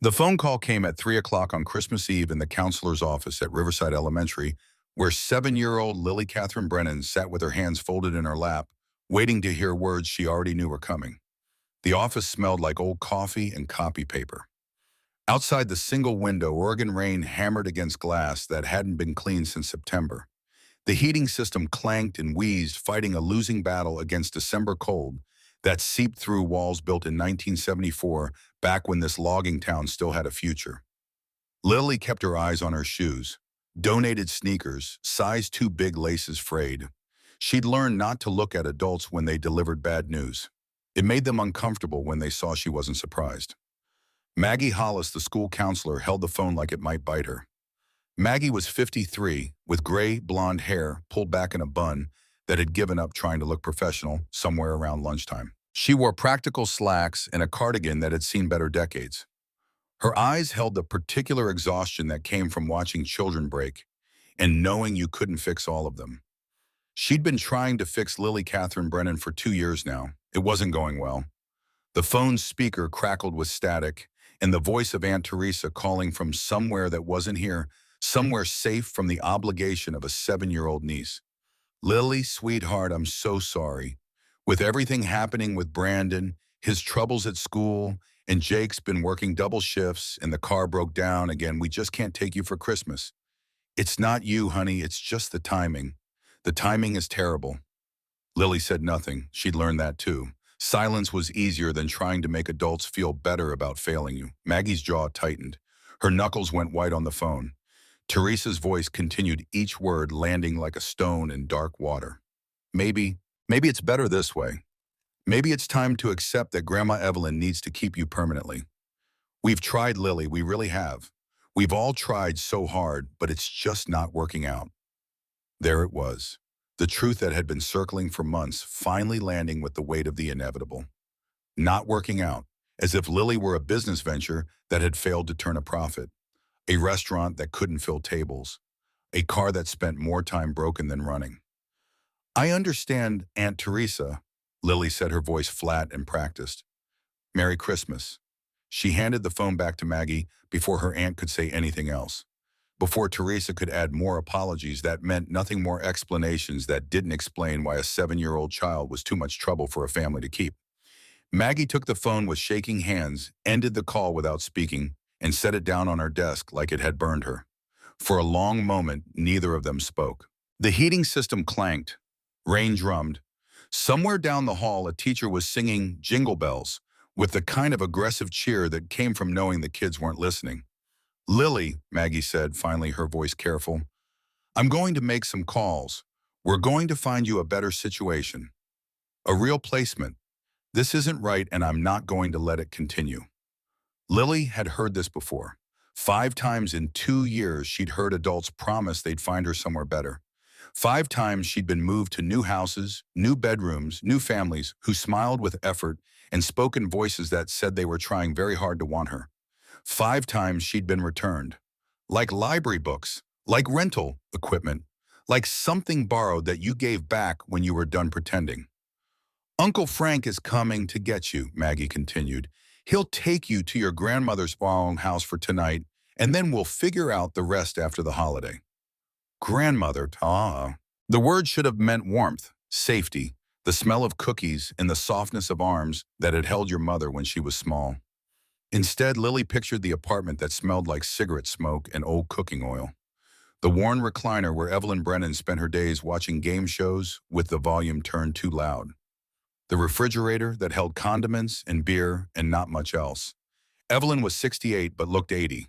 The phone call came at 3 o'clock on Christmas Eve in the counselor's office at Riverside Elementary, where 7-year-old Lily Catherine Brennan sat with her hands folded in her lap, waiting to hear words she already knew were coming. The office smelled like old coffee and copy paper. Outside the single window, Oregon rain hammered against glass that hadn't been cleaned since September. The heating system clanked and wheezed, fighting a losing battle against December cold that seeped through walls built in 1974, back when this logging town still had a future. Lily kept her eyes on her shoes. Donated sneakers, size too big, laces frayed. She'd learned not to look at adults when they delivered bad news. It made them uncomfortable when they saw she wasn't surprised. Maggie Hollis, the school counselor, held the phone like it might bite her. Maggie was 53, with gray, blonde hair pulled back in a bun that had given up trying to look professional somewhere around lunchtime. She wore practical slacks and a cardigan that had seen better decades. Her eyes held the particular exhaustion that came from watching children break and knowing you couldn't fix all of them. She'd been trying to fix Lily Catherine Brennan for 2 years now. It wasn't going well. The phone's speaker crackled with static, and the voice of Aunt Teresa calling from somewhere that wasn't here, somewhere safe from the obligation of a 7-year-old niece. Lily, sweetheart, I'm so sorry. With everything happening with Brandon, his troubles at school, and Jake's been working double shifts, and the car broke down again, we just can't take you for Christmas. It's not you, honey, it's just the timing. The timing is terrible. Lily said nothing. She'd learned that too. Silence was easier than trying to make adults feel better about failing you. Maggie's jaw tightened. Her knuckles went white on the phone. Teresa's voice continued, each word landing like a stone in dark water. Maybe it's better this way. Maybe it's time to accept that Grandma Evelyn needs to keep you permanently. We've tried, Lily, we really have. We've all tried so hard, but it's just not working out. There it was. The truth that had been circling for months, finally landing with the weight of the inevitable. Not working out, as if Lily were a business venture that had failed to turn a profit. A restaurant that couldn't fill tables. A car that spent more time broken than running. I understand, Aunt Teresa, Lily said, her voice flat and practiced. Merry Christmas. She handed the phone back to Maggie before her aunt could say anything else. Before Teresa could add more apologies that meant nothing more explanations that didn't explain why a 7-year-old child was too much trouble for a family to keep. Maggie took the phone with shaking hands, ended the call without speaking, and set it down on her desk like it had burned her. For a long moment, neither of them spoke. The heating system clanked. Rain drummed. Somewhere down the hall, a teacher was singing Jingle Bells with the kind of aggressive cheer that came from knowing the kids weren't listening. Lily, Maggie said, finally, her voice careful, I'm going to make some calls. We're going to find you a better situation. A real placement. This isn't right, and I'm not going to let it continue. Lily had heard this before. 5 times in 2 years, she'd heard adults promise they'd find her somewhere better. 5 times she'd been moved to new houses, new bedrooms, new families who smiled with effort and spoke in voices that said they were trying very hard to want her. 5 times she'd been returned. Like library books, like rental equipment, like something borrowed that you gave back when you were done pretending. Uncle Frank is coming to get you, Maggie continued. He'll take you to your grandmother's farmhouse for tonight, and then we'll figure out the rest after the holiday. Grandmother, The word should have meant warmth, safety, the smell of cookies, and the softness of arms that had held your mother when she was small. Instead, Lily pictured the apartment that smelled like cigarette smoke and old cooking oil. The worn recliner where Evelyn Brennan spent her days watching game shows with the volume turned too loud. The refrigerator that held condiments and beer and not much else. Evelyn was 68 but looked 80.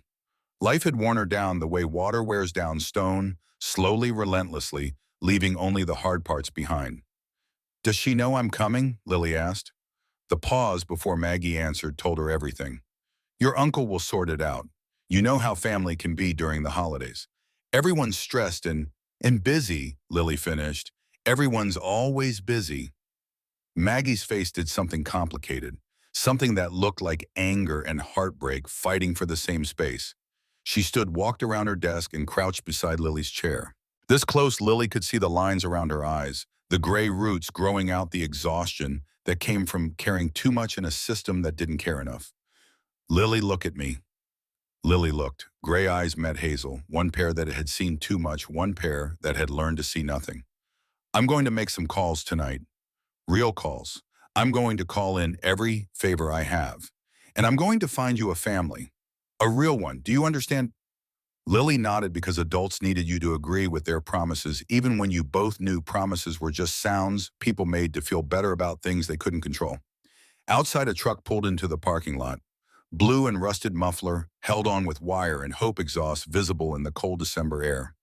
Life had worn her down the way water wears down stone, slowly, relentlessly, leaving only the hard parts behind. Does she know I'm coming? Lily asked. The pause before Maggie answered told her everything. Your uncle will sort it out. You know how family can be during the holidays. Everyone's stressed and busy, Lily finished. Everyone's always busy. Maggie's face did something complicated, something that looked like anger and heartbreak fighting for the same space. She walked around her desk and crouched beside Lily's chair. This close, Lily could see the lines around her eyes, the gray roots growing out the exhaustion that came from caring too much in a system that didn't care enough. Lily, look at me. Lily looked. Gray eyes met Hazel, one pair that had seen too much, one pair that had learned to see nothing. I'm going to make some calls tonight. Real calls. I'm going to call in every favor I have. And I'm going to find you a family. A real one. Do you understand? Lily nodded because adults needed you to agree with their promises, even when you both knew promises were just sounds people made to feel better about things they couldn't control. Outside, a truck pulled into the parking lot. Blue and rusted muffler, held on with wire and hope exhaust visible in the cold December air.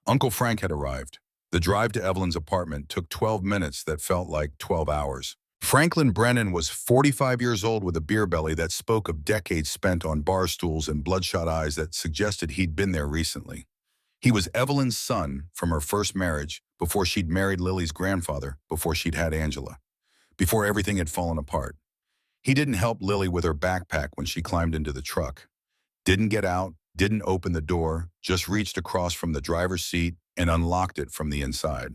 Uncle Frank had arrived. The drive to Evelyn's apartment took 12 minutes that felt like 12 hours. Franklin Brennan was 45 years old with a beer belly that spoke of decades spent on bar stools and bloodshot eyes that suggested he'd been there recently. He was Evelyn's son from her first marriage, before she'd married Lily's grandfather, before she'd had Angela, before everything had fallen apart. He didn't help Lily with her backpack when she climbed into the truck. Didn't get out, didn't open the door, just reached across from the driver's seat and unlocked it from the inside.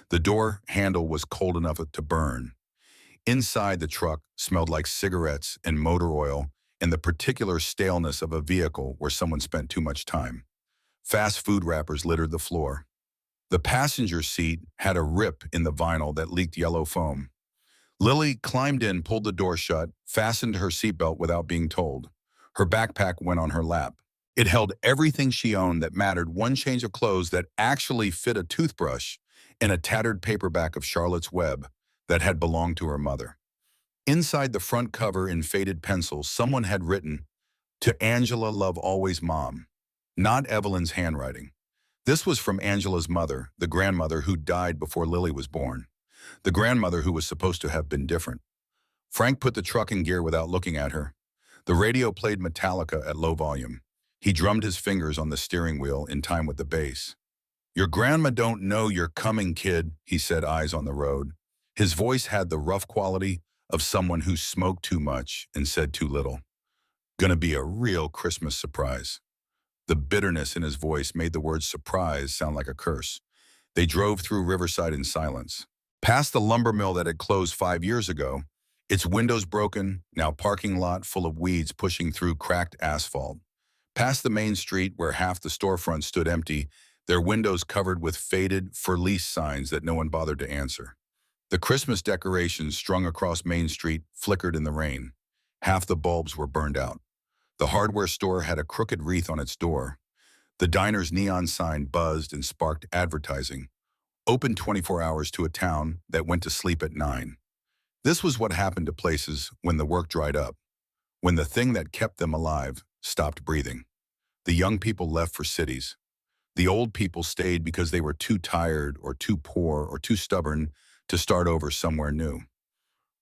The door handle was cold enough to burn. Inside, the truck smelled like cigarettes and motor oil and the particular staleness of a vehicle where someone spent too much time. Fast food wrappers littered the floor. The passenger seat had a rip in the vinyl that leaked yellow foam. Lily climbed in, pulled the door shut, fastened her seatbelt without being told. Her backpack went on her lap. It held everything she owned that mattered, one change of clothes that actually fit a toothbrush, and a tattered paperback of Charlotte's Web that had belonged to her mother. Inside the front cover in faded pencil, someone had written, "To Angela, love always, Mom." Not Evelyn's handwriting. This was from Angela's mother, the grandmother who died before Lily was born. The grandmother who was supposed to have been different. Frank put the truck in gear without looking at her. The radio played Metallica at low volume. He drummed his fingers on the steering wheel in time with the bass. "Your grandma don't know you're coming, kid," he said, eyes on the road. His voice had the rough quality of someone who smoked too much and said too little. "Gonna be a real Christmas surprise." The bitterness in his voice made the word surprise sound like a curse. They drove through Riverside in silence. Past the lumber mill that had closed 5 years ago, its windows broken, now parking lot full of weeds pushing through cracked asphalt. Past the main street where half the storefront stood empty, their windows covered with faded for lease signs that no one bothered to answer. The Christmas decorations strung across Main Street flickered in the rain. Half the bulbs were burned out. The hardware store had a crooked wreath on its door. The diner's neon sign buzzed and sparked advertising. Open 24 hours to a town that went to sleep at 9. This was what happened to places when the work dried up, when the thing that kept them alive stopped breathing. The young people left for cities. The old people stayed because they were too tired or too poor or too stubborn to start over somewhere new.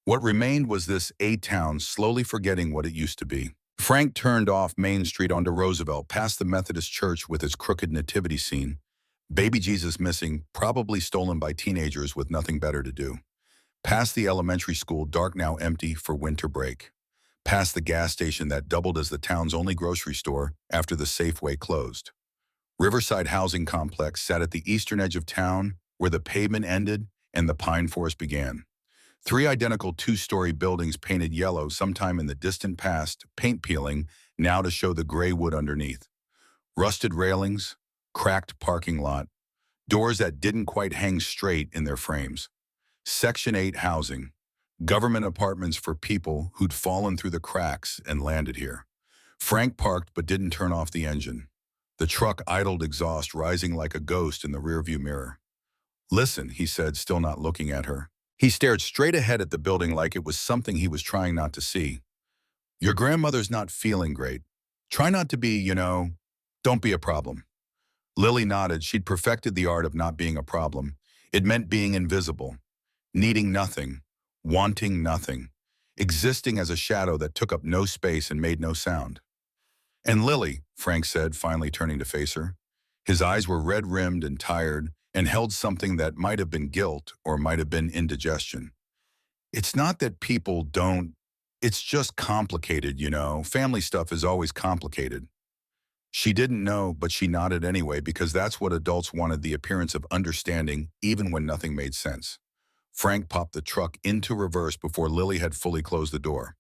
What remained was this A-town slowly forgetting what it used to be. Frank turned off Main Street onto Roosevelt, past the Methodist church with its crooked nativity scene. Baby Jesus missing, probably stolen by teenagers with nothing better to do. Past the elementary school, dark now empty for winter break. Past the gas station that doubled as the town's only grocery store after the Safeway closed. Riverside Housing Complex sat at the eastern edge of town where the pavement ended and the pine forest began. 3 identical 2-story buildings painted yellow sometime in the distant past, paint peeling, now to show the gray wood underneath. Rusted railings, cracked parking lot, doors that didn't quite hang straight in their frames. Section 8 housing, government apartments for people who'd fallen through the cracks and landed here. Frank parked but didn't turn off the engine. The truck idled, exhaust rising like a ghost in the rearview mirror. "Listen," he said, still not looking at her. He stared straight ahead at the building like it was something he was trying not to see. "Your grandmother's not feeling great. Try not to be, don't be a problem." Lily nodded. She'd perfected the art of not being a problem. It meant being invisible, needing nothing, wanting nothing, existing as a shadow that took up no space and made no sound. "And Lily," Frank said, finally turning to face her. His eyes were red-rimmed and tired, and held something that might have been guilt or might have been indigestion. "It's not that people don't, it's just complicated, Family stuff is always complicated." She didn't know, but she nodded anyway because that's what adults wanted, the appearance of understanding even when nothing made sense. Frank popped the truck into reverse before Lily had fully closed the door.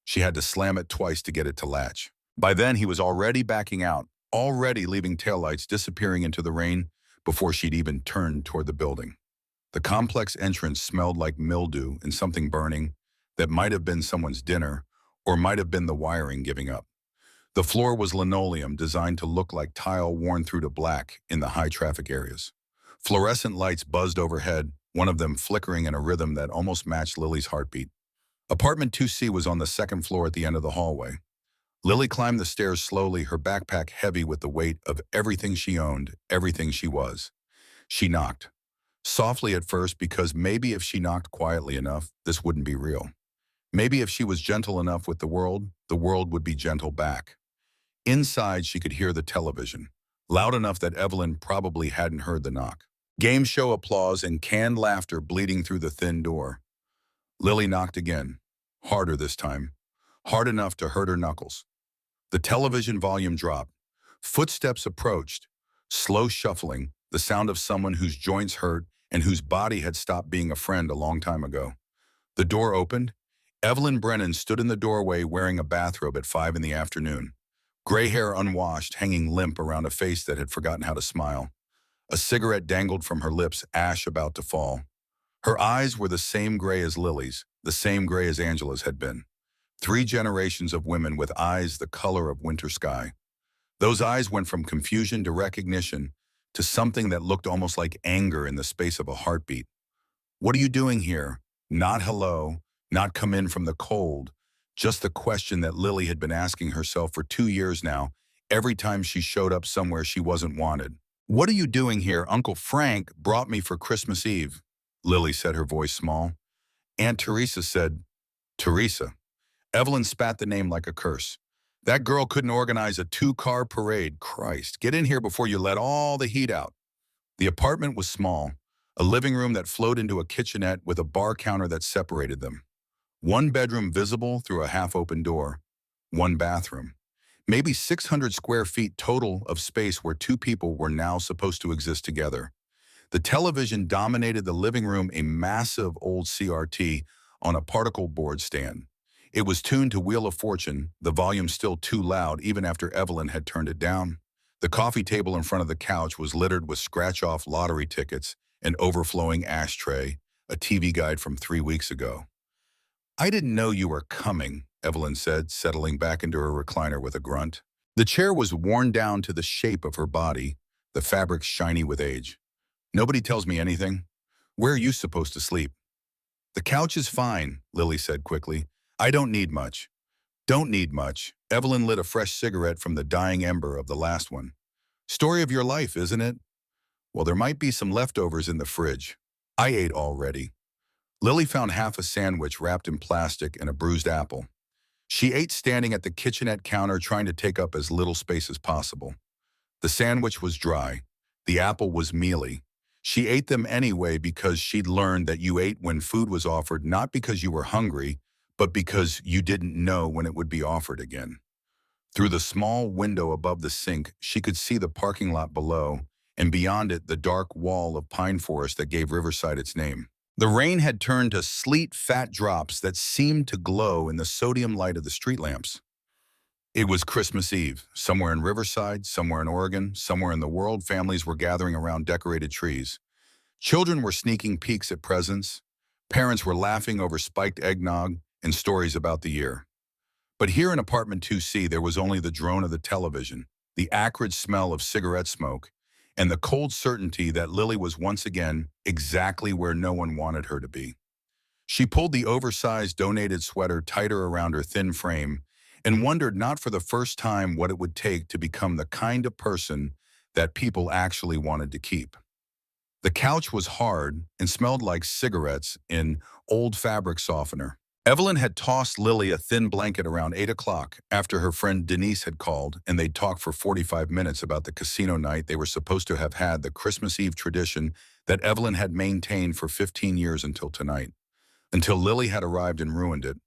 She had to slam it twice to get it to latch. By then, he was already backing out, already leaving taillights disappearing into the rain before she'd even turned toward the building. The complex entrance smelled like mildew and something burning that might have been someone's dinner or might have been the wiring giving up. The floor was linoleum designed to look like tile worn through to black in the high-traffic areas. Fluorescent lights buzzed overhead, one of them flickering in a rhythm that almost matched Lily's heartbeat. Apartment 2C was on the second floor at the end of the hallway. Lily climbed the stairs slowly, her backpack heavy with the weight of everything she owned, everything she was. She knocked. Softly at first because maybe if she knocked quietly enough, this wouldn't be real. Maybe if she was gentle enough with the world would be gentle back. Inside, she could hear the television, loud enough that Evelyn probably hadn't heard the knock. Game show applause and canned laughter bleeding through the thin door. Lily knocked again, harder this time, hard enough to hurt her knuckles. The television volume dropped. Footsteps approached, slow shuffling, the sound of someone whose joints hurt and whose body had stopped being a friend a long time ago. The door opened. Evelyn Brennan stood in the doorway wearing a bathrobe at 5 in the afternoon. Gray hair unwashed, hanging limp around a face that had forgotten how to smile. A cigarette dangled from her lips, ash about to fall. Her eyes were the same gray as Lily's, the same gray as Angela's had been. 3 generations of women with eyes the color of winter sky. Those eyes went from confusion to recognition to something that looked almost like anger in the space of a heartbeat. "What are you doing here?" Not hello, not come in from the cold, just the question that Lily had been asking herself for 2 years now, every time she showed up somewhere she wasn't wanted. "What are you doing here? Uncle Frank brought me for Christmas Eve," Lily said, her voice small. Aunt Teresa said, "Teresa." Evelyn spat the name like a curse. "That girl couldn't organize a 2-car parade. Christ, get in here before you let all the heat out." The apartment was small, a living room that flowed into a kitchenette with a bar counter that separated them. One bedroom visible through a half-open door. One bathroom. Maybe 600 square feet total of space where 2 people were now supposed to exist together. The television dominated the living room, a massive old CRT on a particle board stand. It was tuned to Wheel of Fortune, the volume still too loud even after Evelyn had turned it down. The coffee table in front of the couch was littered with scratch-off lottery tickets, an overflowing ashtray, a TV guide from 3 weeks ago. "I didn't know you were coming," Evelyn said, settling back into her recliner with a grunt. The chair was worn down to the shape of her body, the fabric shiny with age. "Nobody tells me anything. Where are you supposed to sleep?" "The couch is fine," Lily said quickly. "I don't need much." "Don't need much." Evelyn lit a fresh cigarette from the dying ember of the last one. "Story of your life, isn't it?" "Well, there might be some leftovers in the fridge. I ate already." Lily found half a sandwich wrapped in plastic and a bruised apple. She ate standing at the kitchenette counter, trying to take up as little space as possible. The sandwich was dry. The apple was mealy. She ate them anyway because she'd learned that you ate when food was offered, not because you were hungry, but because you didn't know when it would be offered again. Through the small window above the sink, she could see the parking lot below, and beyond it, the dark wall of pine forest that gave Riverside its name. The rain had turned to sleet, fat drops that seemed to glow in the sodium light of the street lamps. It was Christmas Eve. Somewhere in Riverside, somewhere in Oregon, somewhere in the world, families were gathering around decorated trees. Children were sneaking peeks at presents. Parents were laughing over spiked eggnog and stories about the year. But here in apartment 2C, there was only the drone of the television, the acrid smell of cigarette smoke, and the cold certainty that Lily was once again exactly where no one wanted her to be. She pulled the oversized donated sweater tighter around her thin frame and wondered not for the first time what it would take to become the kind of person that people actually wanted to keep. The couch was hard and smelled like cigarettes in old fabric softener. Evelyn had tossed Lily a thin blanket around 8 o'clock after her friend Denise had called, and they'd talked for 45 minutes about the casino night they were supposed to have had, the Christmas Eve tradition that Evelyn had maintained for 15 years until tonight. Until Lily had arrived and ruined it.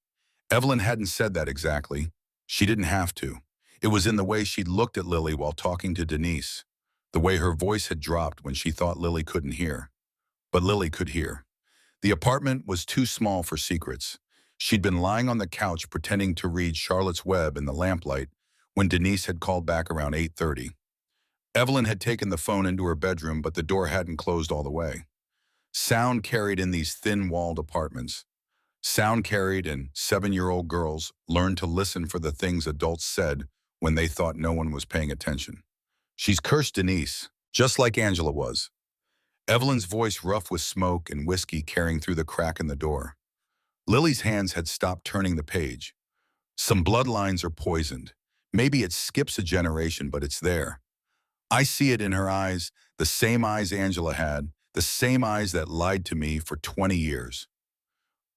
Evelyn hadn't said that exactly. She didn't have to. It was in the way she'd looked at Lily while talking to Denise, the way her voice had dropped when she thought Lily couldn't hear. But Lily could hear. The apartment was too small for secrets. She'd been lying on the couch pretending to read Charlotte's Web in the lamplight when Denise had called back around 8:30. Evelyn had taken the phone into her bedroom, but the door hadn't closed all the way. Sound carried in these thin-walled apartments. Sound carried, and 7-year-old girls learned to listen for the things adults said when they thought no one was paying attention. She's cursed Denise, just like Angela was. Evelyn's voice rough with smoke and whiskey carrying through the crack in the door. Lily's hands had stopped turning the page. Some bloodlines are poisoned. Maybe it skips a generation, but it's there. I see it in her eyes, the same eyes Angela had, the same eyes that lied to me for 20 years.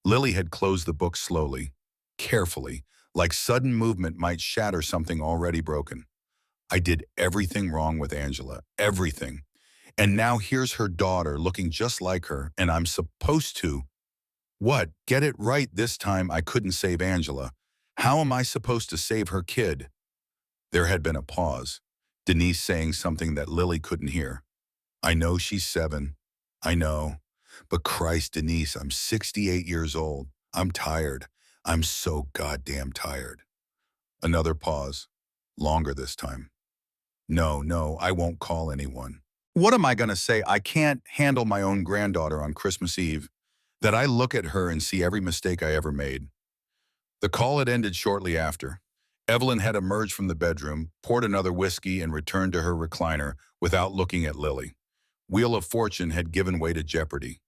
Lily had closed the book slowly, carefully, like sudden movement might shatter something already broken. I did everything wrong with Angela, everything. And now here's her daughter looking just like her, and I'm supposed to. What? Get it right this time. I couldn't save Angela. How am I supposed to save her kid? There had been a pause, Denise saying something that Lily couldn't hear. I know she's 7. I know. But Christ, Denise, I'm 68 years old. I'm tired. I'm so goddamn tired. Another pause. Longer this time. No, I won't call anyone. What am I going to say? I can't handle my own granddaughter on Christmas Eve. That I look at her and see every mistake I ever made. The call had ended shortly after. Evelyn had emerged from the bedroom, poured another whiskey, and returned to her recliner without looking at Lily. Wheel of Fortune had given way to jeopardy.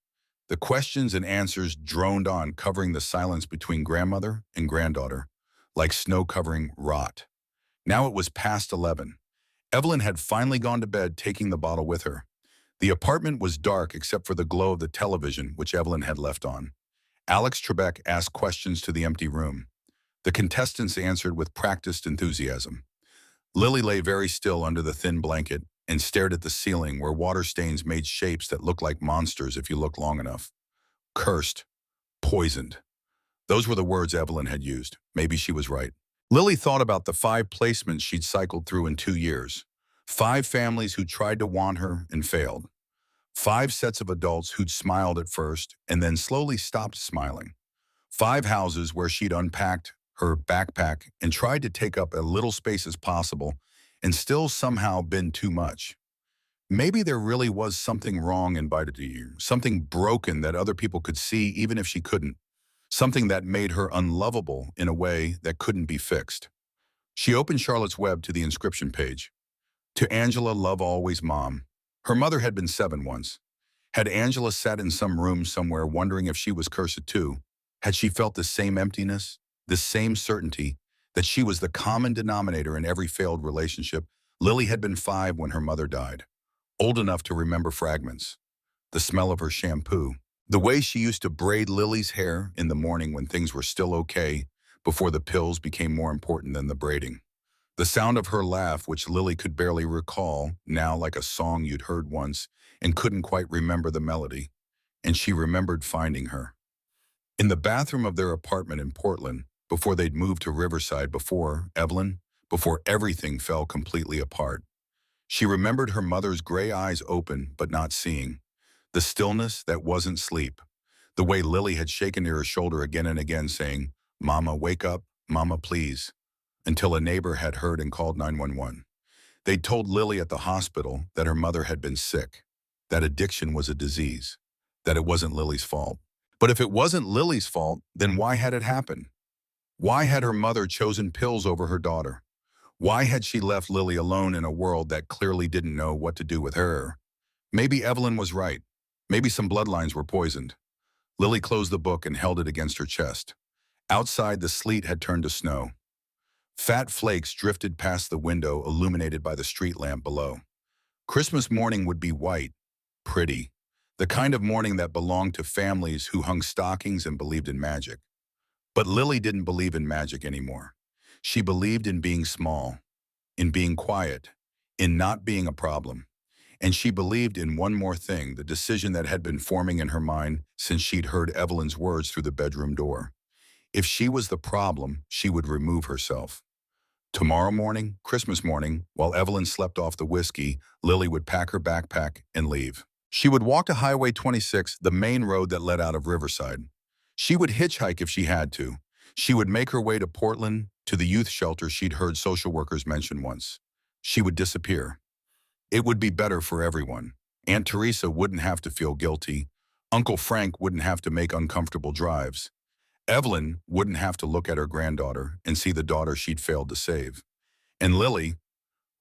The questions and answers droned on, covering the silence between grandmother and granddaughter, like snow covering rot. Now it was past 11. Evelyn had finally gone to bed, taking the bottle with her. The apartment was dark except for the glow of the television, which Evelyn had left on. Alex Trebek asked questions to the empty room. The contestants answered with practiced enthusiasm. Lily lay very still under the thin blanket and stared at the ceiling where water stains made shapes that looked like monsters if you looked long enough. Cursed. Poisoned. Those were the words Evelyn had used. Maybe she was right. Lily thought about the 5 placements she'd cycled through in 2 years. 5 families who tried to want her and failed. 5 sets of adults who'd smiled at first and then slowly stopped smiling. 5 houses where she'd unpacked her backpack and tried to take up as little space as possible and still somehow been too much. Maybe there really was something wrong invited to you, something broken that other people could see even if she couldn't, something that made her unlovable in a way that couldn't be fixed. She opened Charlotte's Web to the inscription page. To Angela, love always, Mom. Her mother had been 7 once. Had Angela sat in some room somewhere wondering if she was cursed too? Had she felt the same emptiness, the same certainty that she was the common denominator in every failed relationship? Lily had been 5 when her mother died, old enough to remember fragments. The smell of her shampoo, the way she used to braid Lily's hair in the morning when things were still okay, before the pills became more important than the braiding. The sound of her laugh, which Lily could barely recall, now like a song you'd heard once and couldn't quite remember the melody. And she remembered finding her in the bathroom of their apartment in Portland, before they'd moved to Riverside, before everything fell completely apart. She remembered her mother's gray eyes open but not seeing, the stillness that wasn't sleep, the way Lily had shaken her shoulder again and again saying, Mama, wake up, Mama, please, until a neighbor had heard and called 911. They'd told Lily at the hospital that her mother had been sick, that addiction was a disease, that it wasn't Lily's fault. But if it wasn't Lily's fault, then why had it happened? Why had her mother chosen pills over her daughter? Why had she left Lily alone in a world that clearly didn't know what to do with her? Maybe Evelyn was right. Maybe some bloodlines were poisoned. Lily closed the book and held it against her chest. Outside, the sleet had turned to snow. Fat flakes drifted past the window, illuminated by the street lamp below. Christmas morning would be white, pretty, the kind of morning that belonged to families who hung stockings and believed in magic. But Lily didn't believe in magic anymore. She believed in being small, in being quiet, in not being a problem. And she believed in one more thing, the decision that had been forming in her mind since she'd heard Evelyn's words through the bedroom door. If she was the problem, she would remove herself. Tomorrow morning, Christmas morning, while Evelyn slept off the whiskey, Lily would pack her backpack and leave. She would walk to Highway 26, the main road that led out of Riverside. She would hitchhike if she had to. She would make her way to Portland, to the youth shelter she'd heard social workers mention once. She would disappear. It would be better for everyone. Aunt Teresa wouldn't have to feel guilty. Uncle Frank wouldn't have to make uncomfortable drives. Evelyn wouldn't have to look at her granddaughter and see the daughter she'd failed to save. And Lily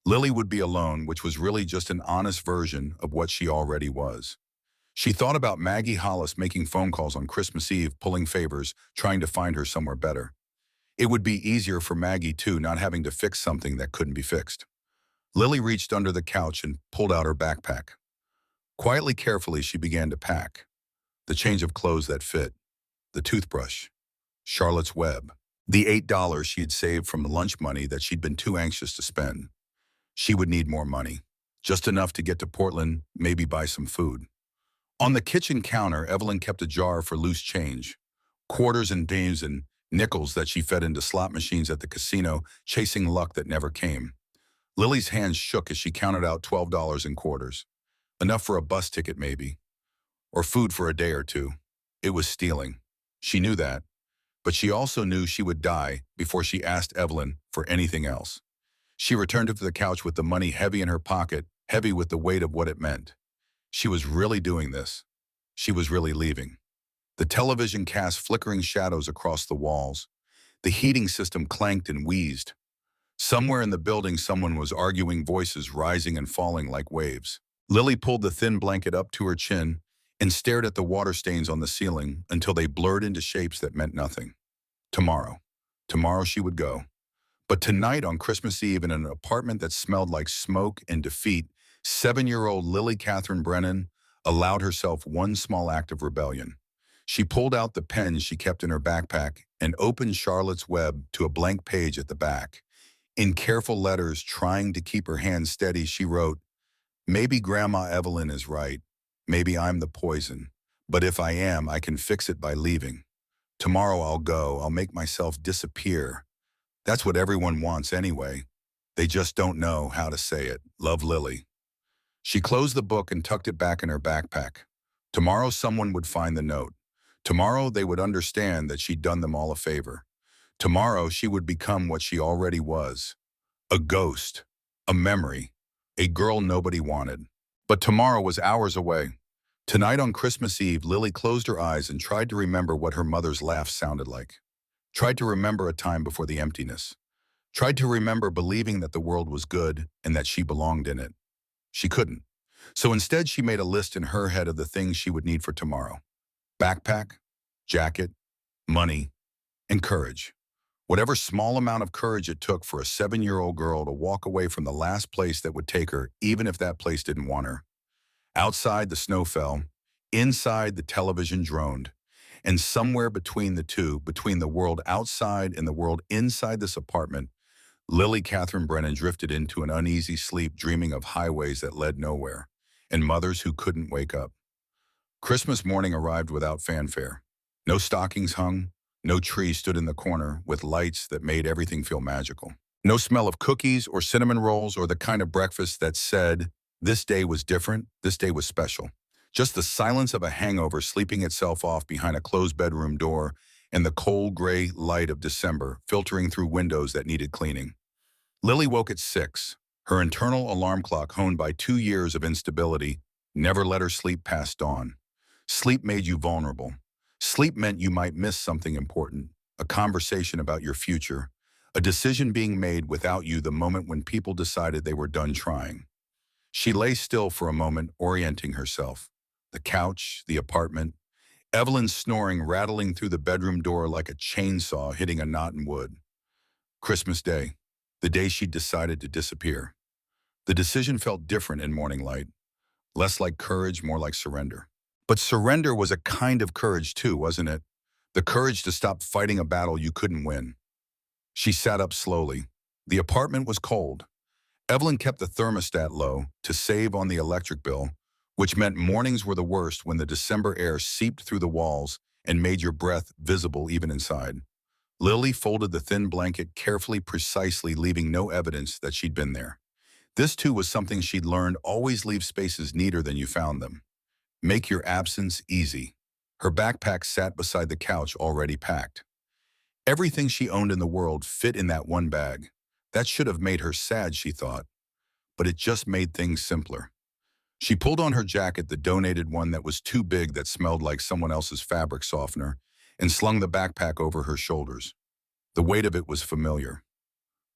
would be alone, which was really just an honest version of what she already was. She thought about Maggie Hollis making phone calls on Christmas Eve, pulling favors, trying to find her somewhere better. It would be easier for Maggie, too, not having to fix something that couldn't be fixed. Lily reached under the couch and pulled out her backpack. Quietly, carefully, she began to pack. The change of clothes that fit, the toothbrush, Charlotte's Web, the $8 she had saved from the lunch money that she'd been too anxious to spend. She would need more money, just enough to get to Portland, maybe buy some food. On the kitchen counter, Evelyn kept a jar for loose change, quarters and dames and nickels that she fed into slot machines at the casino, chasing luck that never came. Lily's hands shook as she counted out $12 in quarters. Enough for a bus ticket, maybe, or food for a day or two. It was stealing. She knew that, but she also knew she would die before she asked Evelyn for anything else. She returned to the couch with the money heavy in her pocket, heavy with the weight of what it meant. She was really doing this. She was really leaving. The television cast flickering shadows across the walls. The heating system clanked and wheezed. Somewhere in the building, someone was arguing, voices rising and falling like waves. Lily pulled the thin blanket up to her chin and stared at the water stains on the ceiling until they blurred into shapes that meant nothing. Tomorrow. Tomorrow she would go. But tonight, on Christmas Eve, in an apartment that smelled like smoke and defeat, 7-year-old Lily Catherine Brennan allowed herself one small act of rebellion. She pulled out the pen she kept in her backpack and opened Charlotte's Web to a blank page at the back. In careful letters, trying to keep her hand steady, she wrote, "Maybe Grandma Evelyn is right. Maybe I'm the poison. But if I am, I can fix it by leaving. Tomorrow I'll go. I'll make myself disappear. That's what everyone wants anyway. They just don't know how to say it. Love, Lily." She closed the book and tucked it back in her backpack. Tomorrow someone would find the note. Tomorrow they would understand that she'd done them all a favor. Tomorrow she would become what she already was. A ghost. A memory. A girl nobody wanted. But tomorrow was hours away. Tonight on Christmas Eve, Lily closed her eyes and tried to remember what her mother's laugh sounded like. Tried to remember a time before the emptiness. Tried to remember believing that the world was good and that she belonged in it. She couldn't. So instead, she made a list in her head of the things she would need for tomorrow. Backpack, jacket, money, and courage. Whatever small amount of courage it took for a 7-year-old girl to walk away from the last place that would take her, even if that place didn't want her. Outside, the snow fell. Inside, the television droned. And somewhere between the two, between the world outside and the world inside this apartment, Lily Catherine Brennan drifted into an uneasy sleep, dreaming of highways that led nowhere and mothers who couldn't wake up. Christmas morning arrived without fanfare. No stockings hung, no tree stood in the corner with lights that made everything feel magical. No smell of cookies or cinnamon rolls or the kind of breakfast that said, this day was different, this day was special. Just the silence of a hangover sleeping itself off behind a closed bedroom door and the cold gray light of December filtering through windows that needed cleaning. Lily woke at 6. Her internal alarm clock, honed by 2 years of instability, never let her sleep past dawn. Sleep made you vulnerable. Sleep meant you might miss something important, a conversation about your future, a decision being made without you the moment when people decided they were done trying. She lay still for a moment, orienting herself. The couch, the apartment, Evelyn snoring, rattling through the bedroom door like a chainsaw hitting a knot in wood. Christmas Day, the day she'd decided to disappear. The decision felt different in morning light, less like courage, more like surrender. But surrender was a kind of courage too, wasn't it? The courage to stop fighting a battle you couldn't win. She sat up slowly. The apartment was cold. Evelyn kept the thermostat low to save on the electric bill, which meant mornings were the worst when the December air seeped through the walls and made your breath visible even inside. Lily folded the thin blanket carefully, precisely, leaving no evidence that she'd been there. This too was something she'd learned: always leave spaces neater than you found them. Make your absence easy. Her backpack sat beside the couch, already packed. Everything she owned in the world fit in that one bag. That should have made her sad, she thought, but it just made things simpler. She pulled on her jacket, the donated one that was too big that smelled like someone else's fabric softener, and slung the backpack over her shoulders. The weight of it was familiar,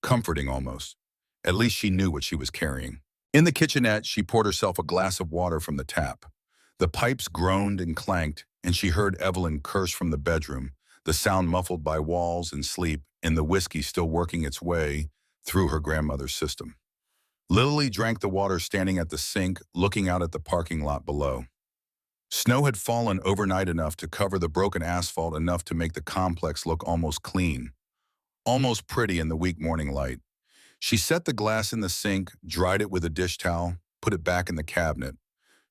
comforting almost. At least she knew what she was carrying. In the kitchenette, she poured herself a glass of water from the tap. The pipes groaned and clanked, and she heard Evelyn curse from the bedroom, the sound muffled by walls and sleep, and the whiskey still working its way through her grandmother's system. Lily drank the water standing at the sink, looking out at the parking lot below. Snow had fallen overnight enough to cover the broken asphalt enough to make the complex look almost clean, almost pretty in the weak morning light. She set the glass in the sink, dried it with a dish towel, put it back in the cabinet.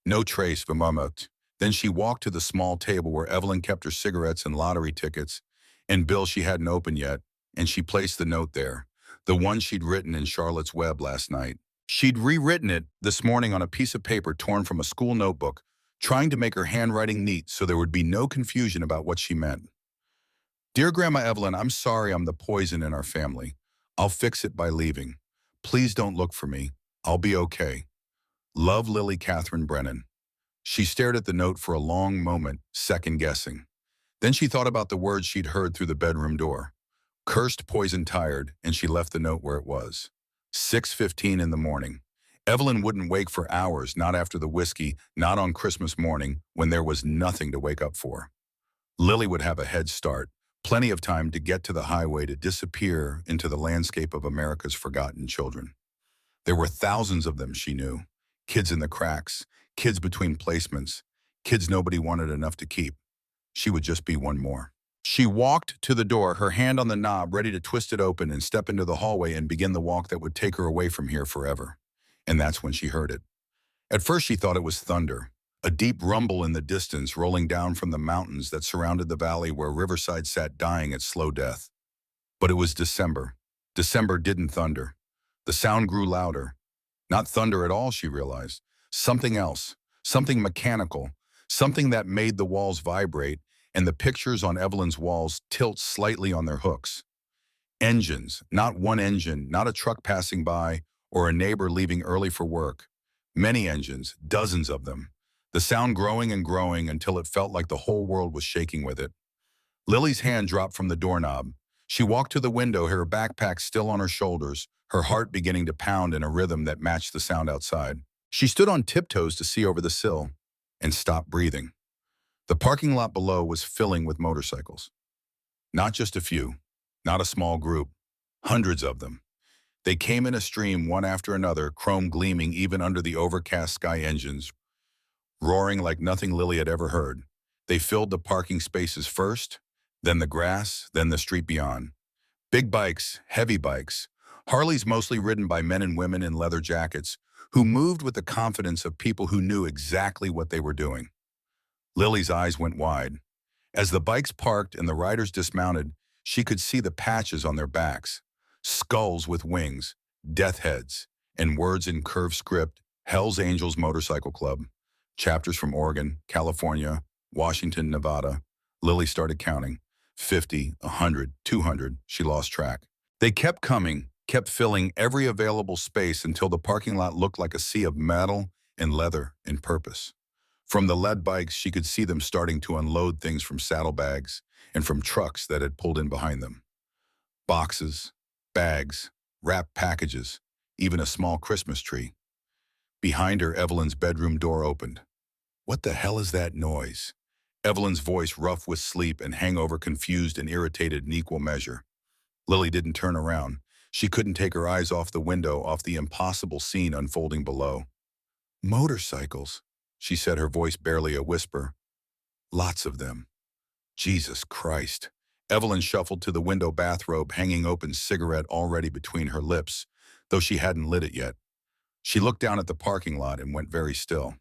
No trace of Mamut. Then she walked to the small table where Evelyn kept her cigarettes and lottery tickets and bills she hadn't opened yet, and she placed the note there, the one she'd written in Charlotte's Web last night. She'd rewritten it this morning on a piece of paper torn from a school notebook, trying to make her handwriting neat so there would be no confusion about what she meant. Dear Grandma Evelyn, I'm sorry I'm the poison in our family. I'll fix it by leaving. Please don't look for me. I'll be okay. Love, Lily Catherine Brennan. She stared at the note for a long moment, second-guessing. Then she thought about the words she'd heard through the bedroom door. Cursed, poison, tired, and she left the note where it was. 6:15 in the morning. Evelyn wouldn't wake for hours, not after the whiskey, not on Christmas morning, when there was nothing to wake up for. Lily would have a head start, plenty of time to get to the highway to disappear into the landscape of America's forgotten children. There were thousands of them, she knew. Kids in the cracks, kids between placements, kids nobody wanted enough to keep. She would just be one more. She walked to the door, her hand on the knob, ready to twist it open and step into the hallway and begin the walk that would take her away from here forever. And that's when she heard it. At first she thought it was thunder, a deep rumble in the distance rolling down from the mountains that surrounded the valley where Riverside sat dying its slow death. But it was December. December didn't thunder. The sound grew louder. Not thunder at all, she realized. Something else, something mechanical, something that made the walls vibrate and the pictures on Evelyn's walls tilt slightly on their hooks. Engines, not one engine, not a truck passing by or a neighbor leaving early for work. Many engines, dozens of them. The sound growing and growing until it felt like the whole world was shaking with it. Lily's hand dropped from the doorknob. She walked to the window, her backpack still on her shoulders, her heart beginning to pound in a rhythm that matched the sound outside. She stood on tiptoes to see over the sill and stopped breathing. The parking lot below was filling with motorcycles. Not just a few, not a small group, hundreds of them. They came in a stream one after another, chrome gleaming even under the overcast sky engines, roaring like nothing Lily had ever heard. They filled the parking spaces first, then the grass, then the street beyond. Big bikes, heavy bikes, Harleys mostly ridden by men and women in leather jackets, who moved with the confidence of people who knew exactly what they were doing. Lily's eyes went wide. As the bikes parked and the riders dismounted, she could see the patches on their backs, skulls with wings, death heads, and words in curved script, Hell's Angels Motorcycle Club. Chapters from Oregon, California, Washington, Nevada. Lily started counting. 50, 100, 200, she lost track. They kept coming, kept filling every available space until the parking lot looked like a sea of metal and leather and purpose. From the lead bikes, she could see them starting to unload things from saddlebags and from trucks that had pulled in behind them. Boxes, bags, wrapped packages, even a small Christmas tree. Behind her, Evelyn's bedroom door opened. What the hell is that noise? Evelyn's voice rough with sleep and hangover, confused and irritated in equal measure. Lily didn't turn around. She couldn't take her eyes off the window, off the impossible scene unfolding below. Motorcycles, she said, her voice barely a whisper. Lots of them. Jesus Christ. Evelyn shuffled to the window bathrobe, hanging open, cigarette already between her lips, though she hadn't lit it yet. She looked down at the parking lot and went very still.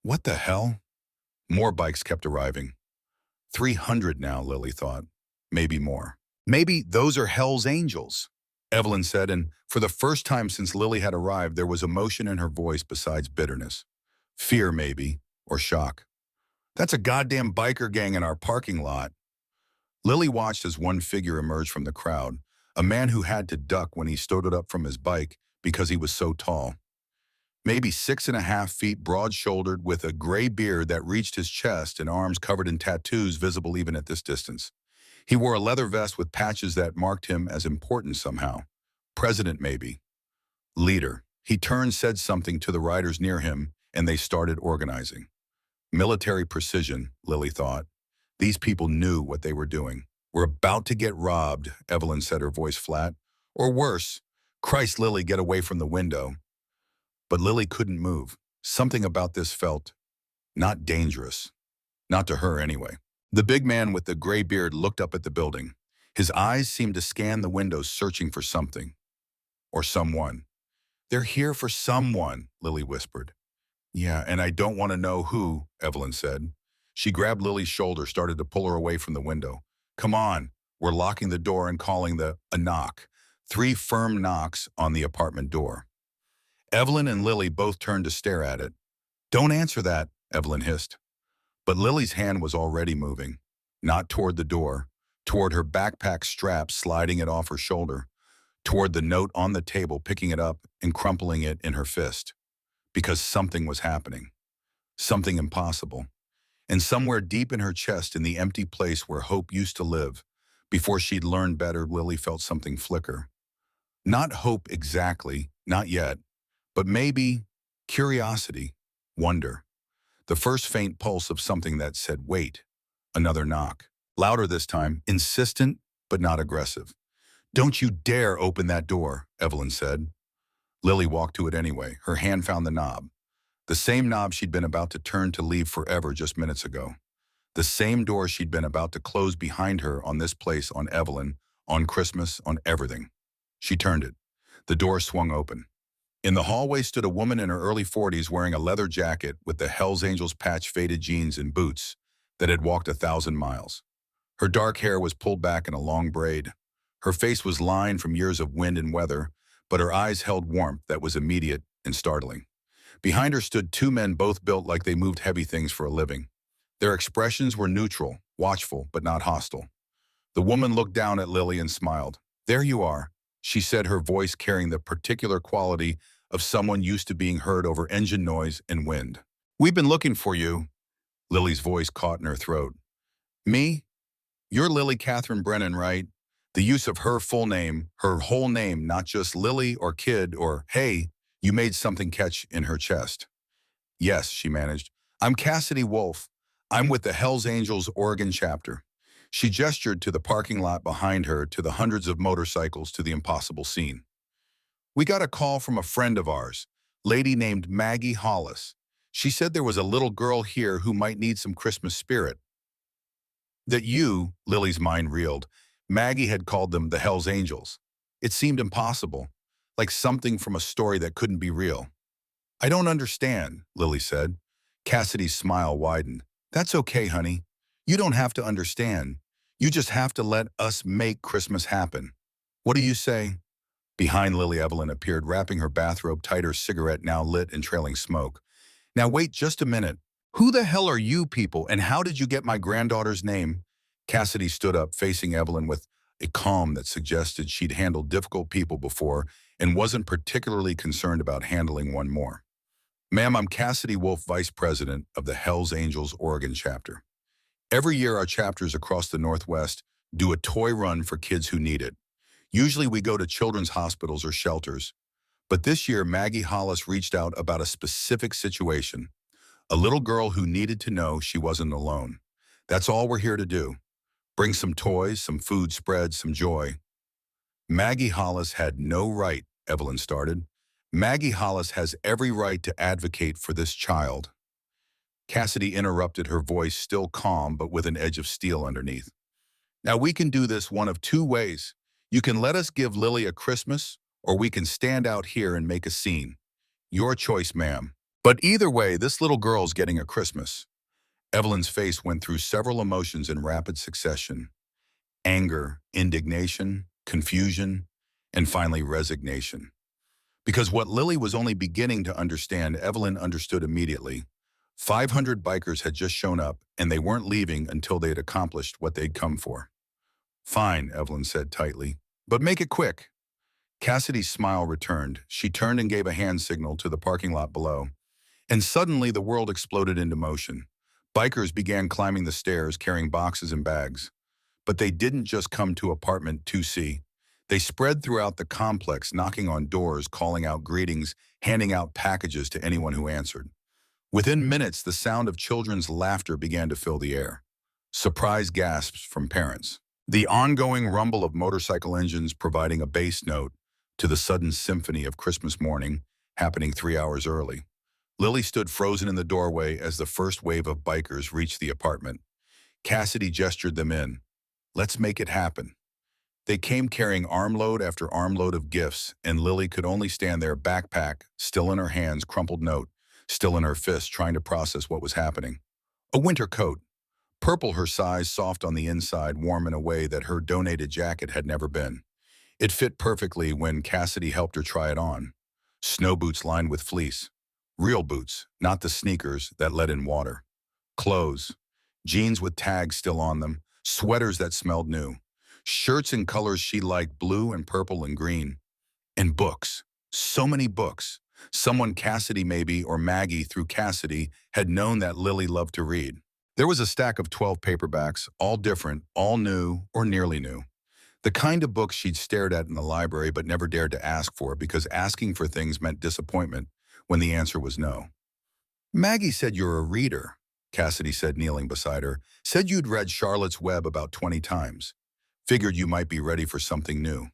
What the hell? More bikes kept arriving. 300 now, Lily thought. Maybe more. Maybe those are Hell's Angels, Evelyn said, and for the first time since Lily had arrived, there was emotion in her voice besides bitterness. Fear, maybe, or shock. That's a goddamn biker gang in our parking lot. Lily watched as one figure emerged from the crowd, a man who had to duck when he stood up from his bike because he was so tall. Maybe 6.5 feet broad-shouldered with a gray beard that reached his chest and arms covered in tattoos visible even at this distance. He wore a leather vest with patches that marked him as important somehow. President, maybe. Leader. He turned, said something to the riders near him, and they started organizing. Military precision, Lily thought. These people knew what they were doing. We're about to get robbed, Evelyn said, her voice flat. Or worse. Christ, Lily, get away from the window. But Lily couldn't move. Something about this felt not dangerous. Not to her, anyway. The big man with the gray beard looked up at the building. His eyes seemed to scan the windows, searching for something. Or someone. They're here for someone, Lily whispered. Yeah, and I don't want to know who, Evelyn said. She grabbed Lily's shoulder, started to pull her away from the window. Come on, we're locking the door and calling a knock. 3 firm knocks on the apartment door. Evelyn and Lily both turned to stare at it. Don't answer that, Evelyn hissed. But Lily's hand was already moving, not toward the door, toward her backpack strap, sliding it off her shoulder, toward the note on the table, picking it up and crumpling it in her fist. Because something was happening. Something impossible. And somewhere deep in her chest, in the empty place where hope used to live, before she'd learned better, Lily felt something flicker. Not hope exactly, not yet, but maybe curiosity, wonder. The first faint pulse of something that said, wait. Another knock. Louder this time, insistent but not aggressive. Don't you dare open that door, Evelyn said. Lily walked to it anyway. Her hand found the knob. The same knob she'd been about to turn to leave forever just minutes ago. The same door she'd been about to close behind her, on this place, on Evelyn, on Christmas, on everything. She turned it. The door swung open. In the hallway stood a woman in her early 40s wearing a leather jacket with the Hells Angels patch, faded jeans, and boots that had walked 1,000 miles. Her dark hair was pulled back in a long braid. Her face was lined from years of wind and weather, but her eyes held warmth that was immediate and startling. Behind her stood 2 men, both built like they moved heavy things for a living. Their expressions were neutral, watchful, but not hostile. The woman looked down at Lily and smiled. There you are, she said, her voice carrying the particular quality of someone used to being heard over engine noise and wind. We've been looking for you. Lily's voice caught in her throat. Me? You're Lily Catherine Brennan, right? The use of her full name, her whole name, not just Lily or kid or hey, you made something catch in her chest. Yes, she managed. I'm Cassidy Wolf. I'm with the Hells Angels Oregon chapter. She gestured to the parking lot behind her, to the hundreds of motorcycles, to the impossible scene. We got a call from a friend of ours, lady named Maggie Hollis. She said there was a little girl here who might need some Christmas spirit. That you, Lily's mind reeled. Maggie had called them the Hells Angels. It seemed impossible, like something from a story that couldn't be real. I don't understand, Lily said. Cassidy's smile widened. That's okay, honey. You don't have to understand. You just have to let us make Christmas happen. What do you say? Behind Lily, Evelyn appeared, wrapping her bathrobe tight, her cigarette now lit and trailing smoke. Now wait just a minute. Who the hell are you people, and how did you get my granddaughter's name? Cassidy stood up, facing Evelyn with a calm that suggested she'd handled difficult people before and wasn't particularly concerned about handling one more. Ma'am, I'm Cassidy Wolf, Vice President of the Hells Angels Oregon chapter. Every year, our chapters across the Northwest do a toy run for kids who need it. Usually we go to children's hospitals or shelters. But this year, Maggie Hollis reached out about a specific situation. A little girl who needed to know she wasn't alone. That's all we're here to do. Bring some toys, some food spreads, some joy. Maggie Hollis had no right, Evelyn started. Maggie Hollis has every right to advocate for this child. Cassidy interrupted, her voice still calm but with an edge of steel underneath. Now we can do this one of 2 ways. You can let us give Lily a Christmas, or we can stand out here and make a scene. Your choice, ma'am. But either way, this little girl's getting a Christmas. Evelyn's face went through several emotions in rapid succession. Anger, indignation, confusion, and finally resignation. Because what Lily was only beginning to understand, Evelyn understood immediately. 500 bikers had just shown up, and they weren't leaving until they had accomplished what they'd come for. Fine, Evelyn said tightly. But make it quick. Cassidy's smile returned. She turned and gave a hand signal to the parking lot below. And suddenly the world exploded into motion. Bikers began climbing the stairs carrying boxes and bags. But they didn't just come to apartment 2C. They spread throughout the complex, knocking on doors, calling out greetings, handing out packages to anyone who answered. Within minutes, the sound of children's laughter began to fill the air. Surprise gasps from parents. The ongoing rumble of motorcycle engines providing a bass note to the sudden symphony of Christmas morning happening 3 hours early. Lily stood frozen in the doorway as the first wave of bikers reached the apartment. Cassidy gestured them in. Let's make it happen. They came carrying armload after armload of gifts, and Lily could only stand there, backpack, still in her hands, crumpled note, still in her fist, trying to process what was happening. A winter coat, purple her size, soft on the inside, warm in a way that her donated jacket had never been. It fit perfectly when Cassidy helped her try it on. Snow boots lined with fleece. Real boots, not the sneakers that let in water. Clothes, jeans with tags still on them, sweaters that smelled new. Shirts in colors she liked, blue and purple and green. And books. So many books. Someone Cassidy maybe, or Maggie through Cassidy, had known that Lily loved to read. There was a stack of 12 paperbacks, all different, all new, or nearly new. The kind of books she'd stared at in the library but never dared to ask for because asking for things meant disappointment when the answer was no. Maggie said you're a reader, Cassidy said, kneeling beside her. Said you'd read Charlotte's Web about 20 times. Figured you might be ready for something new.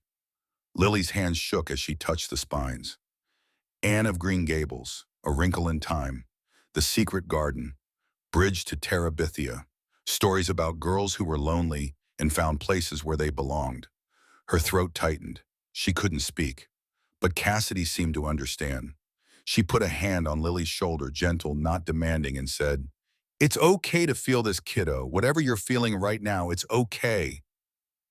Lily's hands shook as she touched the spines. Anne of Green Gables, A Wrinkle in Time, The Secret Garden, Bridge to Terabithia, stories about girls who were lonely and found places where they belonged. Her throat tightened. She couldn't speak. But Cassidy seemed to understand. She put a hand on Lily's shoulder, gentle, not demanding, and said, "It's okay to feel this, kiddo. Whatever you're feeling right now, it's okay."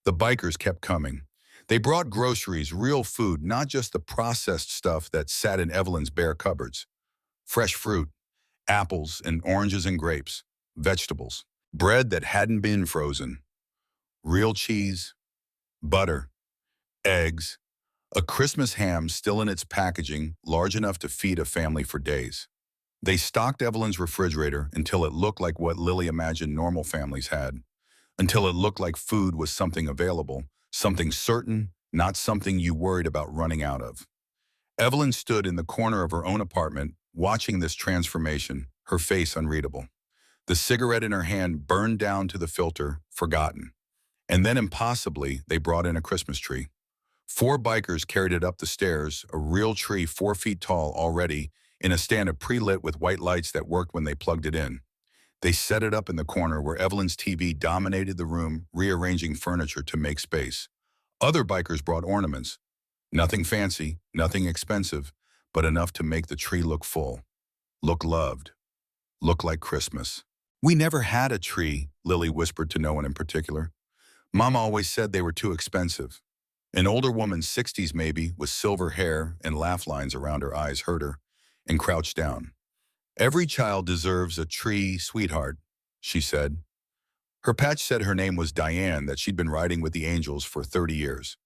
The bikers kept coming. They brought groceries, real food, not just the processed stuff that sat in Evelyn's bare cupboards. Fresh fruit, apples and oranges and grapes, vegetables, bread that hadn't been frozen, real cheese, butter, eggs, a Christmas ham still in its packaging, large enough to feed a family for days. They stocked Evelyn's refrigerator until it looked like what Lily imagined normal families had, until it looked like food was something available, something certain, not something you worried about running out of. Evelyn stood in the corner of her own apartment, watching this transformation, her face unreadable. The cigarette in her hand burned down to the filter, forgotten. And then impossibly, they brought in a Christmas tree. 4 bikers carried it up the stairs, a real tree 4 feet tall already, in a stand pre-lit with white lights that worked when they plugged it in. They set it up in the corner where Evelyn's TV dominated the room, rearranging furniture to make space. Other bikers brought ornaments. Nothing fancy, nothing expensive, but enough to make the tree look full, look loved, look like Christmas. "We never had a tree," Lily whispered to no one in particular. "Mom always said they were too expensive." An older woman, 60s maybe, with silver hair and laugh lines around her eyes, heard her and crouched down. "Every child deserves a tree, sweetheart," she said. Her patch said her name was Diane, that she'd been riding with the angels for 30 years.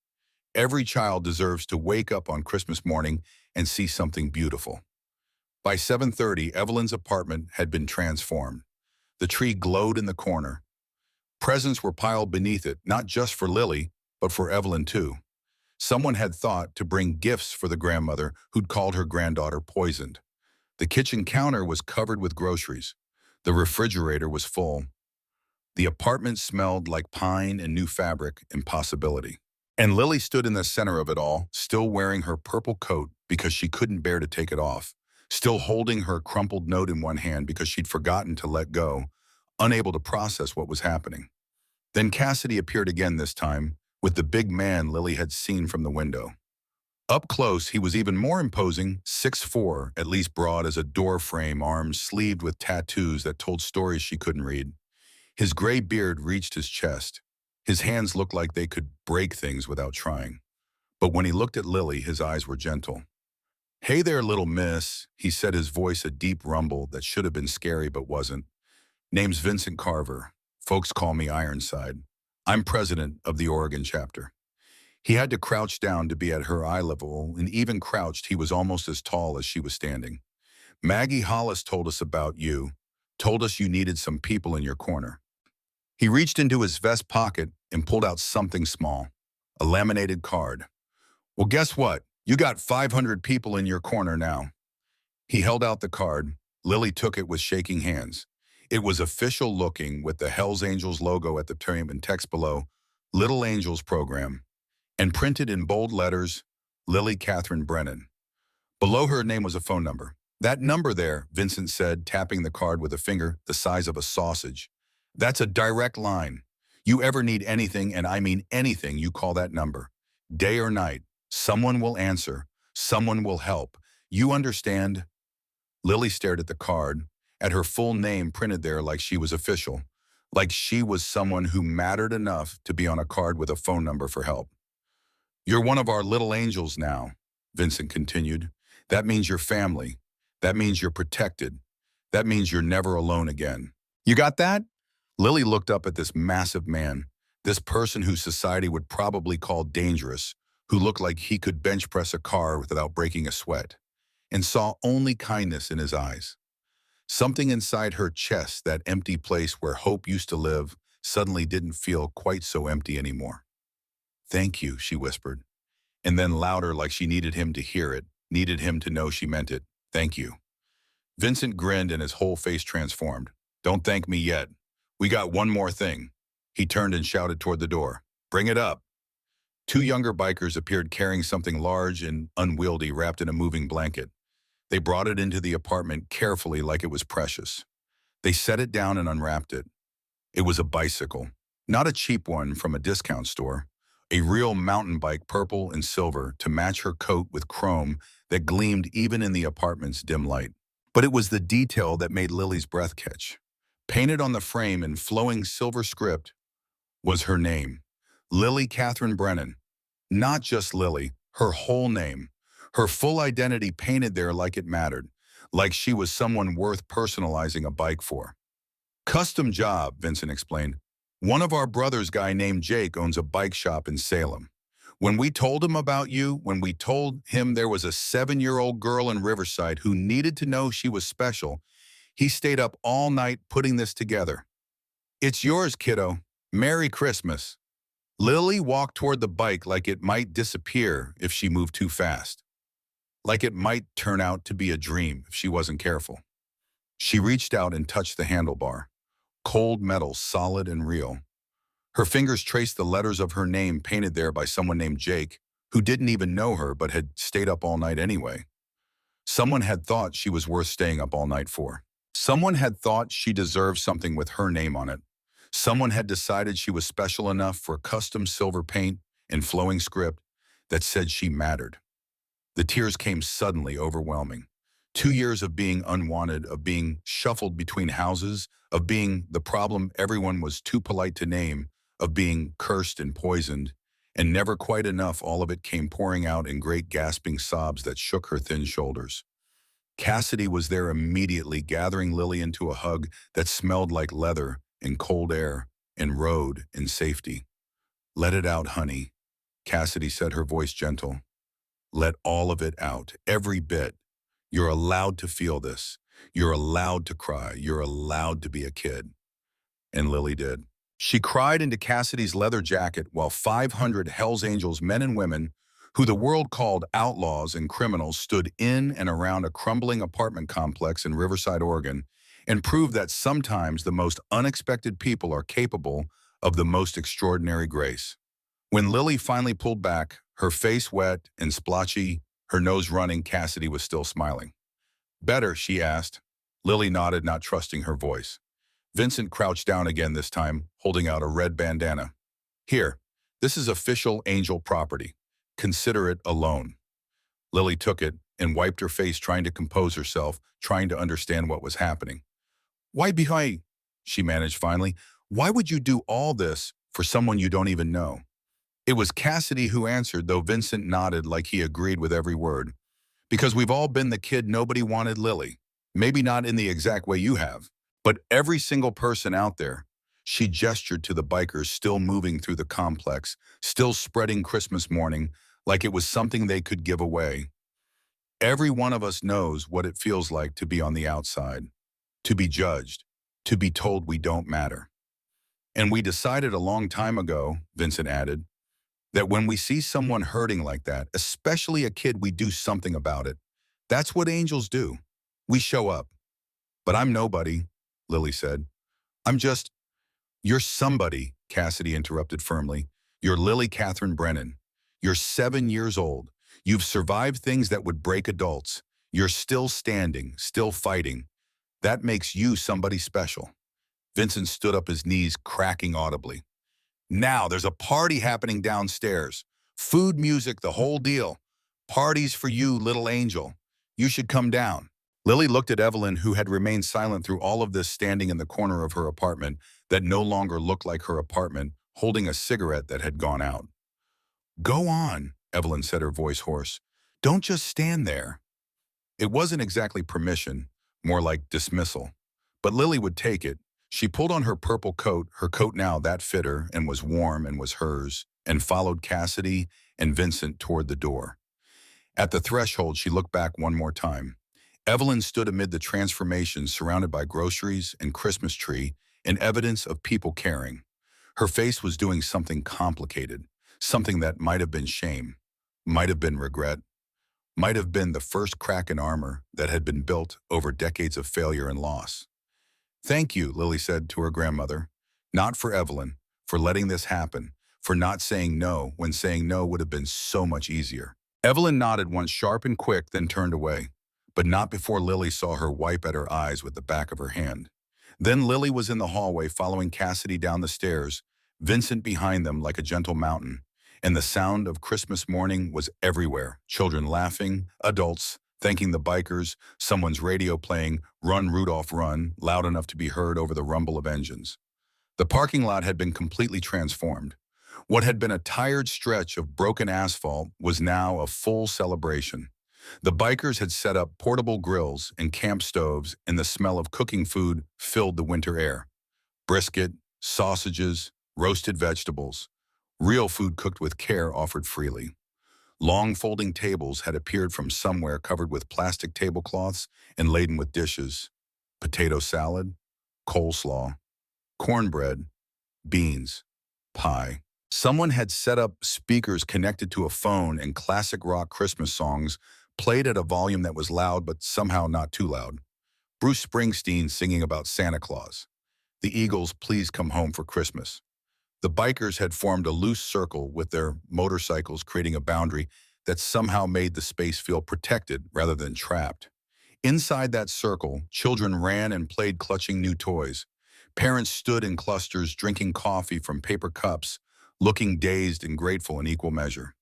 Every child deserves to wake up on Christmas morning and see something beautiful. By 7:30, Evelyn's apartment had been transformed. The tree glowed in the corner. Presents were piled beneath it, not just for Lily, but for Evelyn too. Someone had thought to bring gifts for the grandmother who'd called her granddaughter poisoned. The kitchen counter was covered with groceries. The refrigerator was full. The apartment smelled like pine and new fabric and possibility. And Lily stood in the center of it all, still wearing her purple coat because she couldn't bear to take it off, still holding her crumpled note in one hand because she'd forgotten to let go, unable to process what was happening. Then Cassidy appeared again, this time with the big man Lily had seen from the window. Up close, he was even more imposing, 6'4", at least broad as a door frame, arms sleeved with tattoos that told stories she couldn't read. His gray beard reached his chest. His hands looked like they could break things without trying. But when he looked at Lily, his eyes were gentle. "Hey there, little miss," he said, his voice a deep rumble that should have been scary but wasn't. "Name's Vincent Carver. Folks call me Ironside. I'm president of the Oregon chapter. He had to crouch down to be at her eye level, and even crouched, he was almost as tall as she was standing. Maggie Hollis told us about you, told us you needed some people in your corner. He reached into his vest pocket and pulled out something small, a laminated card. Well, guess what? You got 500 people in your corner now. He held out the card. Lily took it with shaking hands. It was official looking with the Hells Angels logo at the top and text below, Little Angels Program, and printed in bold letters, Lily Catherine Brennan. Below her name was a phone number. That number there, Vincent said, tapping the card with a finger the size of a sausage. That's a direct line. You ever need anything, and I mean anything, you call that number. Day or night, someone will answer. Someone will help. You understand? Lily stared at the card, at her full name printed there like she was official, like she was someone who mattered enough to be on a card with a phone number for help. You're one of our little angels now, Vincent continued. That means you're family. That means you're protected. That means you're never alone again. You got that? Lily looked up at this massive man, this person who society would probably call dangerous, who looked like he could bench press a car without breaking a sweat, and saw only kindness in his eyes. Something inside her chest, that empty place where hope used to live, suddenly didn't feel quite so empty anymore. Thank you, she whispered, and then louder like she needed him to hear it, needed him to know she meant it. Thank you. Vincent grinned and his whole face transformed. Don't thank me yet. We got one more thing. He turned and shouted toward the door. Bring it up. Two younger bikers appeared carrying something large and unwieldy wrapped in a moving blanket. They brought it into the apartment carefully like it was precious. They set it down and unwrapped it. It was a bicycle, not a cheap one from a discount store. A real mountain bike, purple and silver, to match her coat with chrome that gleamed even in the apartment's dim light. But it was the detail that made Lily's breath catch. Painted on the frame in flowing silver script was her name, Lily Catherine Brennan. Not just Lily, her whole name, her full identity painted there like it mattered, like she was someone worth personalizing a bike for. Custom job, Vincent explained. One of our brother's guy named Jake owns a bike shop in Salem. When we told him about you, when we told him there was a 7-year-old girl in Riverside who needed to know she was special, he stayed up all night putting this together. It's yours, kiddo. Merry Christmas. Lily walked toward the bike like it might disappear if she moved too fast, like it might turn out to be a dream if she wasn't careful. She reached out and touched the handlebar. Cold metal, solid and real. Her fingers traced the letters of her name painted there by someone named Jake, who didn't even know her but had stayed up all night anyway. Someone had thought she was worth staying up all night for. Someone had thought she deserved something with her name on it. Someone had decided she was special enough for custom silver paint and flowing script that said she mattered. The tears came suddenly overwhelming. 2 years of being unwanted, of being shuffled between houses, of being the problem everyone was too polite to name, of being cursed and poisoned, and never quite enough, all of it came pouring out in great gasping sobs that shook her thin shoulders. Cassidy was there immediately, gathering Lily into a hug that smelled like leather and cold air and road and safety. Let it out, honey, Cassidy said, her voice gentle. Let all of it out, every bit. You're allowed to feel this. You're allowed to cry. You're allowed to be a kid. And Lily did. She cried into Cassidy's leather jacket while 500 Hells Angels, men and women, who the world called outlaws and criminals, stood in and around a crumbling apartment complex in Riverside, Oregon, and proved that sometimes the most unexpected people are capable of the most extraordinary grace. When Lily finally pulled back, her face wet and splotchy, her nose running, Cassidy was still smiling. Better, she asked. Lily nodded, not trusting her voice. Vincent crouched down again, this time holding out a red bandana. Here, this is official angel property. Consider it a loan. Lily took it and wiped her face, trying to compose herself, trying to understand what was happening. Why behind? She managed finally. Why would you do all this for someone you don't even know? It was Cassidy who answered, though Vincent nodded like he agreed with every word. Because we've all been the kid nobody wanted, Lily. Maybe not in the exact way you have, but every single person out there. She gestured to the bikers still moving through the complex, still spreading Christmas morning like it was something they could give away. Every one of us knows what it feels like to be on the outside, to be judged, to be told we don't matter. And we decided a long time ago, Vincent added, that when we see someone hurting like that, especially a kid, we do something about it. That's what angels do. We show up. But I'm nobody, Lily said. I'm just, you're somebody, Cassidy interrupted firmly. You're Lily Catherine Brennan. You're 7 years old. You've survived things that would break adults. You're still standing, still fighting. That makes you somebody special. Vincent stood up, his knees cracking audibly. Now there's a party happening downstairs. Food, music, the whole deal. Parties for you, little angel. You should come down. Lily looked at Evelyn, who had remained silent through all of this, standing in the corner of her apartment that no longer looked like her apartment, holding a cigarette that had gone out. Go on, Evelyn said, her voice hoarse. Don't just stand there. It wasn't exactly permission, more like dismissal. But Lily would take it. She pulled on her purple coat, her coat now that fit her and was warm and was hers, and followed Cassidy and Vincent toward the door. At the threshold, she looked back one more time. Evelyn stood amid the transformation, surrounded by groceries and Christmas tree and evidence of people caring. Her face was doing something complicated, something that might have been shame, might have been regret, might have been the first crack in armor that had been built over decades of failure and loss. Thank you, Lily said to her grandmother. Not for Evelyn, for letting this happen, for not saying no when saying no would have been so much easier. Evelyn nodded once, sharp and quick, then turned away, but not before Lily saw her wipe at her eyes with the back of her hand. Then Lily was in the hallway, following Cassidy down the stairs, Vincent behind them like a gentle mountain, and the sound of Christmas morning was everywhere. Children laughing, adults thanking the bikers, someone's radio playing Run Rudolph Run, loud enough to be heard over the rumble of engines. The parking lot had been completely transformed. What had been a tired stretch of broken asphalt was now a full celebration. The bikers had set up portable grills and camp stoves, and the smell of cooking food filled the winter air. Brisket, sausages, roasted vegetables. Real food cooked with care, offered freely. Long folding tables had appeared from somewhere, covered with plastic tablecloths and laden with dishes. Potato salad, coleslaw, cornbread, beans, pie. Someone had set up speakers connected to a phone, and classic rock Christmas songs played at a volume that was loud but somehow not too loud. Bruce Springsteen singing about Santa Claus. The Eagles' Please Come Home for Christmas. The bikers had formed a loose circle with their motorcycles, creating a boundary that somehow made the space feel protected rather than trapped. Inside that circle, children ran and played, clutching new toys. Parents stood in clusters, drinking coffee from paper cups, looking dazed and grateful in equal measure.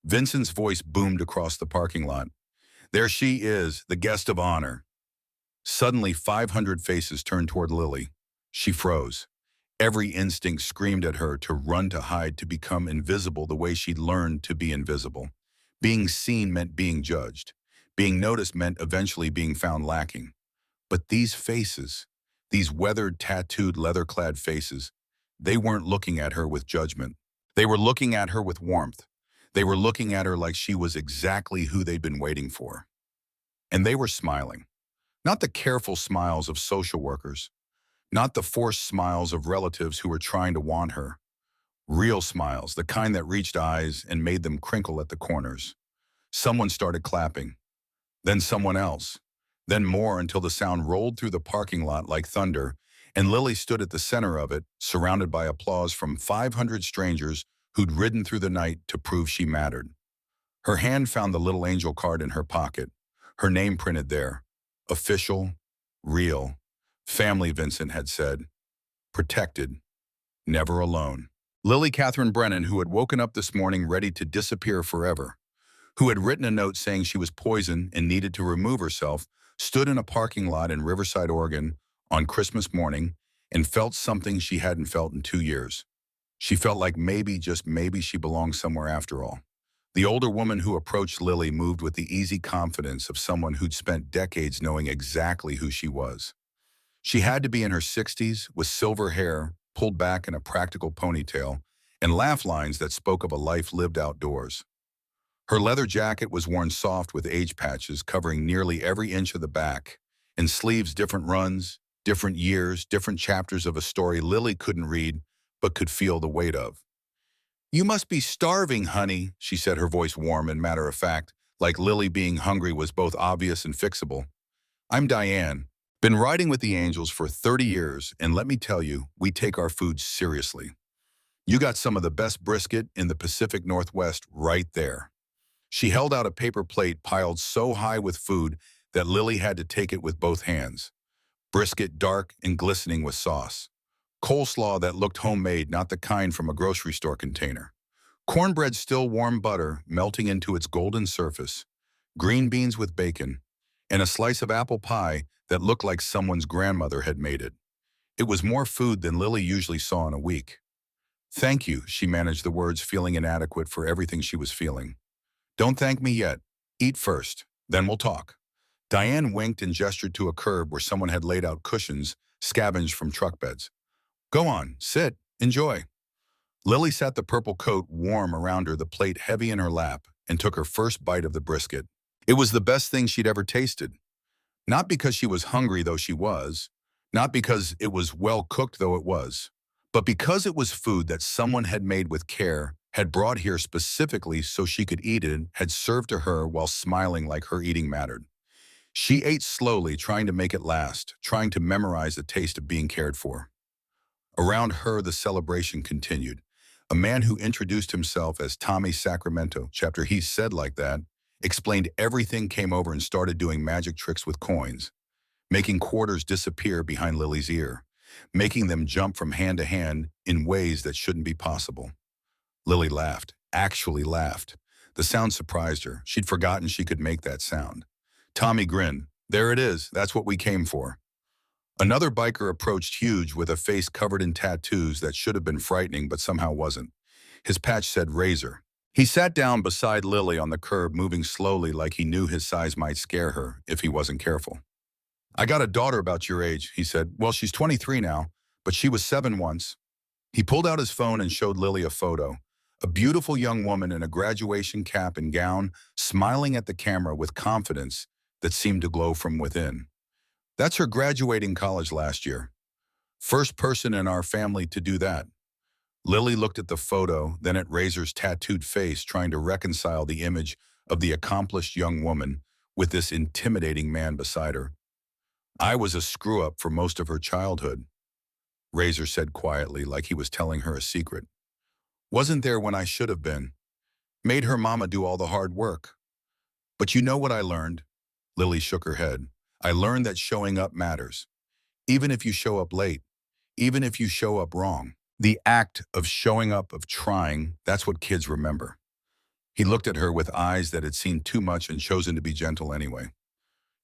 Vincent's voice boomed across the parking lot. There she is, the guest of honor. Suddenly, 500 faces turned toward Lily. She froze. Every instinct screamed at her to run, to hide, to become invisible the way she'd learned to be invisible. Being seen meant being judged. Being noticed meant eventually being found lacking. But these faces, these weathered, tattooed, leather-clad faces, they weren't looking at her with judgment. They were looking at her with warmth. They were looking at her like she was exactly who they'd been waiting for. And they were smiling. Not the careful smiles of social workers. Not the forced smiles of relatives who were trying to want her. Real smiles, the kind that reached eyes and made them crinkle at the corners. Someone started clapping. Then someone else. Then more, until the sound rolled through the parking lot like thunder, and Lily stood at the center of it, surrounded by applause from 500 strangers who'd ridden through the night to prove she mattered. Her hand found the little angel card in her pocket, her name printed there. Official, real, family, Vincent had said. Protected, never alone. Lily Catherine Brennan, who had woken up this morning ready to disappear forever, who had written a note saying she was poisoned and needed to remove herself, stood in a parking lot in Riverside, Oregon, on Christmas morning and felt something she hadn't felt in 2 years. She felt like maybe, just maybe, she belonged somewhere after all. The older woman who approached Lily moved with the easy confidence of someone who'd spent decades knowing exactly who she was. She had to be in her 60s, with silver hair, pulled back in a practical ponytail, and laugh lines that spoke of a life lived outdoors. Her leather jacket was worn soft with age patches covering nearly every inch of the back, and sleeves different runs, different years, different chapters of a story Lily couldn't read but could feel the weight of. "You must be starving, honey," she said, her voice warm and matter-of-fact, like Lily being hungry was both obvious and fixable. "I'm Diane. Been riding with the Angels for 30 years, and let me tell you, we take our food seriously. You got some of the best brisket in the Pacific Northwest right there." She held out a paper plate piled so high with food that Lily had to take it with both hands. Brisket dark and glistening with sauce. Coleslaw that looked homemade, not the kind from a grocery store container. Cornbread still warm butter melting into its golden surface. Green beans with bacon. And a slice of apple pie that looked like someone's grandmother had made it. It was more food than Lily usually saw in a week. "Thank you," she managed the words, feeling inadequate for everything she was feeling. "Don't thank me yet. Eat first, then we'll talk." Diane winked and gestured to a curb where someone had laid out cushions, scavenged from truck beds. "Go on, sit, enjoy." Lily sat the purple coat warm around her, the plate heavy in her lap, and took her first bite of the brisket. It was the best thing she'd ever tasted. Not because she was hungry, though she was. Not because it was well cooked, though it was. But because it was food that someone had made with care, had brought here specifically so she could eat it, had served to her while smiling like her eating mattered. She ate slowly, trying to make it last, trying to memorize the taste of being cared for. Around her, the celebration continued. A man who introduced himself as Tommy Sacramento, chapter he said like that, explained everything, came over and started doing magic tricks with coins, making quarters disappear behind Lily's ear, making them jump from hand to hand in ways that shouldn't be possible. Lily laughed, actually laughed. The sound surprised her. She'd forgotten she could make that sound. Tommy grinned. "There it is. That's what we came for." Another biker approached, huge, with a face covered in tattoos that should have been frightening but somehow wasn't. His patch said Razor. He sat down beside Lily on the curb, moving slowly like he knew his size might scare her if he wasn't careful. "I got a daughter about your age," he said. "Well, she's 23 now, but she was 7 once." He pulled out his phone and showed Lily a photo. A beautiful young woman in a graduation cap and gown, smiling at the camera with confidence that seemed to glow from within. "That's her graduating college last year. First person in our family to do that." Lily looked at the photo, then at Razor's tattooed face, trying to reconcile the image of the accomplished young woman with this intimidating man beside her. "I was a screw-up for most of her childhood," Razor said quietly, like he was telling her a secret. "Wasn't there when I should have been. Made her mama do all the hard work. But you know what I learned?" Lily shook her head. "I learned that showing up matters. Even if you show up late. Even if you show up wrong. The act of showing up, of trying, that's what kids remember." He looked at her with eyes that had seen too much and chosen to be gentle anyway.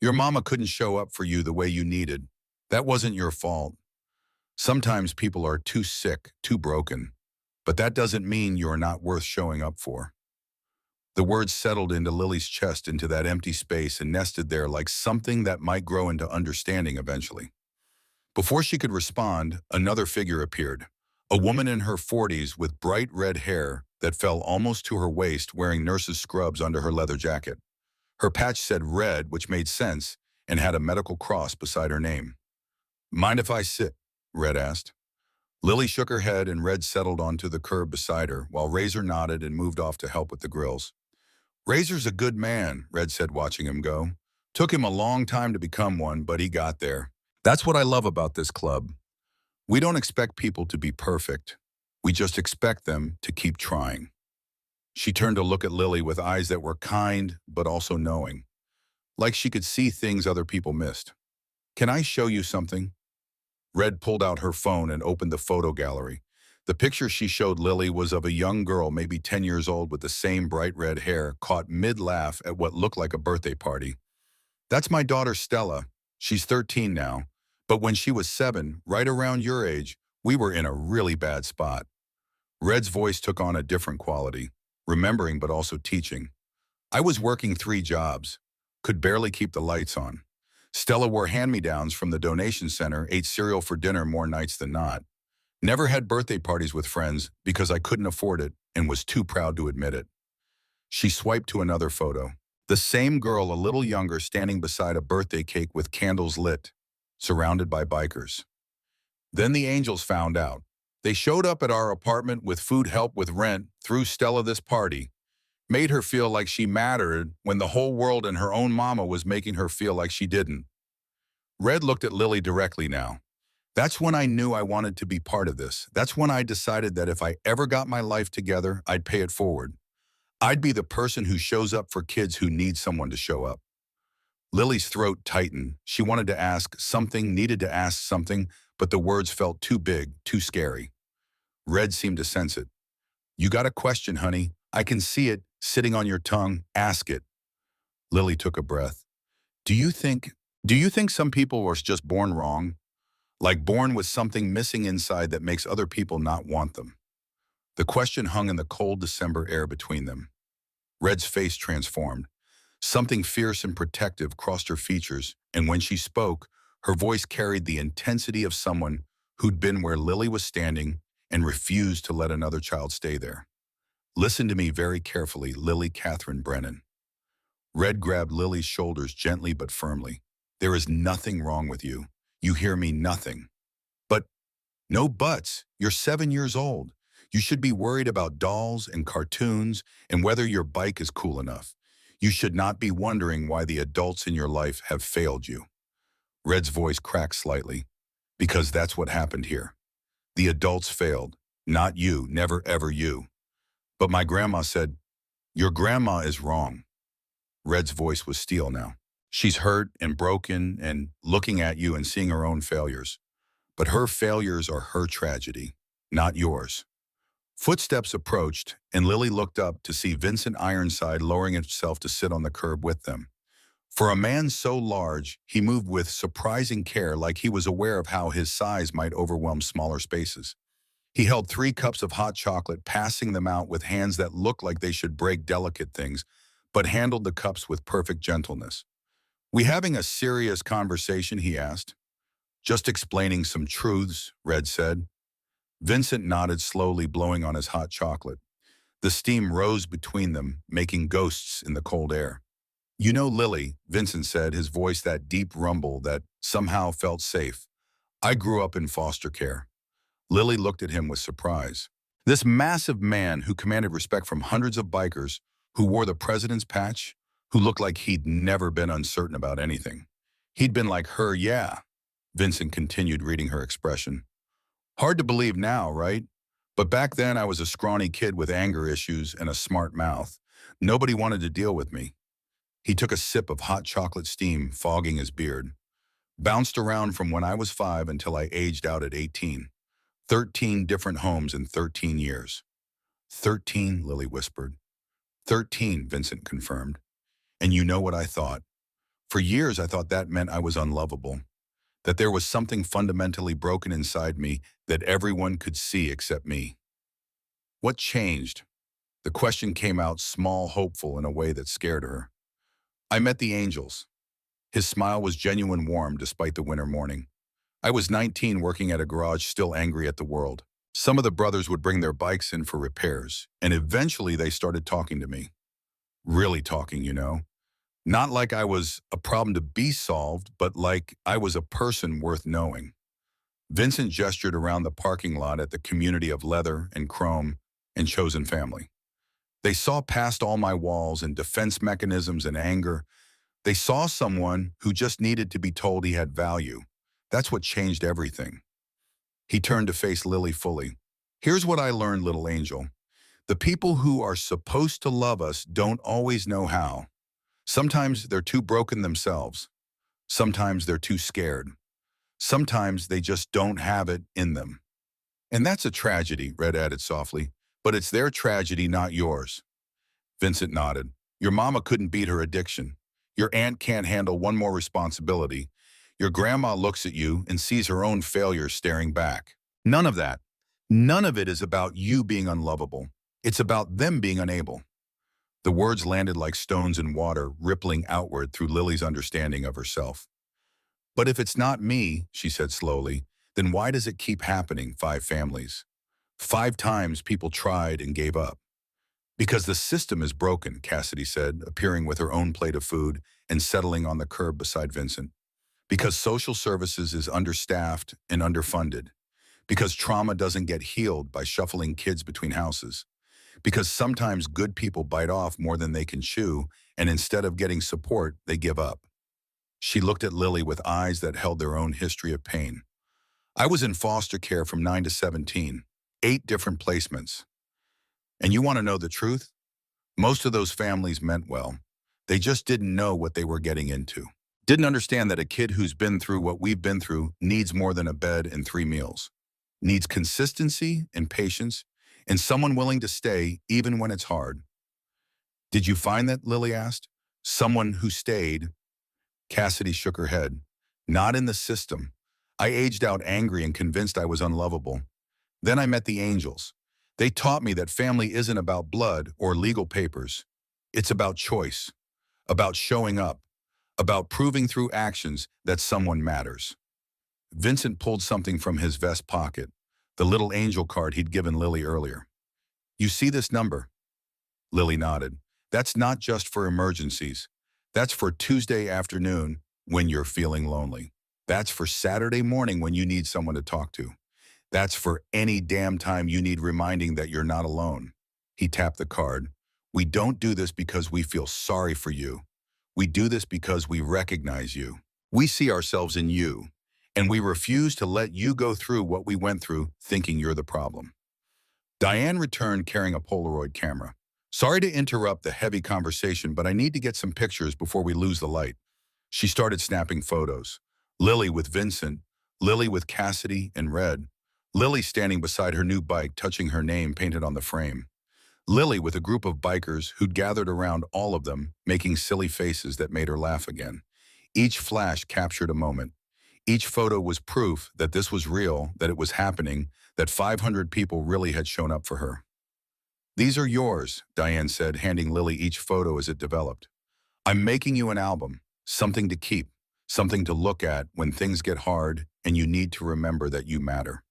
"Your mama couldn't show up for you the way you needed. That wasn't your fault. Sometimes people are too sick, too broken. But that doesn't mean you're not worth showing up for." The words settled into Lily's chest, into that empty space, and nested there like something that might grow into understanding eventually. Before she could respond, another figure appeared. A woman in her 40s with bright red hair that fell almost to her waist, wearing nurse's scrubs under her leather jacket. Her patch said Red, which made sense, and had a medical cross beside her name. "Mind if I sit?" Red asked. Lily shook her head and Red settled onto the curb beside her, while Razor nodded and moved off to help with the grills. "Razor's a good man," Red said, watching him go. "Took him a long time to become one, but he got there. That's what I love about this club. We don't expect people to be perfect. We just expect them to keep trying." She turned to look at Lily with eyes that were kind but also knowing, like she could see things other people missed. "Can I show you something?" Red pulled out her phone and opened the photo gallery. The picture she showed Lily was of a young girl, maybe 10 years old, with the same bright red hair, caught mid-laugh at what looked like a birthday party. "That's my daughter Stella. She's 13 now. But when she was 7, right around your age, we were in a really bad spot." Red's voice took on a different quality, remembering but also teaching. "I was working 3 jobs, could barely keep the lights on. Stella wore hand-me-downs from the donation center, ate cereal for dinner more nights than not. Never had birthday parties with friends because I couldn't afford it and was too proud to admit it. She swiped to another photo. The same girl, a little younger, standing beside a birthday cake with candles lit, surrounded by bikers. Then the angels found out. They showed up at our apartment with food help with rent, threw Stella this party, made her feel like she mattered when the whole world and her own mama was making her feel like she didn't. Red looked at Lily directly now. That's when I knew I wanted to be part of this. That's when I decided that if I ever got my life together, I'd pay it forward. I'd be the person who shows up for kids who need someone to show up. Lily's throat tightened. She wanted to ask something, needed to ask something, but the words felt too big, too scary. Red seemed to sense it. You got a question, honey. I can see it sitting on your tongue. Ask it. Lily took a breath. Do you think, do you think some people are just born wrong? Like born with something missing inside that makes other people not want them? The question hung in the cold December air between them. Red's face transformed. Something fierce and protective crossed her features, and when she spoke, her voice carried the intensity of someone who'd been where Lily was standing and refused to let another child stay there. Listen to me very carefully, Lily Catherine Brennan. Red grabbed Lily's shoulders gently but firmly. There is nothing wrong with you. You hear me, nothing. But no buts. You're 7 years old. You should be worried about dolls and cartoons and whether your bike is cool enough. You should not be wondering why the adults in your life have failed you. Red's voice cracked slightly. Because that's what happened here. The adults failed. Not you, never ever you. But my grandma said, your grandma is wrong. Red's voice was steel now. She's hurt and broken and looking at you and seeing her own failures. But her failures are her tragedy, not yours. Footsteps approached, and Lily looked up to see Vincent Ironside lowering himself to sit on the curb with them. For a man so large, he moved with surprising care, like he was aware of how his size might overwhelm smaller spaces. He held 3 cups of hot chocolate, passing them out with hands that looked like they should break delicate things, but handled the cups with perfect gentleness. We having a serious conversation, he asked. Just explaining some truths, Red said. Vincent nodded slowly, blowing on his hot chocolate. The steam rose between them, making ghosts in the cold air. You know, Lily, Vincent said, his voice that deep rumble that somehow felt safe. I grew up in foster care. Lily looked at him with surprise. This massive man who commanded respect from hundreds of bikers, who wore the president's patch, who looked like he'd never been uncertain about anything. He'd been like her, yeah. Vincent continued, reading her expression. Hard to believe now, right? But back then I was a scrawny kid with anger issues and a smart mouth. Nobody wanted to deal with me. He took a sip of hot chocolate steam, fogging his beard. Bounced around from when I was 5 until I aged out at 18. 13 different homes in 13 years. 13, Lily whispered. 13, Vincent confirmed. And you know what I thought? For years I thought that meant I was unlovable. That there was something fundamentally broken inside me that everyone could see except me. What changed? The question came out small, hopeful in a way that scared her. I met the angels. His smile was genuine warm despite the winter morning. I was 19 working at a garage, still angry at the world. Some of the brothers would bring their bikes in for repairs, and eventually they started talking to me. Really talking, you know. Not like I was a problem to be solved, but like I was a person worth knowing. Vincent gestured around the parking lot at the community of leather and chrome and chosen family. They saw past all my walls and defense mechanisms and anger. They saw someone who just needed to be told he had value. That's what changed everything. He turned to face Lily fully. Here's what I learned, little angel. The people who are supposed to love us don't always know how. Sometimes they're too broken themselves. Sometimes they're too scared. Sometimes they just don't have it in them. And that's a tragedy, Red added softly, but it's their tragedy, not yours. Vincent nodded. Your mama couldn't beat her addiction. Your aunt can't handle one more responsibility. Your grandma looks at you and sees her own failures staring back. None of that. None of it is about you being unlovable. It's about them being unable. The words landed like stones in water, rippling outward through Lily's understanding of herself. But if it's not me, she said slowly, Then why does it keep happening? 5 families. 5 times people tried and gave up. Because the system is broken, Cassidy said, appearing with her own plate of food and settling on the curb beside Vincent. Because social services is understaffed and underfunded. Because trauma doesn't get healed by shuffling kids between houses. Because sometimes good people bite off more than they can chew, and instead of getting support, they give up. She looked at Lily with eyes that held their own history of pain. I was in foster care from 9 to 17, 8 different placements. And you want to know the truth? Most of those families meant well. They just didn't know what they were getting into. Didn't understand that a kid who's been through what we've been through needs more than a bed and 3 meals. Needs consistency and patience, and someone willing to stay even when it's hard. Did you find that? Lily asked. Someone who stayed. Cassidy shook her head. Not in the system. I aged out angry and convinced I was unlovable. Then I met the angels. They taught me that family isn't about blood or legal papers. It's about choice, about showing up, about proving through actions that someone matters. Vincent pulled something from his vest pocket, the little angel card he'd given Lily earlier. You see this number? Lily nodded. That's not just for emergencies. That's for Tuesday afternoon when you're feeling lonely. That's for Saturday morning when you need someone to talk to. That's for any damn time you need reminding that you're not alone. He tapped the card. We don't do this because we feel sorry for you. We do this because we recognize you. We see ourselves in you, and we refuse to let you go through what we went through thinking you're the problem. Diane returned carrying a Polaroid camera. Sorry to interrupt the heavy conversation, but I need to get some pictures before we lose the light. She started snapping photos. Lily with Vincent, Lily with Cassidy and Red, Lily standing beside her new bike touching her name painted on the frame. Lily with a group of bikers who'd gathered around all of them, making silly faces that made her laugh again. Each flash captured a moment. Each photo was proof that this was real, that it was happening, that 500 people really had shown up for her. These are yours, Diane said, handing Lily each photo as it developed. I'm making you an album, something to keep, something to look at when things get hard and you need to remember that you matter.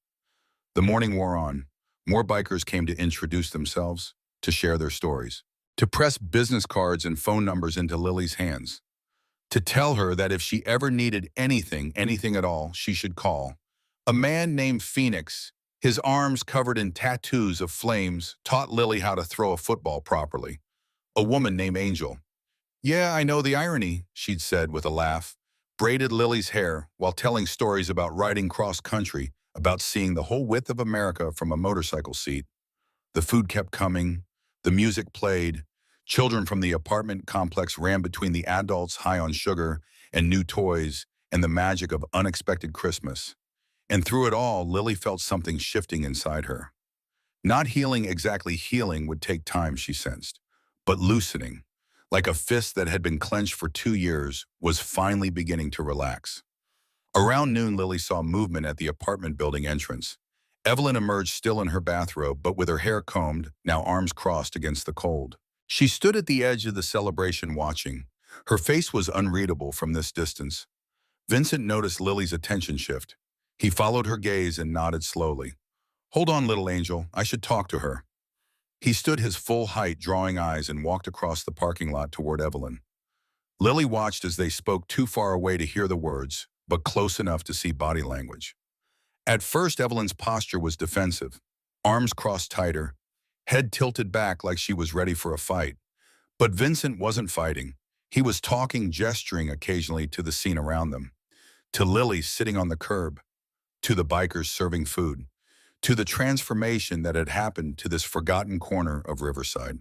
The morning wore on. More bikers came to introduce themselves, to share their stories, to press business cards and phone numbers into Lily's hands, to tell her that if she ever needed anything, anything at all, she should call. A man named Phoenix, his arms covered in tattoos of flames, taught Lily how to throw a football properly. A woman named Angel. Yeah, I know the irony, she'd said with a laugh, braided Lily's hair while telling stories about riding cross-country, about seeing the whole width of America from a motorcycle seat. The food kept coming, the music played, children from the apartment complex ran between the adults high on sugar and new toys and the magic of unexpected Christmas. And through it all, Lily felt something shifting inside her. Not healing exactly healing would take time, she sensed, but loosening, like a fist that had been clenched for 2 years, was finally beginning to relax. Around noon, Lily saw movement at the apartment building entrance. Evelyn emerged still in her bathrobe, but with her hair combed, now arms crossed against the cold. She stood at the edge of the celebration watching. Her face was unreadable from this distance. Vincent noticed Lily's attention shift. He followed her gaze and nodded slowly. Hold on, little angel, I should talk to her. He stood his full height, drawing eyes, and walked across the parking lot toward Evelyn. Lily watched as they spoke too far away to hear the words, but close enough to see body language. At first, Evelyn's posture was defensive, arms crossed tighter, head tilted back like she was ready for a fight. But Vincent wasn't fighting. He was talking, gesturing occasionally to the scene around them, to Lily sitting on the curb, to the bikers serving food, to the transformation that had happened to this forgotten corner of Riverside.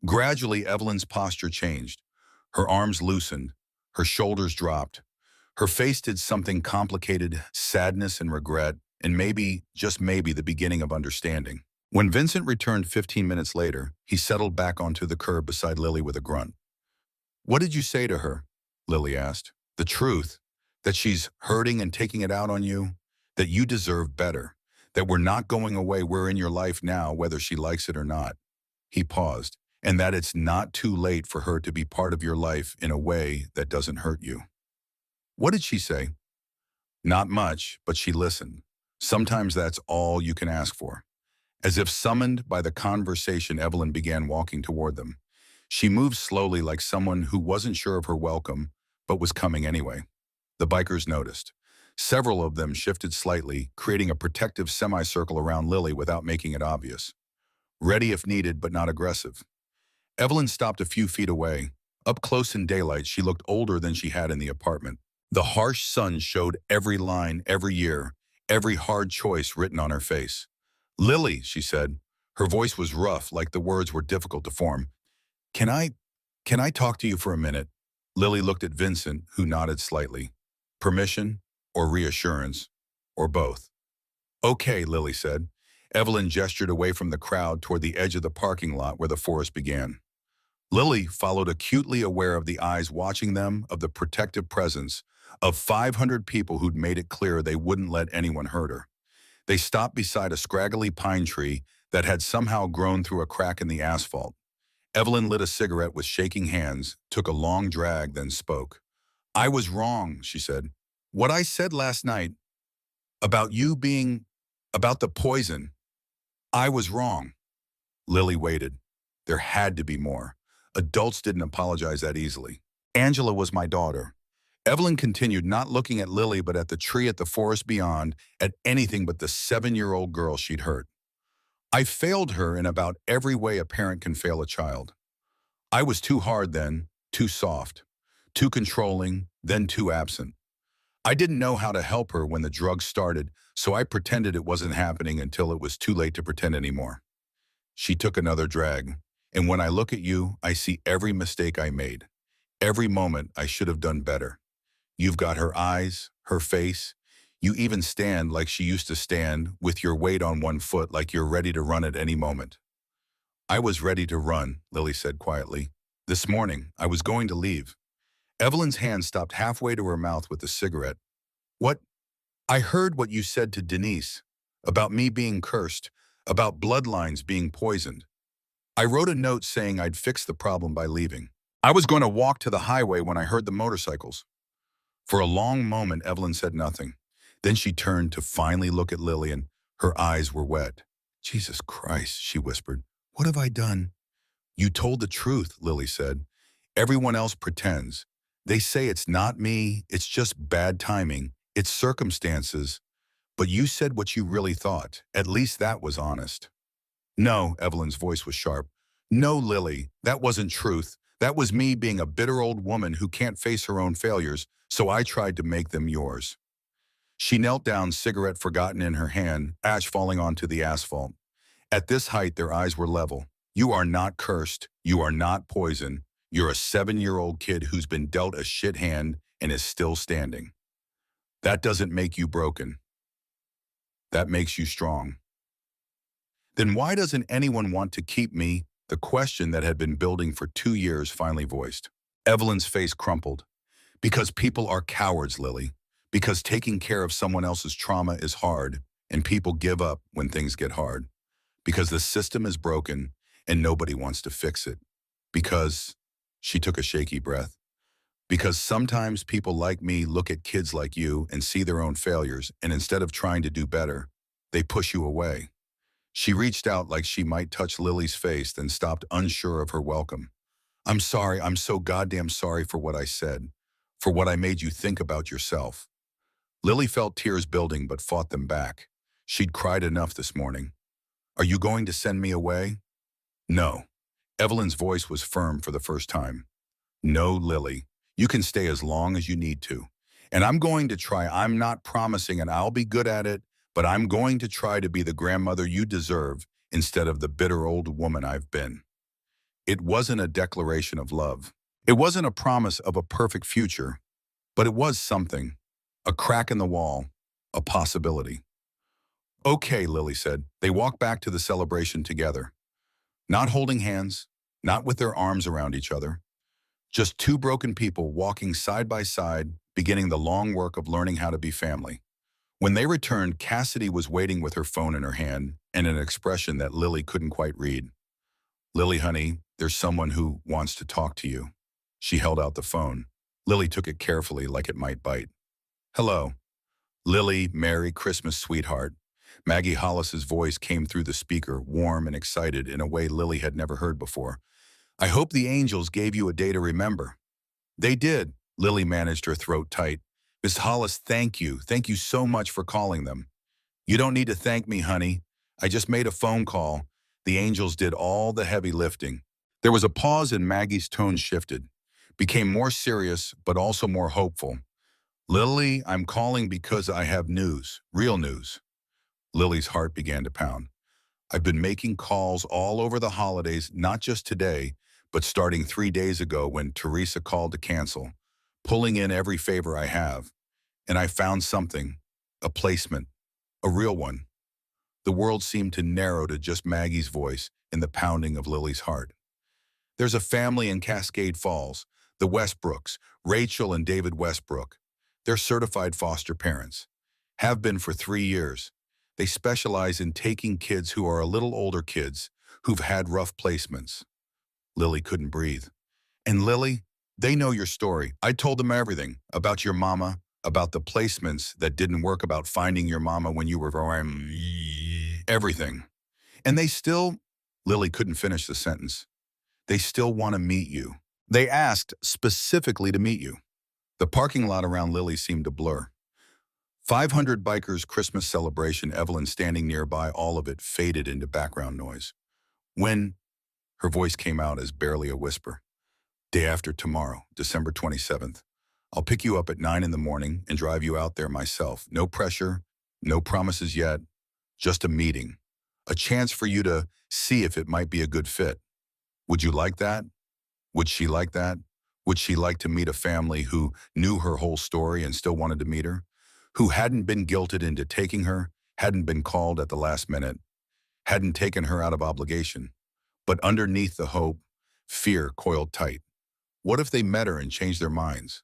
Gradually, Evelyn's posture changed. Her arms loosened, her shoulders dropped. Her face did something complicated, sadness and regret, and maybe, just maybe, the beginning of understanding. When Vincent returned 15 minutes later, he settled back onto the curb beside Lily with a grunt. What did you say to her? Lily asked. The truth, that she's hurting and taking it out on you, that you deserve better, that we're not going away, we're in your life now, whether she likes it or not. He paused, and that it's not too late for her to be part of your life in a way that doesn't hurt you. What did she say? Not much, but she listened. Sometimes that's all you can ask for. As if summoned by the conversation, Evelyn began walking toward them. She moved slowly like someone who wasn't sure of her welcome, but was coming anyway. The bikers noticed. Several of them shifted slightly, creating a protective semicircle around Lily without making it obvious. Ready if needed, but not aggressive. Evelyn stopped a few feet away. Up close in daylight, she looked older than she had in the apartment. The harsh sun showed every line, every year, every hard choice written on her face. Lily, she said. Her voice was rough, like the words were difficult to form. Can I, can I talk to you for a minute? Lily looked at Vincent, who nodded slightly. Permission or reassurance, or both? Okay, Lily said. Evelyn gestured away from the crowd toward the edge of the parking lot where the forest began. Lily followed, acutely aware of the eyes watching them, of the protective presence of 500 people who'd made it clear they wouldn't let anyone hurt her. They stopped beside a scraggly pine tree that had somehow grown through a crack in the asphalt. Evelyn lit a cigarette with shaking hands, took a long drag, then spoke. I was wrong, she said. What I said last night about you being, about the poison, I was wrong. Lily waited. There had to be more. Adults didn't apologize that easily. Angela was my daughter. Evelyn continued, not looking at Lily but at the tree, at the forest beyond, at anything but the 7-year-old girl she'd hurt. I failed her in about every way a parent can fail a child. I was too hard then, too soft, too controlling, then too absent. I didn't know how to help her when the drugs started, so I pretended it wasn't happening until it was too late to pretend anymore. She took another drag. And when I look at you, I see every mistake I made. Every moment I should have done better. You've got her eyes, her face. You even stand like she used to stand, with your weight on one foot, like you're ready to run at any moment. I was ready to run, Lily said quietly. This morning, I was going to leave. Evelyn's hand stopped halfway to her mouth with the cigarette. What? I heard what you said to Denise, about me being cursed, about bloodlines being poisoned. I wrote a note saying I'd fix the problem by leaving. I was going to walk to the highway when I heard the motorcycles. For a long moment, Evelyn said nothing. Then she turned to finally look at Lily, and her eyes were wet. Jesus Christ, she whispered. What have I done? You told the truth, Lily said. Everyone else pretends. They say it's not me, it's just bad timing, it's circumstances. But you said what you really thought. At least that was honest. No, Evelyn's voice was sharp. No, Lily, that wasn't truth. That was me being a bitter old woman who can't face her own failures, so I tried to make them yours. She knelt down, cigarette forgotten in her hand, ash falling onto the asphalt. At this height, their eyes were level. You are not cursed. You are not poison. You're a 7-year-old kid who's been dealt a shit hand and is still standing. That doesn't make you broken. That makes you strong. Then why doesn't anyone want to keep me? The question that had been building for 2 years finally voiced. Evelyn's face crumpled. Because people are cowards, Lily. Because taking care of someone else's trauma is hard, and people give up when things get hard. Because the system is broken, and nobody wants to fix it. Because, she took a shaky breath, because sometimes people like me look at kids like you and see their own failures, and instead of trying to do better, they push you away. She reached out like she might touch Lily's face, then stopped, unsure of her welcome. I'm sorry, I'm so goddamn sorry for what I said, for what I made you think about yourself. Lily felt tears building but fought them back. She'd cried enough this morning. Are you going to send me away? No. Evelyn's voice was firm for the first time. No, Lily. You can stay as long as you need to. And I'm going to try. I'm not promising and I'll be good at it, but I'm going to try to be the grandmother you deserve instead of the bitter old woman I've been. It wasn't a declaration of love. It wasn't a promise of a perfect future, but it was something. A crack in the wall, a possibility. Okay, Lily said. They walked back to the celebration together. Not holding hands, not with their arms around each other. Just two broken people walking side by side, beginning the long work of learning how to be family. When they returned, Cassidy was waiting with her phone in her hand and an expression that Lily couldn't quite read. Lily, honey, there's someone who wants to talk to you. She held out the phone. Lily took it carefully like it might bite. Hello. Lily, Merry Christmas, sweetheart. Maggie Hollis's voice came through the speaker, warm and excited in a way Lily had never heard before. I hope the angels gave you a day to remember. They did. Lily managed her throat tight. Miss Hollis, thank you. Thank you so much for calling them. You don't need to thank me, honey. I just made a phone call. The angels did all the heavy lifting. There was a pause and Maggie's tone shifted, became more serious, but also more hopeful. Lily, I'm calling because I have news, real news. Lily's heart began to pound. I've been making calls all over the holidays, not just today, but starting 3 days ago when Teresa called to cancel, pulling in every favor I have. And I found something, a placement, a real one. The world seemed to narrow to just Maggie's voice and the pounding of Lily's heart. There's a family in Cascade Falls, the Westbrooks, Rachel and David Westbrook. They're certified foster parents. Have been for 3 years. They specialize in taking kids who are a little older kids who've had rough placements. Lily couldn't breathe. And Lily, they know your story. I told them everything about your mama, about the placements that didn't work, about finding your mama when you were everything. And they still, Lily couldn't finish the sentence. They still want to meet you. They asked specifically to meet you. The parking lot around Lily seemed to blur. 500 bikers' Christmas celebration, Evelyn standing nearby, all of it faded into background noise. When, her voice came out as barely a whisper. Day after tomorrow, December 27th. I'll pick you up at 9 in the morning and drive you out there myself. No pressure, no promises yet, just a meeting. A chance for you to see if it might be a good fit. Would you like that? Would she like that? Would she like to meet a family who knew her whole story and still wanted to meet her? Who hadn't been guilted into taking her, hadn't been called at the last minute, hadn't taken her out of obligation. But underneath the hope, fear coiled tight. What if they met her and changed their minds?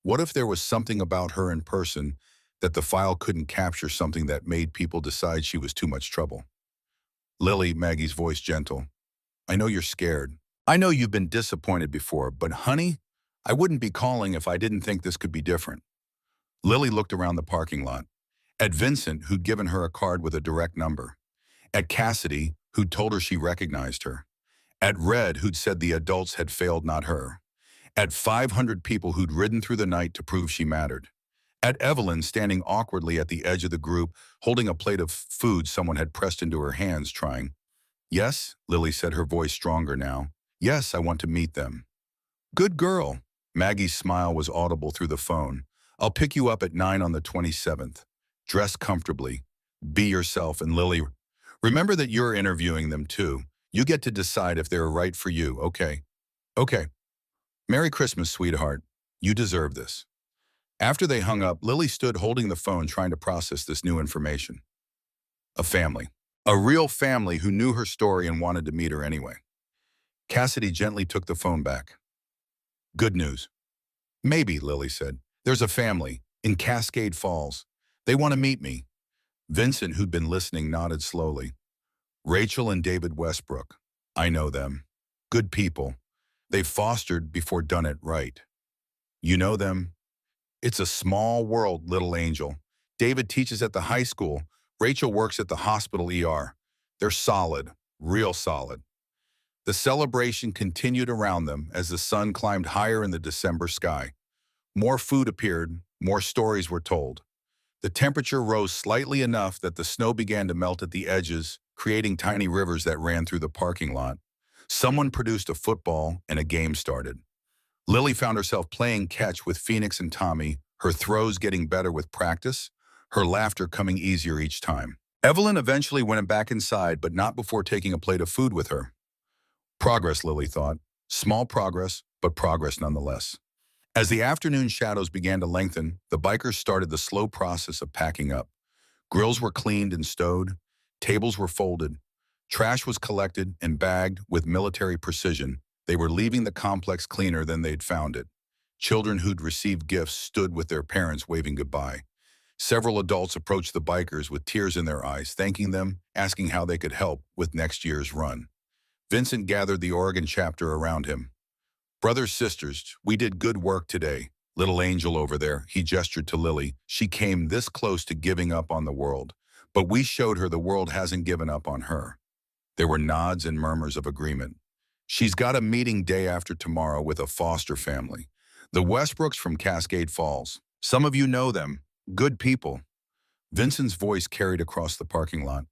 What if there was something about her in person that the file couldn't capture, something that made people decide she was too much trouble? Lily, Maggie's voice gentle. I know you're scared. I know you've been disappointed before, but honey, I wouldn't be calling if I didn't think this could be different. Lily looked around the parking lot. At Vincent, who'd given her a card with a direct number. At Cassidy, who'd told her she recognized her. At Red, who'd said the adults had failed, not her. At 500 people who'd ridden through the night to prove she mattered. At Evelyn, standing awkwardly at the edge of the group, holding a plate of food someone had pressed into her hands, trying. Yes, Lily said, her voice stronger now. Yes, I want to meet them. Good girl. Maggie's smile was audible through the phone. I'll pick you up at 9 on the 27th. Dress comfortably. Be yourself. And Lily, remember that you're interviewing them too. You get to decide if they're right for you, okay? Okay. Merry Christmas, sweetheart. You deserve this. After they hung up, Lily stood holding the phone trying to process this new information. A family. A real family who knew her story and wanted to meet her anyway. Cassidy gently took the phone back. Good news. Maybe, Lily said. There's a family in Cascade Falls. They want to meet me. Vincent, who'd been listening, nodded slowly. Rachel and David Westbrook. I know them. Good people. They've fostered before done it right. You know them? It's a small world, little angel. David teaches at the high school. Rachel works at the hospital ER. They're solid, real solid. The celebration continued around them as the sun climbed higher in the December sky. More food appeared, more stories were told. The temperature rose slightly enough that the snow began to melt at the edges, creating tiny rivers that ran through the parking lot. Someone produced a football and a game started. Lily found herself playing catch with Phoenix and Tommy, her throws getting better with practice, her laughter coming easier each time. Evelyn eventually went back inside, but not before taking a plate of food with her. Progress, Lily thought. Small progress, but progress nonetheless. As the afternoon shadows began to lengthen, the bikers started the slow process of packing up. Grills were cleaned and stowed, tables were folded, trash was collected and bagged with military precision. They were leaving the complex cleaner than they'd found it. Children who'd received gifts stood with their parents waving goodbye. Several adults approached the bikers with tears in their eyes, thanking them, asking how they could help with next year's run. Vincent gathered the Oregon chapter around him. Brothers, sisters, we did good work today. Little angel over there, he gestured to Lily. She came this close to giving up on the world. But we showed her the world hasn't given up on her. There were nods and murmurs of agreement. She's got a meeting day after tomorrow with a foster family. The Westbrooks from Cascade Falls. Some of you know them. Good people. Vincent's voice carried across the parking lot.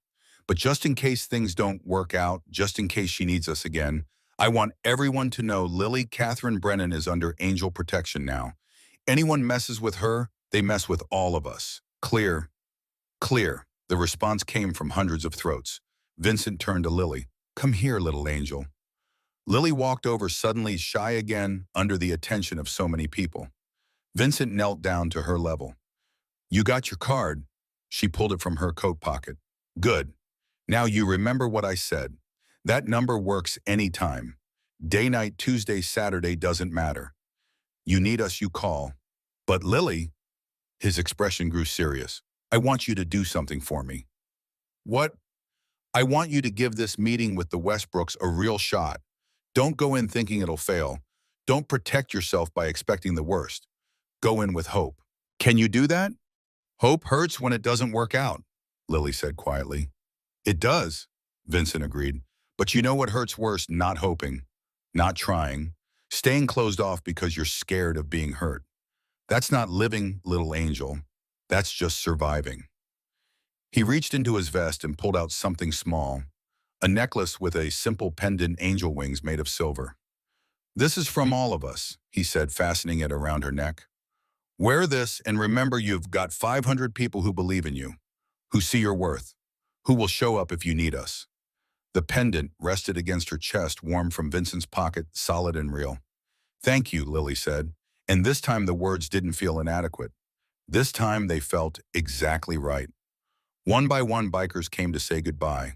But just in case things don't work out, just in case she needs us again, I want everyone to know Lily Catherine Brennan is under angel protection now. Anyone messes with her, they mess with all of us. Clear. Clear. The response came from hundreds of throats. Vincent turned to Lily. Come here, little angel. Lily walked over, suddenly shy again under the attention of so many people. Vincent knelt down to her level. You got your card. She pulled it from her coat pocket. Good. Now you remember what I said. That number works anytime. Day, night, Tuesday, Saturday doesn't matter. You need us, you call. But Lily, his expression grew serious. I want you to do something for me. What? I want you to give this meeting with the Westbrooks a real shot. Don't go in thinking it'll fail. Don't protect yourself by expecting the worst. Go in with hope. Can you do that? Hope hurts when it doesn't work out, Lily said quietly. It does, Vincent agreed. But you know what hurts worse? Not hoping, not trying, staying closed off because you're scared of being hurt. That's not living, little angel. That's just surviving. He reached into his vest and pulled out something small, a necklace with a simple pendant angel wings made of silver. This is from all of us, he said, fastening it around her neck. Wear this and remember you've got 500 people who believe in you, who see your worth, who will show up if you need us. The pendant rested against her chest, warm from Vincent's pocket, solid and real. Thank you, Lily said, and this time the words didn't feel inadequate. This time they felt exactly right. One by one, bikers came to say goodbye,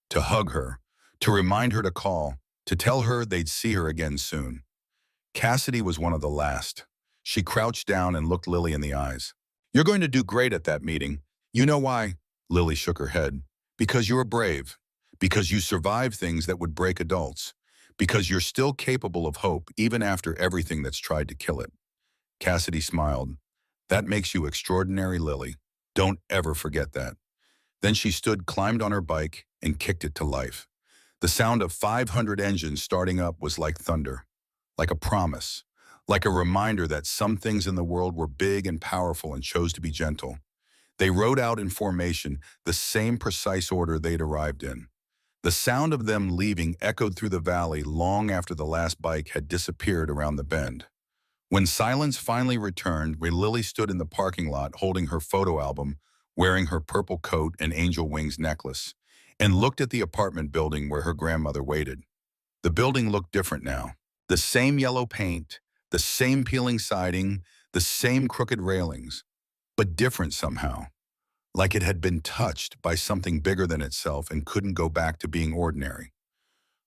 to hug her, to remind her to call, to tell her they'd see her again soon. Cassidy was one of the last. She crouched down and looked Lily in the eyes. You're going to do great at that meeting. You know why? Lily shook her head. Because you're brave. Because you survived things that would break adults. Because you're still capable of hope even after everything that's tried to kill it. Cassidy smiled. That makes you extraordinary, Lily. Don't ever forget that. Then she stood, climbed on her bike, and kicked it to life. The sound of 500 engines starting up was like thunder, like a promise, like a reminder that some things in the world were big and powerful and chose to be gentle. They rode out in formation, the same precise order they'd arrived in. The sound of them leaving echoed through the valley long after the last bike had disappeared around the bend. When silence finally returned, where Lily stood in the parking lot holding her photo album, wearing her purple coat and angel wings necklace, and looked at the apartment building where her grandmother waited. The building looked different now. The same yellow paint, the same peeling siding, the same crooked railings, but different somehow, like it had been touched by something bigger than itself and couldn't go back to being ordinary.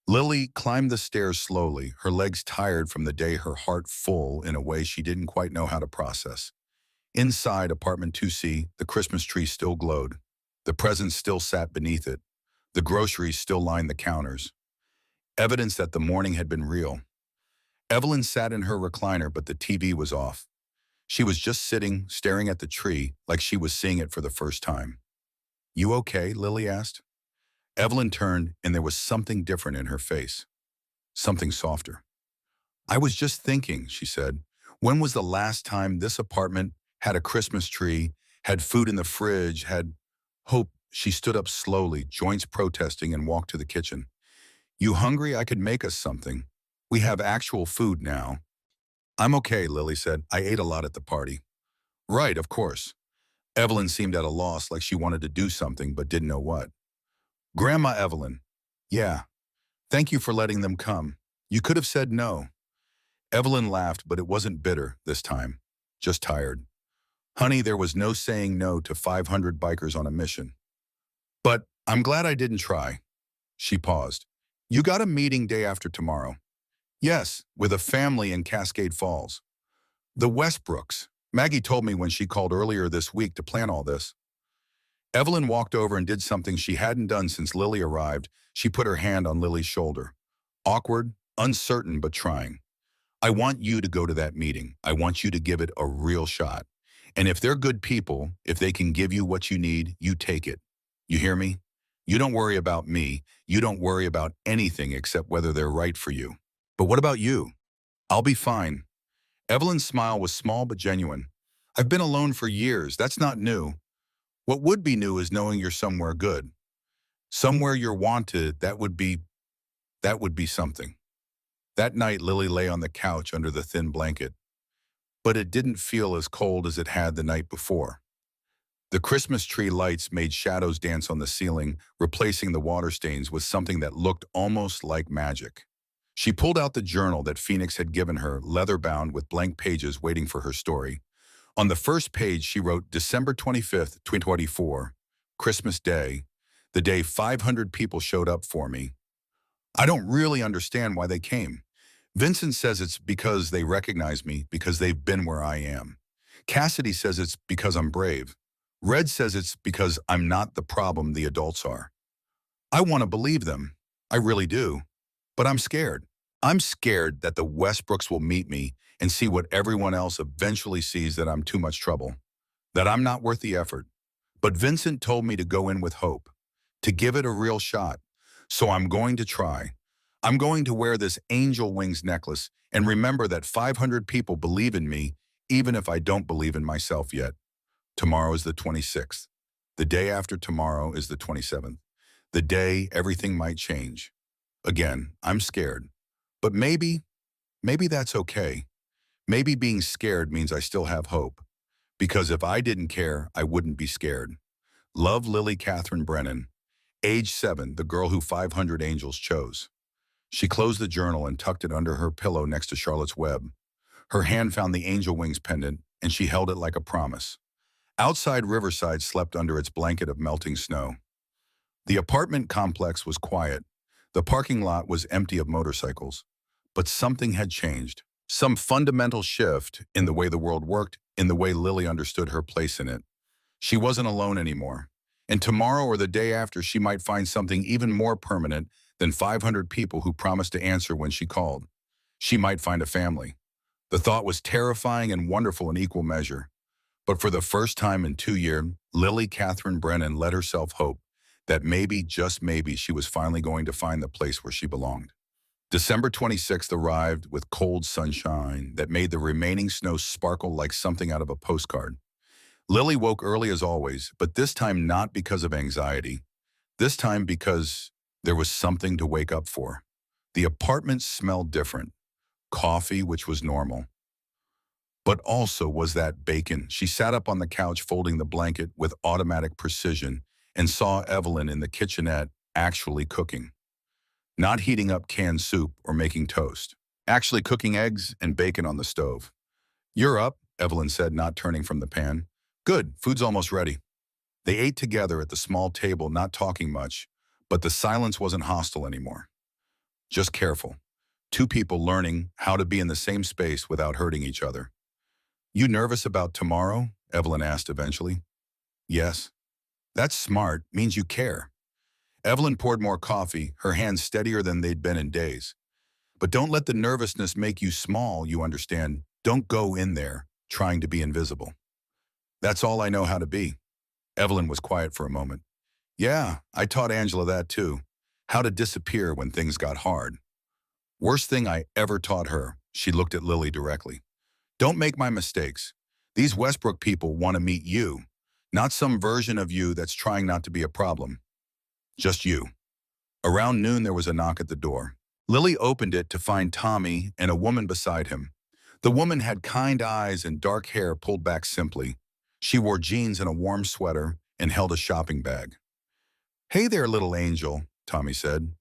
Lily climbed the stairs slowly, her legs tired from the day, her heart full in a way she didn't quite know how to process. Inside apartment 2C, the Christmas tree still glowed. The presents still sat beneath it. The groceries still lined the counters. Evidence that the morning had been real. Evelyn sat in her recliner, but the TV was off. She was just sitting, staring at the tree, like she was seeing it for the first time. You okay? Lily asked. Evelyn turned, and there was something different in her face. Something softer. I was just thinking, she said. When was the last time this apartment had a Christmas tree, had food in the fridge, had hope? She stood up slowly, joints protesting, and walked to the kitchen. You hungry? I could make us something. We have actual food now. I'm okay, Lily said. I ate a lot at the party. Right, of course. Evelyn seemed at a loss, like she wanted to do something but didn't know what. Grandma Evelyn. Yeah. Thank you for letting them come. You could have said no. Evelyn laughed, but it wasn't bitter this time. Just tired. Honey, there was no saying no to 500 bikers on a mission. But I'm glad I didn't try. She paused. You got a meeting day after tomorrow. Yes, with a family in Cascade Falls. The Westbrooks. Maggie told me when she called earlier this week to plan all this. Evelyn walked over and did something she hadn't done since Lily arrived. She put her hand on Lily's shoulder. Awkward, uncertain, but trying. I want you to go to that meeting. I want you to give it a real shot. And if they're good people, if they can give you what you need, you take it. You hear me? You don't worry about me. You don't worry about anything except whether they're right for you. But what about you? I'll be fine. Evelyn's smile was small but genuine. I've been alone for years. That's not new. What would be new is knowing you're somewhere good. Somewhere you're wanted, that would be something. That night, Lily lay on the couch under the thin blanket, but it didn't feel as cold as it had the night before. The Christmas tree lights made shadows dance on the ceiling, replacing the water stains with something that looked almost like magic. She pulled out the journal that Phoenix had given her, leather-bound with blank pages waiting for her story. On the first page, she wrote December 25th, 2024, Christmas Day, the day 500 people showed up for me. I don't really understand why they came. Vincent says it's because they recognize me, because they've been where I am. Cassidy says it's because I'm brave. Red says it's because I'm not the problem the adults are. I want to believe them. I really do. But I'm scared. I'm scared that the Westbrooks will meet me and see what everyone else eventually sees, that I'm too much trouble, that I'm not worth the effort. But Vincent told me to go in with hope, to give it a real shot. So I'm going to try. I'm going to wear this angel wings necklace and remember that 500 people believe in me, even if I don't believe in myself yet. Tomorrow is the 26th. The day after tomorrow is the 27th. The day everything might change. Again, I'm scared. But maybe that's okay. Maybe being scared means I still have hope. Because if I didn't care, I wouldn't be scared. Love, Lily Catherine Brennan. Age 7, the girl who 500 angels chose. She closed the journal and tucked it under her pillow next to Charlotte's Web. Her hand found the angel wings pendant, and she held it like a promise. Outside, Riverside slept under its blanket of melting snow. The apartment complex was quiet. The parking lot was empty of motorcycles. But something had changed. Some fundamental shift in the way the world worked, in the way Lily understood her place in it. She wasn't alone anymore. And tomorrow or the day after, she might find something even more permanent than 500 people who promised to answer when she called. She might find a family. The thought was terrifying and wonderful in equal measure. But for the first time in 2 years, Lily Catherine Brennan let herself hope that maybe, just maybe, she was finally going to find the place where she belonged. December 26th arrived with cold sunshine that made the remaining snow sparkle like something out of a postcard. Lily woke early as always, but this time not because of anxiety. This time because there was something to wake up for. The apartment smelled different. Coffee, which was normal. But also was that bacon. She sat up on the couch folding the blanket with automatic precision and saw Evelyn in the kitchenette actually cooking. Not heating up canned soup or making toast. Actually cooking eggs and bacon on the stove. "You're up," Evelyn said, not turning from the pan. "Good, food's almost ready." They ate together at the small table, not talking much, but the silence wasn't hostile anymore. Just careful. Two people learning how to be in the same space without hurting each other. "You nervous about tomorrow?" Evelyn asked eventually. "Yes." "That's smart, means you care." Evelyn poured more coffee, her hands steadier than they'd been in days. "But don't let the nervousness make you small, you understand. Don't go in there trying to be invisible." "That's all I know how to be." Evelyn was quiet for a moment. "Yeah, I taught Angela that too. How to disappear when things got hard." "Worst thing I ever taught her." She looked at Lily directly. "Don't make my mistakes. These Westbrook people want to meet you, not some version of you that's trying not to be a problem. Just you." Around noon, there was a knock at the door. Lily opened it to find Tommy and a woman beside him. The woman had kind eyes and dark hair pulled back simply. She wore jeans and a warm sweater and held a shopping bag. "Hey there, little angel," Tommy said.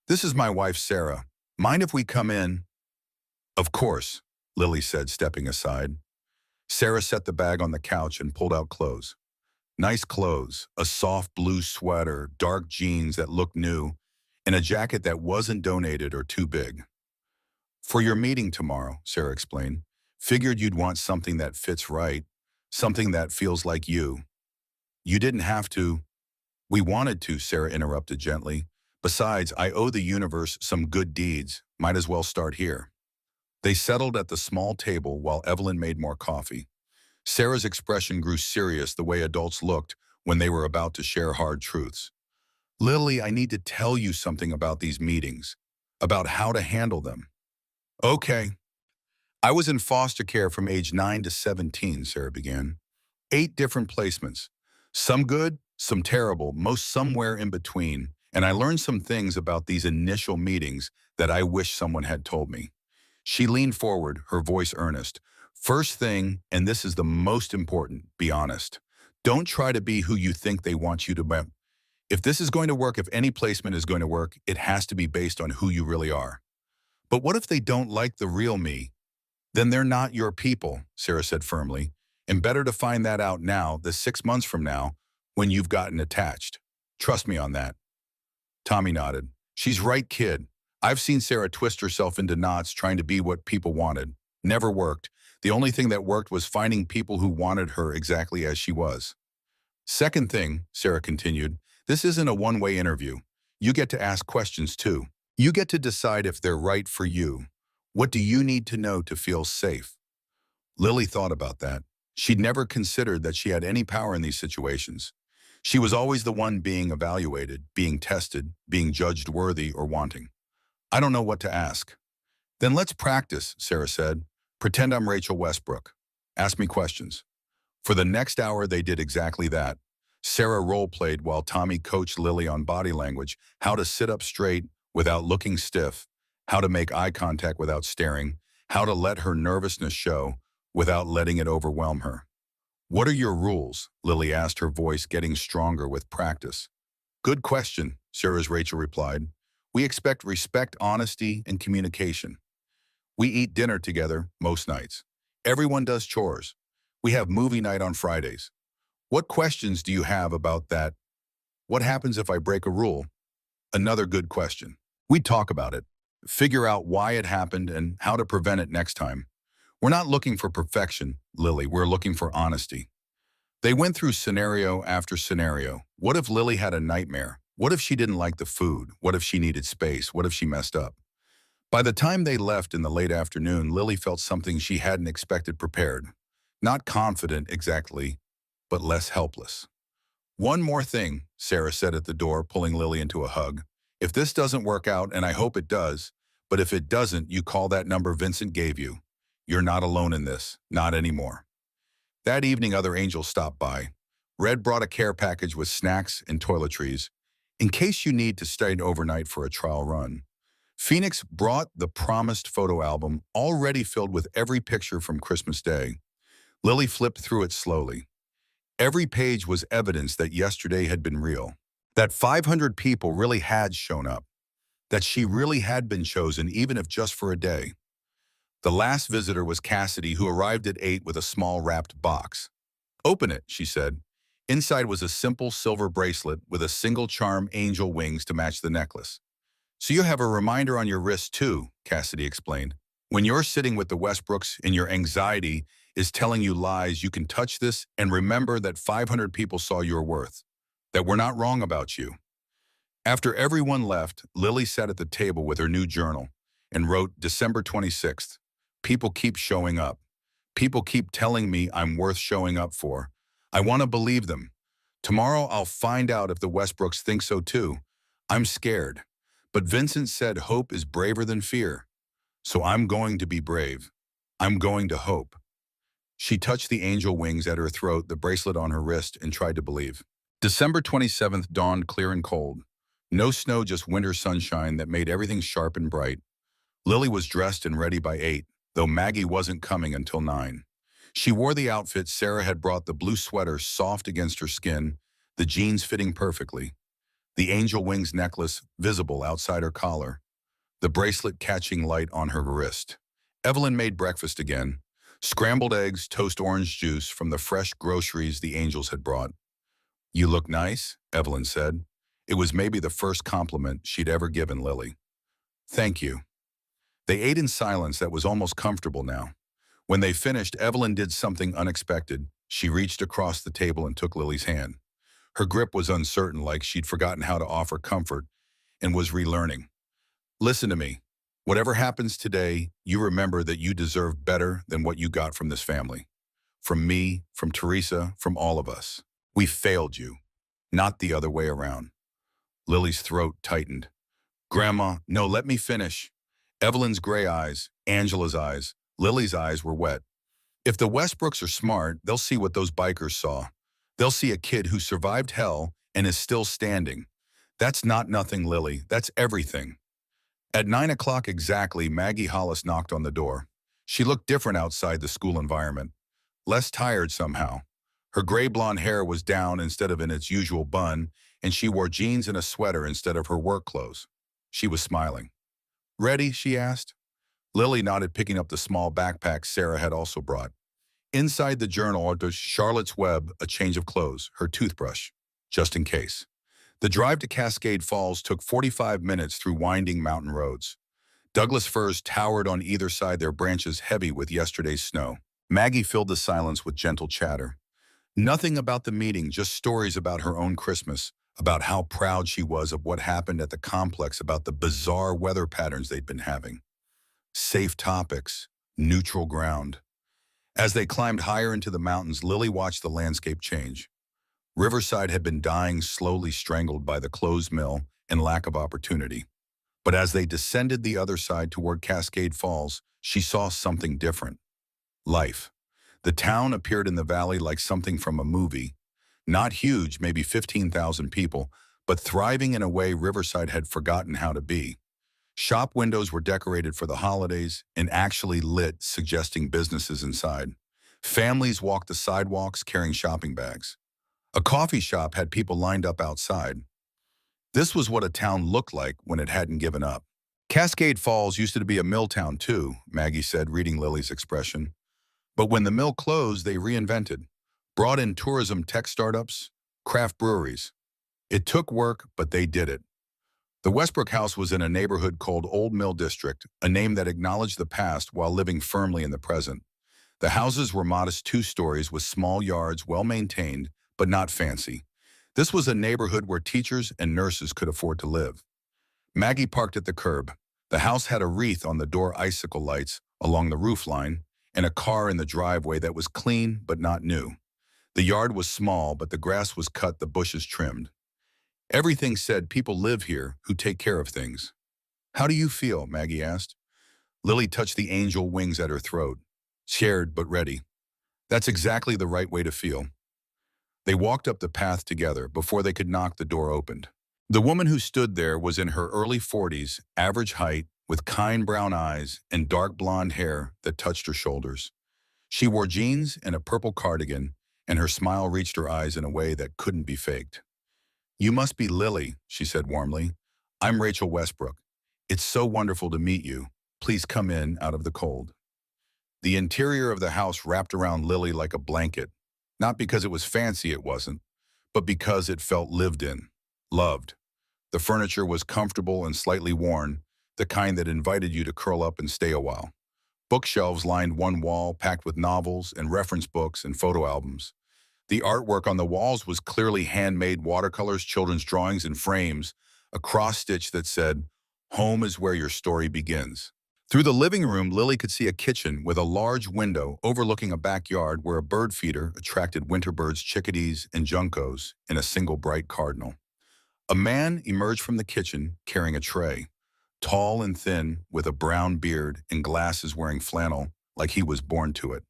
"This is my wife, Sarah. Mind if we come in?" "Of course," Lily said, stepping aside. Sarah set the bag on the couch and pulled out clothes. Nice clothes, a soft blue sweater, dark jeans that looked new, and a jacket that wasn't donated or too big. "For your meeting tomorrow," Sarah explained. "Figured you'd want something that fits right, something that feels like you." "You didn't have to." "We wanted to," Sarah interrupted gently. "Besides, I owe the universe some good deeds. Might as well start here." They settled at the small table while Evelyn made more coffee. Sarah's expression grew serious the way adults looked when they were about to share hard truths. Lily, I need to tell you something about these meetings, about how to handle them. Okay. I was in foster care from age 9 to 17, Sarah began. 8 different placements. Some good, some terrible, most somewhere in between. And I learned some things about these initial meetings that I wish someone had told me. She leaned forward, her voice earnest. First thing, and this is the most important, be honest. Don't try to be who you think they want you to be. If this is going to work, if any placement is going to work, it has to be based on who you really are. But what if they don't like the real me? Then they're not your people, Sarah said firmly. And better to find that out now, than 6 months from now, when you've gotten attached. Trust me on that. Tommy nodded. She's right, kid. I've seen Sarah twist herself into knots trying to be what people wanted. Never worked. The only thing that worked was finding people who wanted her exactly as she was. Second thing, Sarah continued, this isn't a one-way interview. You get to ask questions too. You get to decide if they're right for you. What do you need to know to feel safe? Lily thought about that. She'd never considered that she had any power in these situations. She was always the one being evaluated, being tested, being judged worthy or wanting. I don't know what to ask. Then let's practice, Sarah said. Pretend I'm Rachel Westbrook. Ask me questions. For the next hour, they did exactly that. Sarah role-played while Tommy coached Lily on body language, how to sit up straight without looking stiff, how to make eye contact without staring, how to let her nervousness show without letting it overwhelm her. What are your rules? Lily asked, her voice getting stronger with practice. Good question, Sarah's Rachel replied. We expect respect, honesty, and communication. We eat dinner together most nights. Everyone does chores. We have movie night on Fridays. What questions do you have about that? What happens if I break a rule? Another good question. We talk about it, figure out why it happened and how to prevent it next time. We're not looking for perfection, Lily. We're looking for honesty. They went through scenario after scenario. What if Lily had a nightmare? What if she didn't like the food? What if she needed space? What if she messed up? By the time they left in the late afternoon, Lily felt something she hadn't expected prepared. Not confident exactly, but less helpless. One more thing, Sarah said at the door, pulling Lily into a hug. If this doesn't work out, and I hope it does, but if it doesn't, you call that number Vincent gave you. You're not alone in this, not anymore. That evening, other angels stopped by. Red brought a care package with snacks and toiletries, in case you need to stay overnight for a trial run. Phoenix brought the promised photo album, already filled with every picture from Christmas Day. Lily flipped through it slowly. Every page was evidence that yesterday had been real, that 500 people really had shown up, that she really had been chosen, even if just for a day. The last visitor was Cassidy, who arrived at 8 with a small wrapped box. Open it, she said. Inside was a simple silver bracelet with a single charm angel wings to match the necklace. So you have a reminder on your wrist too, Cassidy explained. When you're sitting with the Westbrooks and your anxiety is telling you lies, you can touch this and remember that 500 people saw your worth, that we're not wrong about you. After everyone left, Lily sat at the table with her new journal and wrote December 26th. People keep showing up. People keep telling me I'm worth showing up for. I want to believe them. Tomorrow I'll find out if the Westbrooks think so too. I'm scared. But Vincent said hope is braver than fear. So I'm going to be brave. I'm going to hope. She touched the angel wings at her throat, the bracelet on her wrist, and tried to believe. December 27th dawned clear and cold. No snow, just winter sunshine that made everything sharp and bright. Lily was dressed and ready by 8, though Maggie wasn't coming until 9. She wore the outfit Sarah had brought, the blue sweater soft against her skin, the jeans fitting perfectly, the angel wings necklace visible outside her collar, the bracelet catching light on her wrist. Evelyn made breakfast again. Scrambled eggs, toast orange juice from the fresh groceries the angels had brought. You look nice, Evelyn said. It was maybe the first compliment she'd ever given Lily. Thank you. They ate in silence that was almost comfortable now. When they finished, Evelyn did something unexpected. She reached across the table and took Lily's hand. Her grip was uncertain, like she'd forgotten how to offer comfort and was relearning. Listen to me. Whatever happens today, you remember that you deserve better than what you got from this family. From me, from Teresa, from all of us. We failed you, not the other way around. Lily's throat tightened. Grandma, no, let me finish. Evelyn's gray eyes, Angela's eyes, Lily's eyes were wet. If the Westbrooks are smart, they'll see what those bikers saw. They'll see a kid who survived hell and is still standing. That's not nothing, Lily. That's everything. At 9 o'clock exactly, Maggie Hollis knocked on the door. She looked different outside the school environment. Less tired somehow. Her gray blonde hair was down instead of in its usual bun, and she wore jeans and a sweater instead of her work clothes. She was smiling. Ready? She asked. Lily nodded, picking up the small backpack Sarah had also brought. Inside the journal was Charlotte's Web, a change of clothes, her toothbrush, just in case. The drive to Cascade Falls took 45 minutes through winding mountain roads. Douglas firs towered on either side, their branches heavy with yesterday's snow. Maggie filled the silence with gentle chatter. Nothing about the meeting, just stories about her own Christmas, about how proud she was of what happened at the complex, about the bizarre weather patterns they'd been having. Safe topics, neutral ground. As they climbed higher into the mountains, Lily watched the landscape change. Riverside had been dying, slowly strangled by the closed mill and lack of opportunity. But as they descended the other side toward Cascade Falls, she saw something different. Life. The town appeared in the valley like something from a movie. Not huge, maybe 15,000 people, but thriving in a way Riverside had forgotten how to be. Shop windows were decorated for the holidays and actually lit, suggesting businesses inside. Families walked the sidewalks carrying shopping bags. A coffee shop had people lined up outside. This was what a town looked like when it hadn't given up. Cascade Falls used to be a mill town too, Maggie said, reading Lily's expression. But when the mill closed, they reinvented, brought in tourism tech startups, craft breweries. It took work, but they did it. The Westbrook house was in a neighborhood called Old Mill District, a name that acknowledged the past while living firmly in the present. The houses were modest 2 stories with small yards, well maintained, but not fancy. This was a neighborhood where teachers and nurses could afford to live. Maggie parked at the curb. The house had a wreath on the door, icicle lights along the roof line, and a car in the driveway that was clean but not new. The yard was small, but the grass was cut, the bushes trimmed. Everything said people live here who take care of things. How do you feel? Maggie asked. Lily touched the angel wings at her throat. Scared but ready. That's exactly the right way to feel. They walked up the path together. Before they could knock, the door opened. The woman who stood there was in her early 40s, average height, with kind brown eyes and dark blonde hair that touched her shoulders. She wore jeans and a purple cardigan, and her smile reached her eyes in a way that couldn't be faked. You must be Lily, she said warmly. I'm Rachel Westbrook. It's so wonderful to meet you. Please come in out of the cold. The interior of the house wrapped around Lily like a blanket, not because it was fancy, it wasn't, but because it felt lived in, loved. The furniture was comfortable and slightly worn, the kind that invited you to curl up and stay a while. Bookshelves lined one wall, packed with novels and reference books and photo albums. The artwork on the walls was clearly handmade watercolors, children's drawings, and frames, a cross-stitch that said, "Home is where your story begins." Through the living room, Lily could see a kitchen with a large window overlooking a backyard where a bird feeder attracted winter birds, chickadees, and juncos in a single bright cardinal. A man emerged from the kitchen carrying a tray, tall and thin, with a brown beard and glasses, wearing flannel like he was born to it.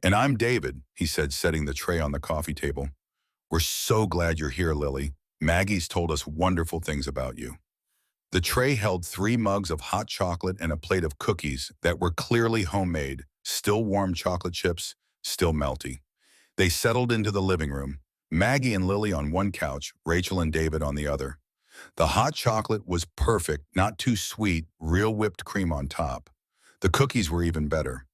"And I'm David," he said, setting the tray on the coffee table. "We're so glad you're here, Lily. Maggie's told us wonderful things about you." The tray held 3 mugs of hot chocolate and a plate of cookies that were clearly homemade, still warm chocolate chips, still melty. They settled into the living room, Maggie and Lily on one couch, Rachel and David on the other. The hot chocolate was perfect, not too sweet, real whipped cream on top. The cookies were even better.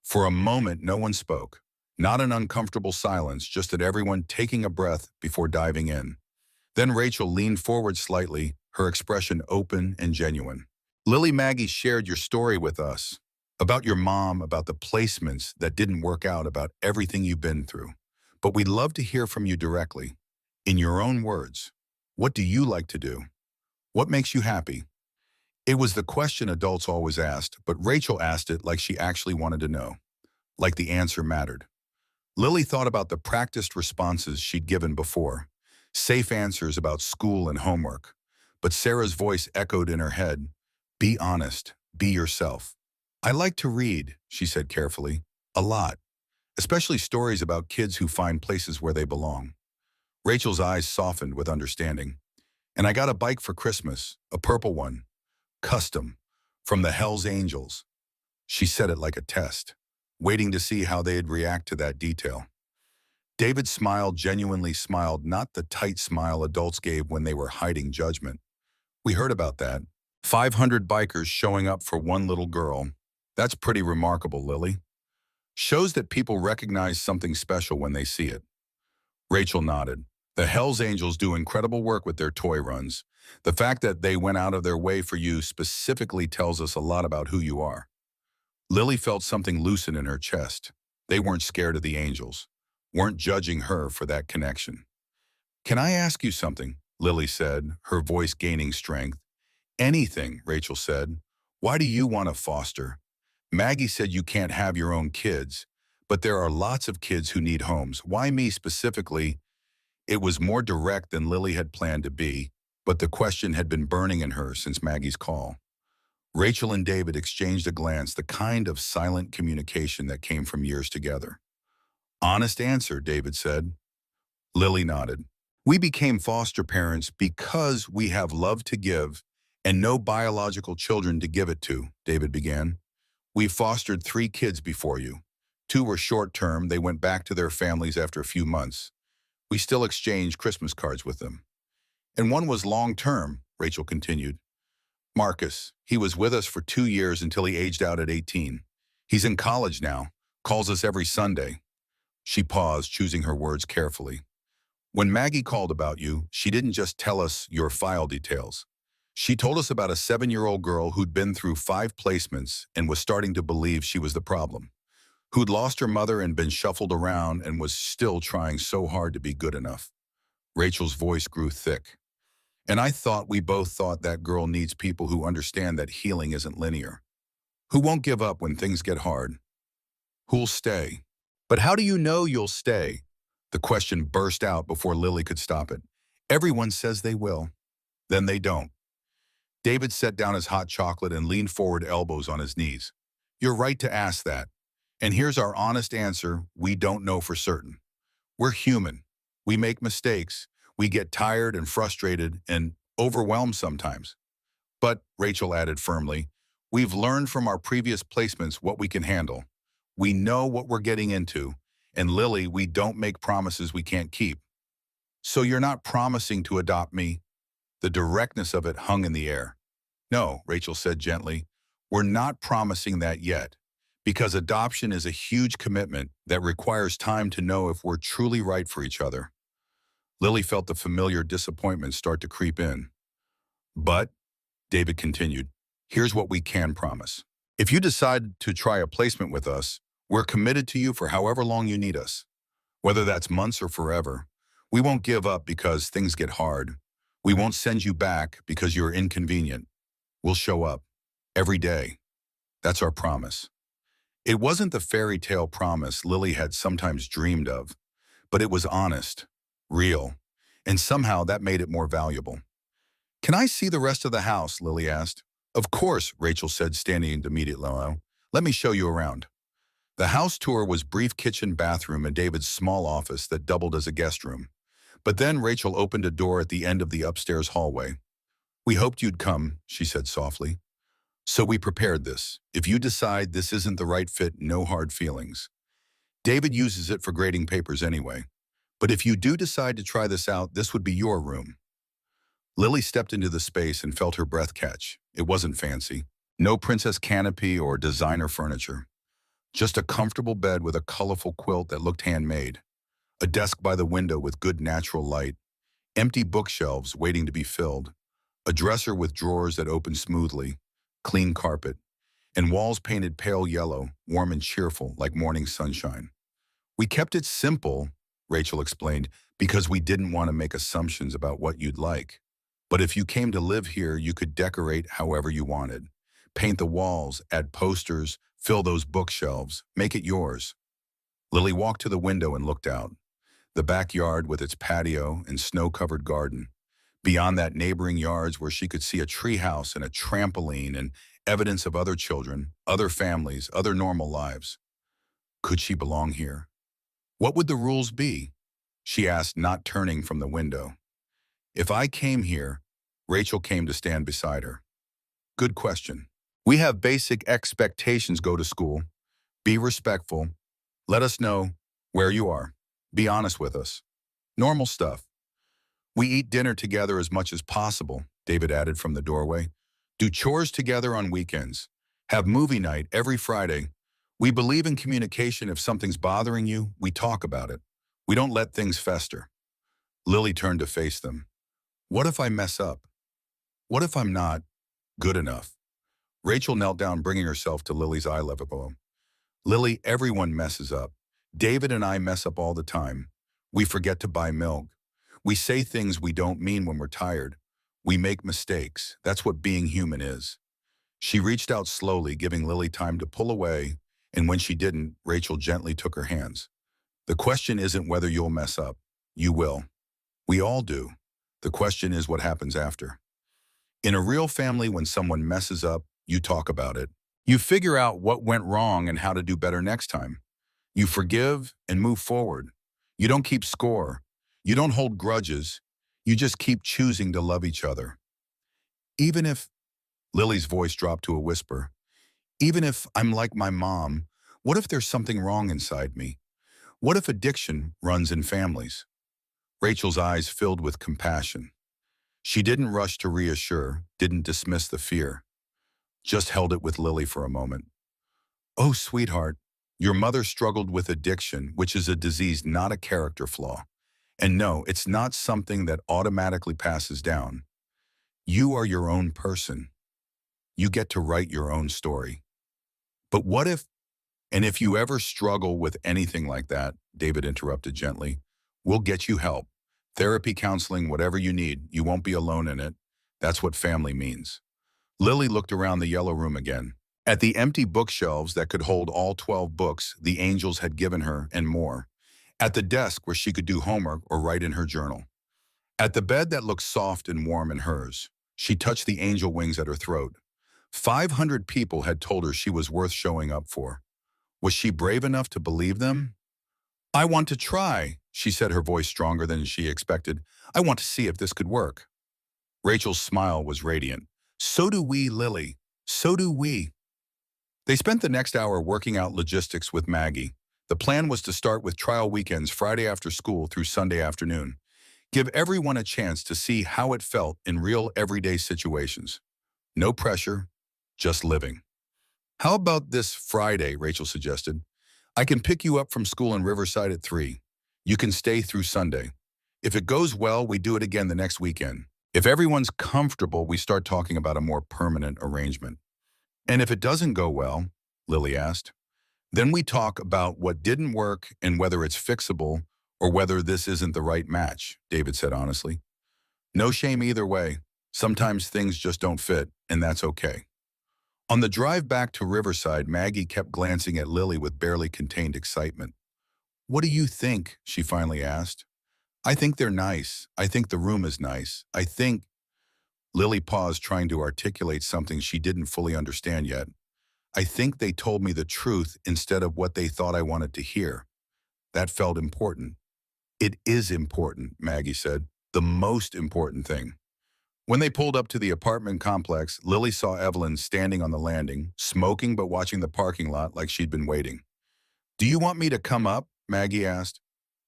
For a moment, no one spoke. Not an uncomfortable silence, just that everyone taking a breath before diving in. Then Rachel leaned forward slightly, her expression open and genuine. "Lily, Maggie shared your story with us. About your mom, about the placements that didn't work out, about everything you've been through. But we'd love to hear from you directly. In your own words. What do you like to do? What makes you happy?" It was the question adults always asked, but Rachel asked it like she actually wanted to know, like the answer mattered. Lily thought about the practiced responses she'd given before, safe answers about school and homework. But Sarah's voice echoed in her head, be honest, be yourself. I like to read, she said carefully, a lot, especially stories about kids who find places where they belong. Rachel's eyes softened with understanding. And I got a bike for Christmas, a purple one, custom, from the Hells Angels. She said it like a test, waiting to see how they'd react to that detail. David smiled, genuinely smiled, not the tight smile adults gave when they were hiding judgment. We heard about that. 500 bikers showing up for one little girl. That's pretty remarkable, Lily. Shows that people recognize something special when they see it. Rachel nodded. The Hells Angels do incredible work with their toy runs. The fact that they went out of their way for you specifically tells us a lot about who you are. Lily felt something loosen in her chest. They weren't scared of the angels, weren't judging her for that connection. Can I ask you something? Lily said, her voice gaining strength. Anything, Rachel said. Why do you want to foster? Maggie said you can't have your own kids, but there are lots of kids who need homes. Why me specifically? It was more direct than Lily had planned to be, but the question had been burning in her since Maggie's call. Rachel and David exchanged a glance, the kind of silent communication that came from years together. Honest answer, David said. Lily nodded. We became foster parents because we have love to give and no biological children to give it to, David began. We fostered 3 kids before you. 2 were short-term, they went back to their families after a few months. We still exchange Christmas cards with them. And one was long-term, Rachel continued. Marcus, he was with us for 2 years until he aged out at 18. He's in college now, calls us every Sunday. She paused, choosing her words carefully. When Maggie called about you, she didn't just tell us your file details. She told us about a 7-year-old girl who'd been through 5 placements and was starting to believe she was the problem, who'd lost her mother and been shuffled around and was still trying so hard to be good enough. Rachel's voice grew thick. And I thought we both thought that girl needs people who understand that healing isn't linear, who won't give up when things get hard, who'll stay. But how do you know you'll stay? The question burst out before Lily could stop it. Everyone says they will. Then they don't. David set down his hot chocolate and leaned forward, elbows on his knees. You're right to ask that. And here's our honest answer, we don't know for certain. We're human. We make mistakes. We get tired and frustrated and overwhelmed sometimes. But, Rachel added firmly, we've learned from our previous placements what we can handle. We know what we're getting into. And Lily, we don't make promises we can't keep. So you're not promising to adopt me? The directness of it hung in the air. No, Rachel said gently, we're not promising that yet, because adoption is a huge commitment that requires time to know if we're truly right for each other. Lily felt the familiar disappointment start to creep in. But, David continued, here's what we can promise. If you decide to try a placement with us, we're committed to you for however long you need us. Whether that's months or forever, we won't give up because things get hard. We won't send you back because you're inconvenient. We'll show up every day. That's our promise. It wasn't the fairy tale promise Lily had sometimes dreamed of, but it was honest, real, and somehow that made it more valuable. Can I see the rest of the house? Lily asked. Of course, Rachel said, standing immediately. Let me show you around. The house tour was brief kitchen, bathroom, and David's small office that doubled as a guest room. But then Rachel opened a door at the end of the upstairs hallway. We hoped you'd come, she said softly. So we prepared this. If you decide this isn't the right fit, no hard feelings. David uses it for grading papers anyway. But if you do decide to try this out, this would be your room. Lily stepped into the space and felt her breath catch. It wasn't fancy. No princess canopy or designer furniture. Just a comfortable bed with a colorful quilt that looked handmade. A desk by the window with good natural light. Empty bookshelves waiting to be filled. A dresser with drawers that opened smoothly. Clean carpet. And walls painted pale yellow, warm and cheerful like morning sunshine. We kept it simple, Rachel explained, because we didn't want to make assumptions about what you'd like. But if you came to live here, you could decorate however you wanted. Paint the walls, add posters, fill those bookshelves, make it yours. Lily walked to the window and looked out. The backyard with its patio and snow-covered garden. Beyond that, neighboring yards where she could see a treehouse and a trampoline and evidence of other children, other families, other normal lives. Could she belong here? What would the rules be? She asked, not turning from the window. If I came here, Rachel came to stand beside her. Good question. We have basic expectations. Go to school. Be respectful. Let us know where you are. Be honest with us. Normal stuff. We eat dinner together as much as possible, David added from the doorway. Do chores together on weekends. Have movie night every Friday. We believe in communication. If something's bothering you, we talk about it. We don't let things fester. Lily turned to face them. What if I mess up? What if I'm not good enough? Rachel knelt down, bringing herself to Lily's eye level. Lily, everyone messes up. David and I mess up all the time. We forget to buy milk. We say things we don't mean when we're tired. We make mistakes. That's what being human is. She reached out slowly, giving Lily time to pull away, and when she didn't, Rachel gently took her hands. The question isn't whether you'll mess up. You will. We all do. The question is what happens after. In a real family, when someone messes up, you talk about it. You figure out what went wrong and how to do better next time. You forgive and move forward. You don't keep score. You don't hold grudges. You just keep choosing to love each other. Even if, Lily's voice dropped to a whisper, even if I'm like my mom, what if there's something wrong inside me? What if addiction runs in families? Rachel's eyes filled with compassion. She didn't rush to reassure, didn't dismiss the fear, just held it with Lily for a moment. Oh, sweetheart, your mother struggled with addiction, which is a disease, not a character flaw. And no, it's not something that automatically passes down. You are your own person. You get to write your own story. But what if, and if you ever struggle with anything like that, David interrupted gently, we'll get you help. Therapy, counseling, whatever you need. You won't be alone in it. That's what family means. Lily looked around the yellow room again. At the empty bookshelves that could hold all 12 books the angels had given her and more. At the desk where she could do homework or write in her journal. At the bed that looked soft and warm in hers. She touched the angel wings at her throat. 500 people had told her she was worth showing up for. Was she brave enough to believe them? I want to try, she said, her voice stronger than she expected. I want to see if this could work. Rachel's smile was radiant. So do we, Lily. So do we. They spent the next hour working out logistics with Maggie. The plan was to start with trial weekends Friday after school through Sunday afternoon. Give everyone a chance to see how it felt in real everyday situations. No pressure, just living. How about this Friday, Rachel suggested. I can pick you up from school in Riverside at 3. You can stay through Sunday. If it goes well, we do it again the next weekend. If everyone's comfortable, we start talking about a more permanent arrangement. And if it doesn't go well, Lily asked, then we talk about what didn't work and whether it's fixable or whether this isn't the right match, David said honestly. No shame either way. Sometimes things just don't fit, and that's okay. On the drive back to Riverside, Maggie kept glancing at Lily with barely contained excitement. What do you think? She finally asked. I think they're nice. I think the room is nice. I think... Lily paused, trying to articulate something she didn't fully understand yet. I think they told me the truth instead of what they thought I wanted to hear. That felt important. It is important, Maggie said. The most important thing. When they pulled up to the apartment complex, Lily saw Evelyn standing on the landing, smoking but watching the parking lot like she'd been waiting. Do you want me to come up? Maggie asked.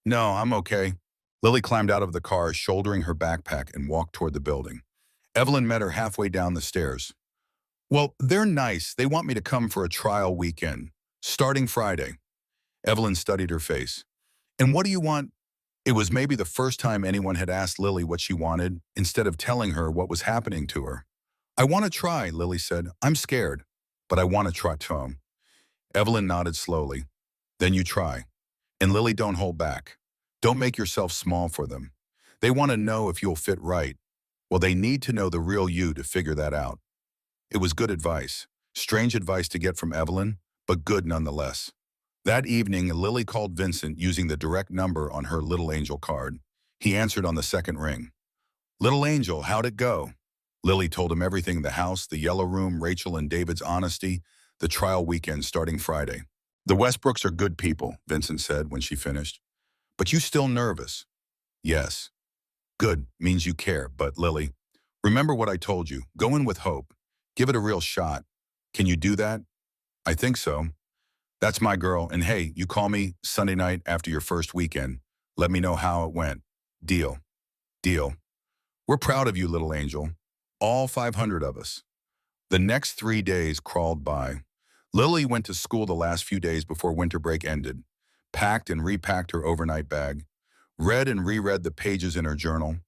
No, I'm okay. Lily climbed out of the car, shouldering her backpack, and walked toward the building. Evelyn met her halfway down the stairs. Well, they're nice. They want me to come for a trial weekend, starting Friday. Evelyn studied her face. And what do you want? It was maybe the first time anyone had asked Lily what she wanted, instead of telling her what was happening to her. I want to try, Lily said. I'm scared, but I want to try too. Evelyn nodded slowly. Then you try. And Lily, don't hold back. Don't make yourself small for them. They want to know if you'll fit right. Well, they need to know the real you to figure that out. It was good advice. Strange advice to get from Evelyn, but good nonetheless. That evening, Lily called Vincent using the direct number on her Little Angel card. He answered on the second ring. Little Angel, how'd it go? Lily told him everything: the house, the yellow room, Rachel and David's honesty, the trial weekend starting Friday. The Westbrooks are good people, Vincent said when she finished. But you still nervous? Yes. Good, means you care, but Lily, remember what I told you. Go in with hope. Give it a real shot. Can you do that? I think so. That's my girl, and hey, you call me Sunday night after your first weekend. Let me know how it went. Deal. Deal. We're proud of you, little angel. All 500 of us. The next 3 days crawled by. Lily went to school the last few days before winter break ended, packed and repacked her overnight bag, read and reread the pages in her journal,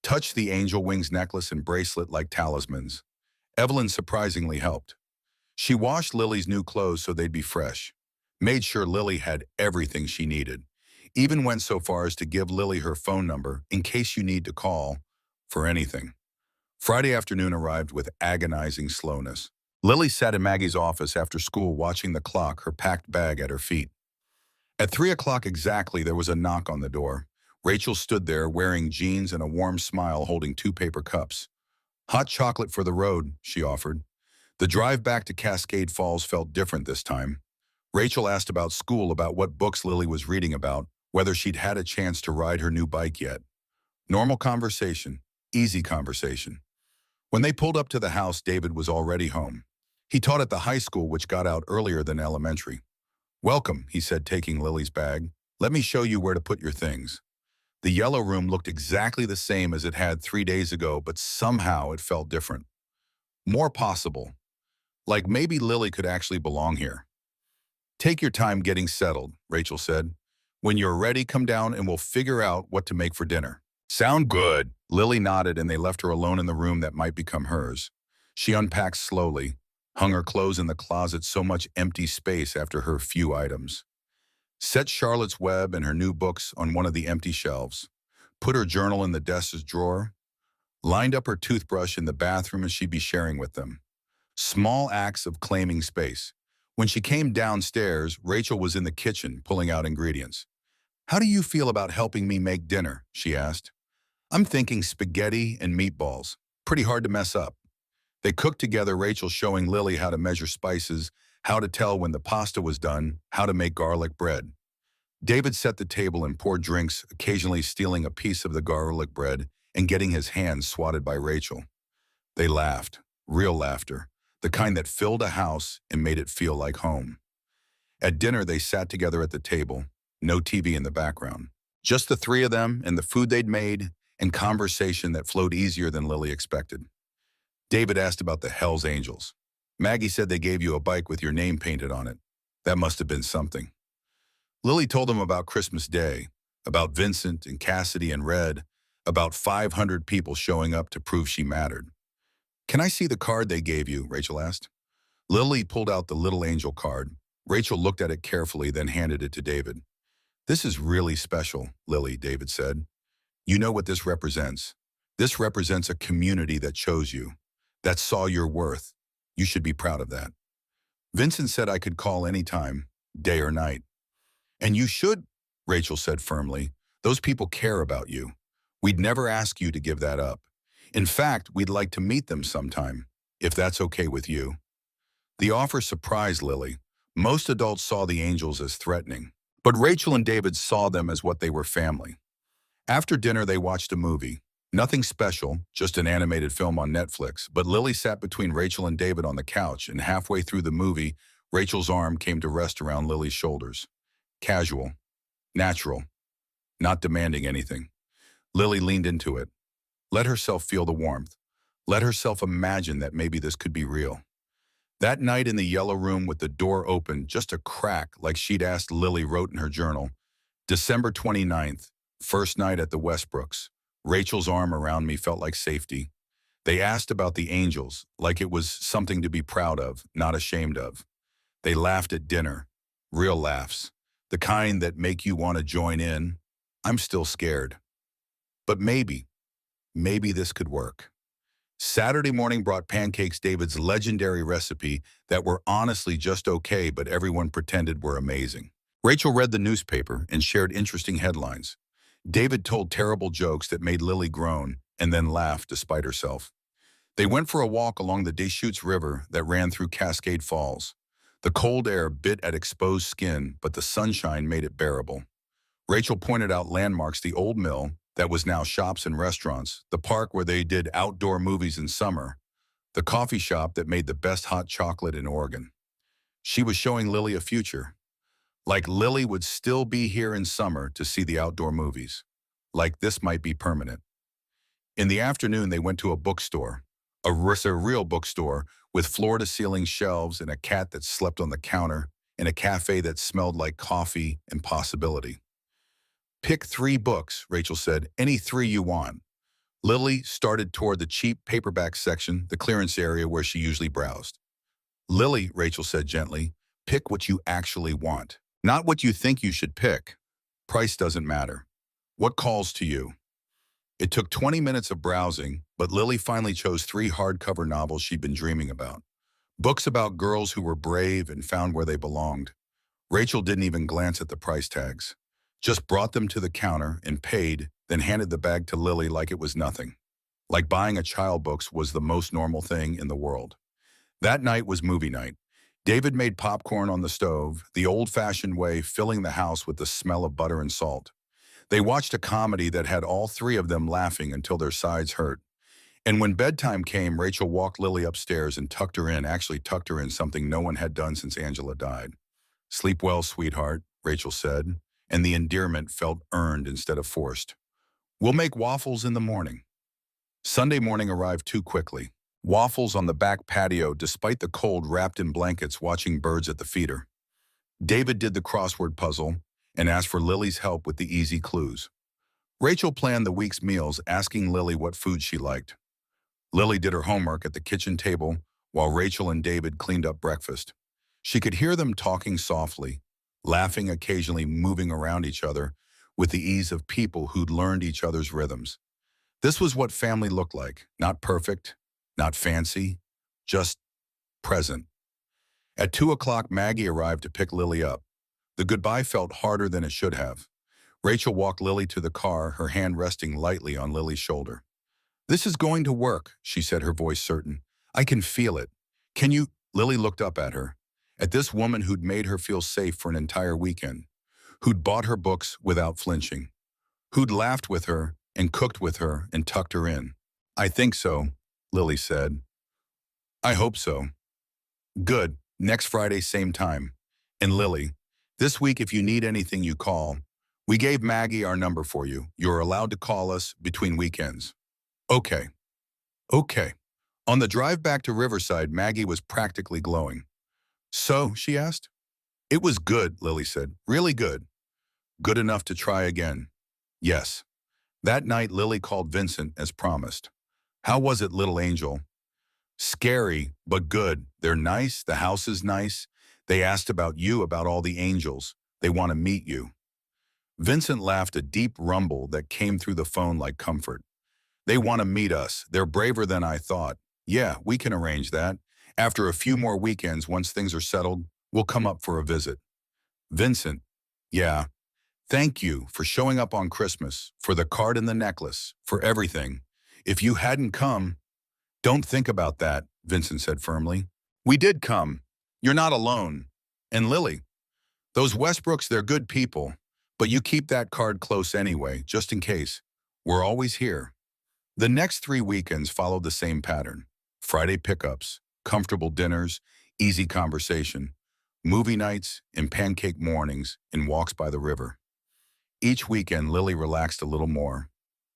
touched the angel wings necklace and bracelet like talismans. Evelyn surprisingly helped. She washed Lily's new clothes so they'd be fresh, made sure Lily had everything she needed, even went so far as to give Lily her phone number in case you need to call for anything. Friday afternoon arrived with agonizing slowness. Lily sat in Maggie's office after school watching the clock, her packed bag at her feet. At 3 o'clock exactly, there was a knock on the door. Rachel stood there wearing jeans and a warm smile holding 2 paper cups. Hot chocolate for the road, she offered. The drive back to Cascade Falls felt different this time. Rachel asked about school, about what books Lily was reading about, whether she'd had a chance to ride her new bike yet. Normal conversation, easy conversation. When they pulled up to the house, David was already home. He taught at the high school, which got out earlier than elementary. Welcome, he said, taking Lily's bag. Let me show you where to put your things. The yellow room looked exactly the same as it had 3 days ago, but somehow it felt different. More possible. Like maybe Lily could actually belong here. Take your time getting settled, Rachel said. When you're ready, come down and we'll figure out what to make for dinner. Sound good? Lily nodded and they left her alone in the room that might become hers. She unpacked slowly, hung her clothes in the closet, so much empty space after her few items. Set Charlotte's Web and her new books on one of the empty shelves. Put her journal in the desk's drawer. Lined up her toothbrush in the bathroom as she'd be sharing with them. Small acts of claiming space. When she came downstairs, Rachel was in the kitchen pulling out ingredients. How do you feel about helping me make dinner? She asked. I'm thinking spaghetti and meatballs. Pretty hard to mess up. They cooked together, Rachel showing Lily how to measure spices, how to tell when the pasta was done, how to make garlic bread. David set the table and poured drinks, occasionally stealing a piece of the garlic bread and getting his hands swatted by Rachel. They laughed, real laughter, the kind that filled a house and made it feel like home. At dinner, they sat together at the table, no TV in the background. Just the three of them and the food they'd made and conversation that flowed easier than Lily expected. David asked about the Hells Angels. Maggie said they gave you a bike with your name painted on it. That must have been something. Lily told him about Christmas Day, about Vincent and Cassidy and Red, about 500 people showing up to prove she mattered. Can I see the card they gave you? Rachel asked. Lily pulled out the Little Angel card. Rachel looked at it carefully, then handed it to David. This is really special, Lily, David said. You know what this represents. This represents a community that chose you, that saw your worth. You should be proud of that. Vincent said I could call anytime, day or night. And you should, Rachel said firmly. Those people care about you. We'd never ask you to give that up. In fact, we'd like to meet them sometime, if that's okay with you. The offer surprised Lily. Most adults saw the angels as threatening, but Rachel and David saw them as what they were: family. After dinner, they watched a movie. Nothing special, just an animated film on Netflix, but Lily sat between Rachel and David on the couch, and halfway through the movie, Rachel's arm came to rest around Lily's shoulders. Casual, natural, not demanding anything. Lily leaned into it. Let herself feel the warmth. Let herself imagine that maybe this could be real. That night in the yellow room with the door open, just a crack like she'd asked, Lily wrote in her journal, December 29th, first night at the Westbrooks. Rachel's arm around me felt like safety. They asked about the angels, like it was something to be proud of, not ashamed of. They laughed at dinner, real laughs, the kind that make you want to join in. I'm still scared. But maybe, maybe this could work. Saturday morning brought pancakes, David's legendary recipe that were honestly just okay, but everyone pretended were amazing. Rachel read the newspaper and shared interesting headlines. David told terrible jokes that made Lily groan and then laugh despite herself. They went for a walk along the Deschutes River that ran through Cascade Falls. The cold air bit at exposed skin, but the sunshine made it bearable. Rachel pointed out landmarks: the old mill, that was now shops and restaurants, the park where they did outdoor movies in summer, the coffee shop that made the best hot chocolate in Oregon. She was showing Lily a future. Like Lily would still be here in summer to see the outdoor movies. Like this might be permanent. In the afternoon, they went to a bookstore, a real bookstore with floor-to-ceiling shelves and a cat that slept on the counter, in a cafe that smelled like coffee and possibility. Pick 3 books, Rachel said, any 3 you want. Lily started toward the cheap paperback section, the clearance area where she usually browsed. Lily, Rachel said gently, pick what you actually want. Not what you think you should pick. Price doesn't matter. What calls to you? It took 20 minutes of browsing, but Lily finally chose 3 hardcover novels she'd been dreaming about. Books about girls who were brave and found where they belonged. Rachel didn't even glance at the price tags. Just brought them to the counter and paid, then handed the bag to Lily like it was nothing. Like buying a child books was the most normal thing in the world. That night was movie night. David made popcorn on the stove, the old-fashioned way, filling the house with the smell of butter and salt. They watched a comedy that had all 3 of them laughing until their sides hurt. And when bedtime came, Rachel walked Lily upstairs and tucked her in, something no one had done since Angela died. Sleep well, sweetheart, Rachel said, and the endearment felt earned instead of forced. We'll make waffles in the morning. Sunday morning arrived too quickly. Waffles on the back patio despite the cold, wrapped in blankets, watching birds at the feeder. David did the crossword puzzle and asked for Lily's help with the easy clues. Rachel planned the week's meals, asking Lily what food she liked. Lily did her homework at the kitchen table while Rachel and David cleaned up breakfast. She could hear them talking softly, laughing occasionally, moving around each other with the ease of people who'd learned each other's rhythms. This was what family looked like, not perfect, not fancy, just present. At 2 o'clock, Maggie arrived to pick Lily up. The goodbye felt harder than it should have. Rachel walked Lily to the car, her hand resting lightly on Lily's shoulder. This is going to work, she said, her voice certain. I can feel it. Can you? Lily looked up at her, at this woman who'd made her feel safe for an entire weekend, who'd bought her books without flinching, who'd laughed with her and cooked with her and tucked her in. I think so, Lily said. I hope so. Good. Next Friday, same time. And Lily, this week if you need anything, you call. We gave Maggie our number for you. You're allowed to call us between weekends. Okay. Okay. On the drive back to Riverside, Maggie was practically glowing. So, she asked. It was good, Lily said. Really good. Good enough to try again. Yes. That night, Lily called Vincent as promised. How was it, little angel? Scary, but good. They're nice. The house is nice. They asked about you, about all the angels. They want to meet you. Vincent laughed, a deep rumble that came through the phone like comfort. They want to meet us. They're braver than I thought. Yeah, we can arrange that. After a few more weekends, once things are settled, we'll come up for a visit. Vincent, yeah. Thank you for showing up on Christmas, for the card and the necklace, for everything. If you hadn't come, don't think about that, Vincent said firmly. We did come. You're not alone. And Lily, those Westbrooks, they're good people, but you keep that card close anyway, just in case. We're always here. The next 3 weekends followed the same pattern. Friday pickups, comfortable dinners, easy conversation, movie nights, and pancake mornings, and walks by the river. Each weekend, Lily relaxed a little more.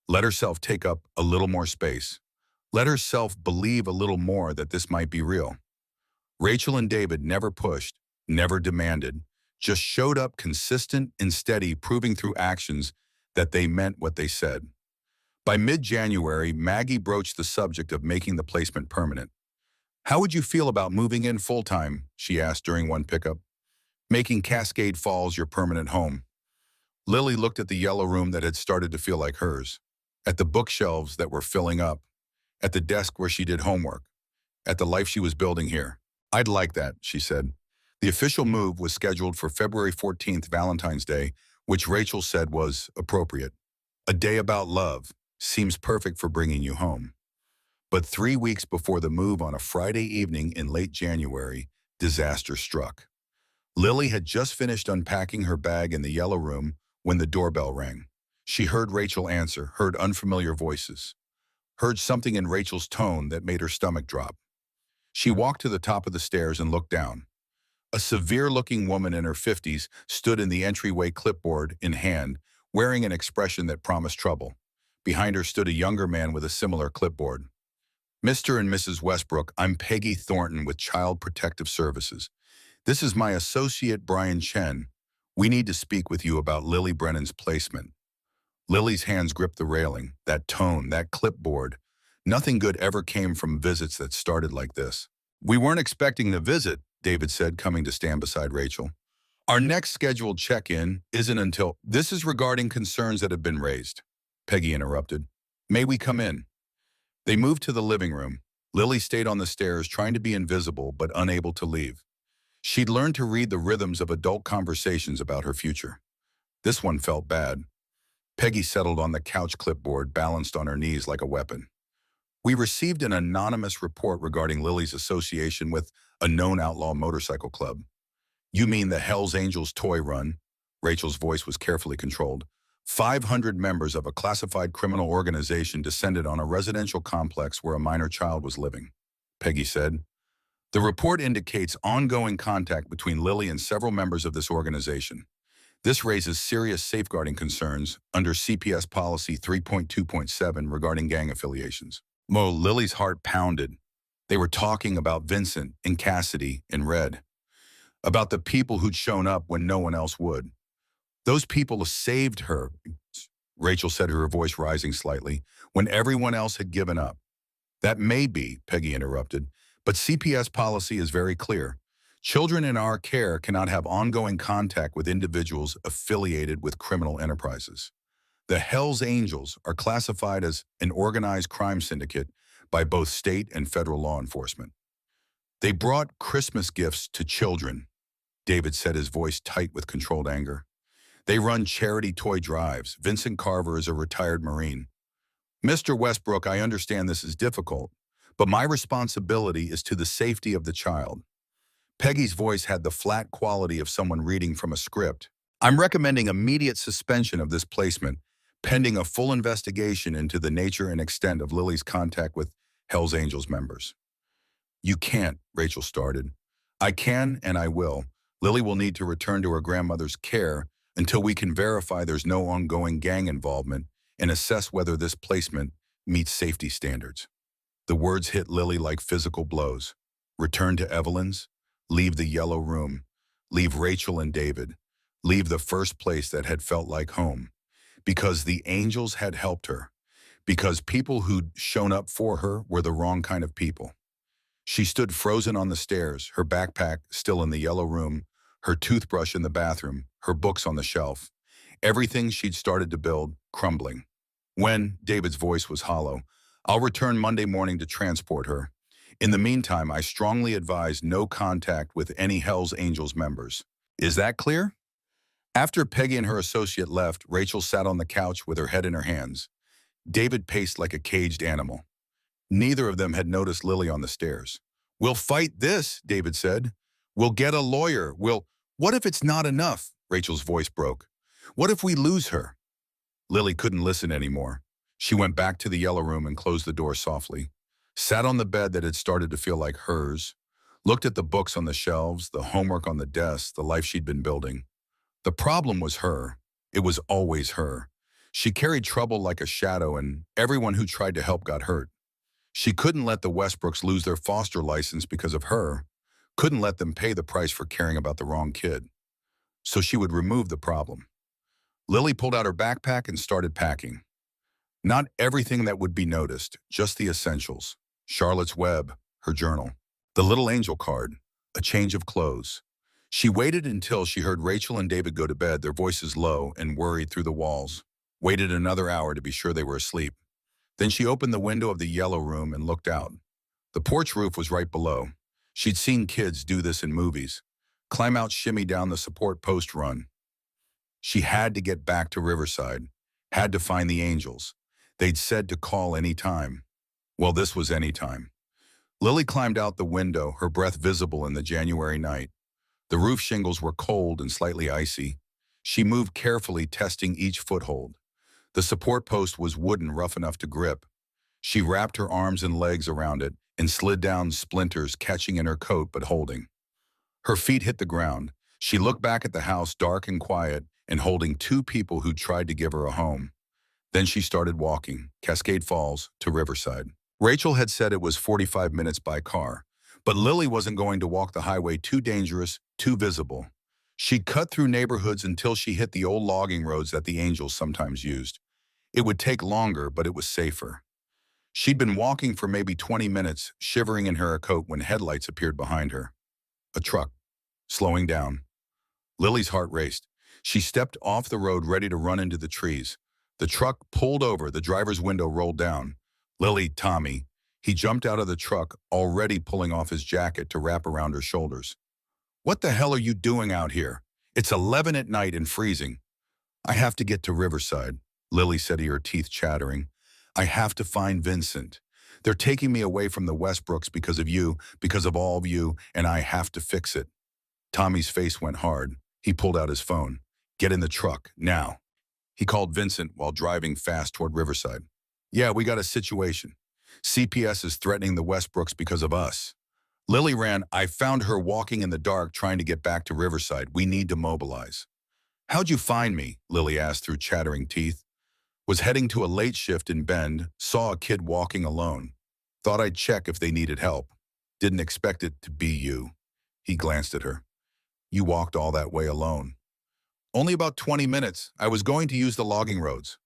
Let herself take up a little more space. Let herself believe a little more that this might be real. Rachel and David never pushed, never demanded, just showed up consistent and steady, proving through actions that they meant what they said. By mid-January, Maggie broached the subject of making the placement permanent. How would you feel about moving in full-time, she asked during one pickup, making Cascade Falls your permanent home? Lily looked at the yellow room that had started to feel like hers. at the bookshelves that were filling up, at the desk where she did homework, at the life she was building here. I'd like that, she said. The official move was scheduled for February 14th, Valentine's Day, which Rachel said was appropriate. A day about love seems perfect for bringing you home. But 3 weeks before the move on a Friday evening in late January, disaster struck. Lily had just finished unpacking her bag in the yellow room when the doorbell rang. She heard Rachel answer, heard unfamiliar voices, heard something in Rachel's tone that made her stomach drop. She walked to the top of the stairs and looked down. A severe-looking woman in her 50s stood in the entryway, clipboard in hand, wearing an expression that promised trouble. Behind her stood a younger man with a similar clipboard. Mr. and Mrs. Westbrook, I'm Peggy Thornton with Child Protective Services. This is my associate, Brian Chen. We need to speak with you about Lily Brennan's placement. Lily's hands gripped the railing, that tone, that clipboard. Nothing good ever came from visits that started like this. We weren't expecting the visit, David said, coming to stand beside Rachel. Our next scheduled check-in isn't until... This is regarding concerns that have been raised, Peggy interrupted. May we come in? They moved to the living room. Lily stayed on the stairs, trying to be invisible but unable to leave. She'd learned to read the rhythms of adult conversations about her future. This one felt bad. Peggy settled on the couch, clipboard balanced on her knees like a weapon. We received an anonymous report regarding Lily's association with a known outlaw motorcycle club. You mean the Hells Angels toy run? Rachel's voice was carefully controlled. 500 members of a classified criminal organization descended on a residential complex where a minor child was living, Peggy said. The report indicates ongoing contact between Lily and several members of this organization. This raises serious safeguarding concerns under CPS Policy 3.2.7 regarding gang affiliations. Lily's heart pounded. They were talking about Vincent and Cassidy and Red, about the people who'd shown up when no one else would. Those people saved her, Rachel said, her voice rising slightly, when everyone else had given up. That may be, Peggy interrupted, but CPS policy is very clear. Children in our care cannot have ongoing contact with individuals affiliated with criminal enterprises. The Hells Angels are classified as an organized crime syndicate by both state and federal law enforcement. They brought Christmas gifts to children, David said, his voice tight with controlled anger. They run charity toy drives. Vincent Carver is a retired Marine. Mr. Westbrook, I understand this is difficult, but my responsibility is to the safety of the child. Peggy's voice had the flat quality of someone reading from a script. I'm recommending immediate suspension of this placement, pending a full investigation into the nature and extent of Lily's contact with Hells Angels members. You can't, Rachel started. I can and I will. Lily will need to return to her grandmother's care until we can verify there's no ongoing gang involvement and assess whether this placement meets safety standards. The words hit Lily like physical blows. Return to Evelyn's, leave the yellow room, leave Rachel and David, leave the first place that had felt like home. Because the angels had helped her, because people who'd shown up for her were the wrong kind of people. She stood frozen on the stairs, her backpack still in the yellow room, her toothbrush in the bathroom, her books on the shelf. Everything she'd started to build, crumbling. When, David's voice was hollow, I'll return Monday morning to transport her. In the meantime, I strongly advise no contact with any Hells Angels members. Is that clear? After Peggy and her associate left, Rachel sat on the couch with her head in her hands. David paced like a caged animal. Neither of them had noticed Lily on the stairs. We'll fight this, David said. We'll get a lawyer. What if it's not enough? Rachel's voice broke. What if we lose her? Lily couldn't listen anymore. She went back to the yellow room and closed the door softly, sat on the bed that had started to feel like hers, looked at the books on the shelves, the homework on the desk, the life she'd been building. The problem was her. It was always her. She carried trouble like a shadow, and everyone who tried to help got hurt. She couldn't let the Westbrooks lose their foster license because of her, couldn't let them pay the price for caring about the wrong kid. So she would remove the problem. Lily pulled out her backpack and started packing. Not everything that would be noticed, just the essentials. Charlotte's Web, her journal, the little angel card, a change of clothes. She waited until she heard Rachel and David go to bed, their voices low and worried through the walls. waited another hour to be sure they were asleep. Then she opened the window of the yellow room and looked out. The porch roof was right below. She'd seen kids do this in movies. Climb out, shimmy down the support post run. She had to get back to Riverside, had to find the Angels. They'd said to call any time. Well, this was any time. Lily climbed out the window, her breath visible in the January night. The roof shingles were cold and slightly icy. She moved carefully, testing each foothold. The support post was wooden, rough enough to grip. She wrapped her arms and legs around it and slid down, splinters catching in her coat but holding. Her feet hit the ground. She looked back at the house, dark and quiet, and holding two people who tried to give her a home. Then she started walking, Cascade Falls, to Riverside. Rachel had said it was 45 minutes by car, but Lily wasn't going to walk the highway, too dangerous, too visible. She'd cut through neighborhoods until she hit the old logging roads that the Angels sometimes used. It would take longer, but it was safer. She'd been walking for maybe 20 minutes, shivering in her coat, when headlights appeared behind her. A truck, slowing down. Lily's heart raced. She stepped off the road, ready to run into the trees. The truck pulled over, the driver's window rolled down. Lily, Tommy. He jumped out of the truck, already pulling off his jacket to wrap around her shoulders. "What the hell are you doing out here? It's 11 at night and freezing." "I have to get to Riverside," Lily said, her teeth chattering. "I have to find Vincent. They're taking me away from the Westbrooks because of you, because of all of you, and I have to fix it." Tommy's face went hard. He pulled out his phone. "Get in the truck, now." He called Vincent while driving fast toward Riverside. "Yeah, we got a situation. CPS is threatening the Westbrooks because of us." Lily ran. "I found her walking in the dark trying to get back to Riverside. We need to mobilize." "How'd you find me?" Lily asked through chattering teeth. "Was heading to a late shift in Bend, saw a kid walking alone. Thought I'd check if they needed help. Didn't expect it to be you." He glanced at her. "You walked all that way alone?" "Only about 20 minutes. I was going to use the logging roads."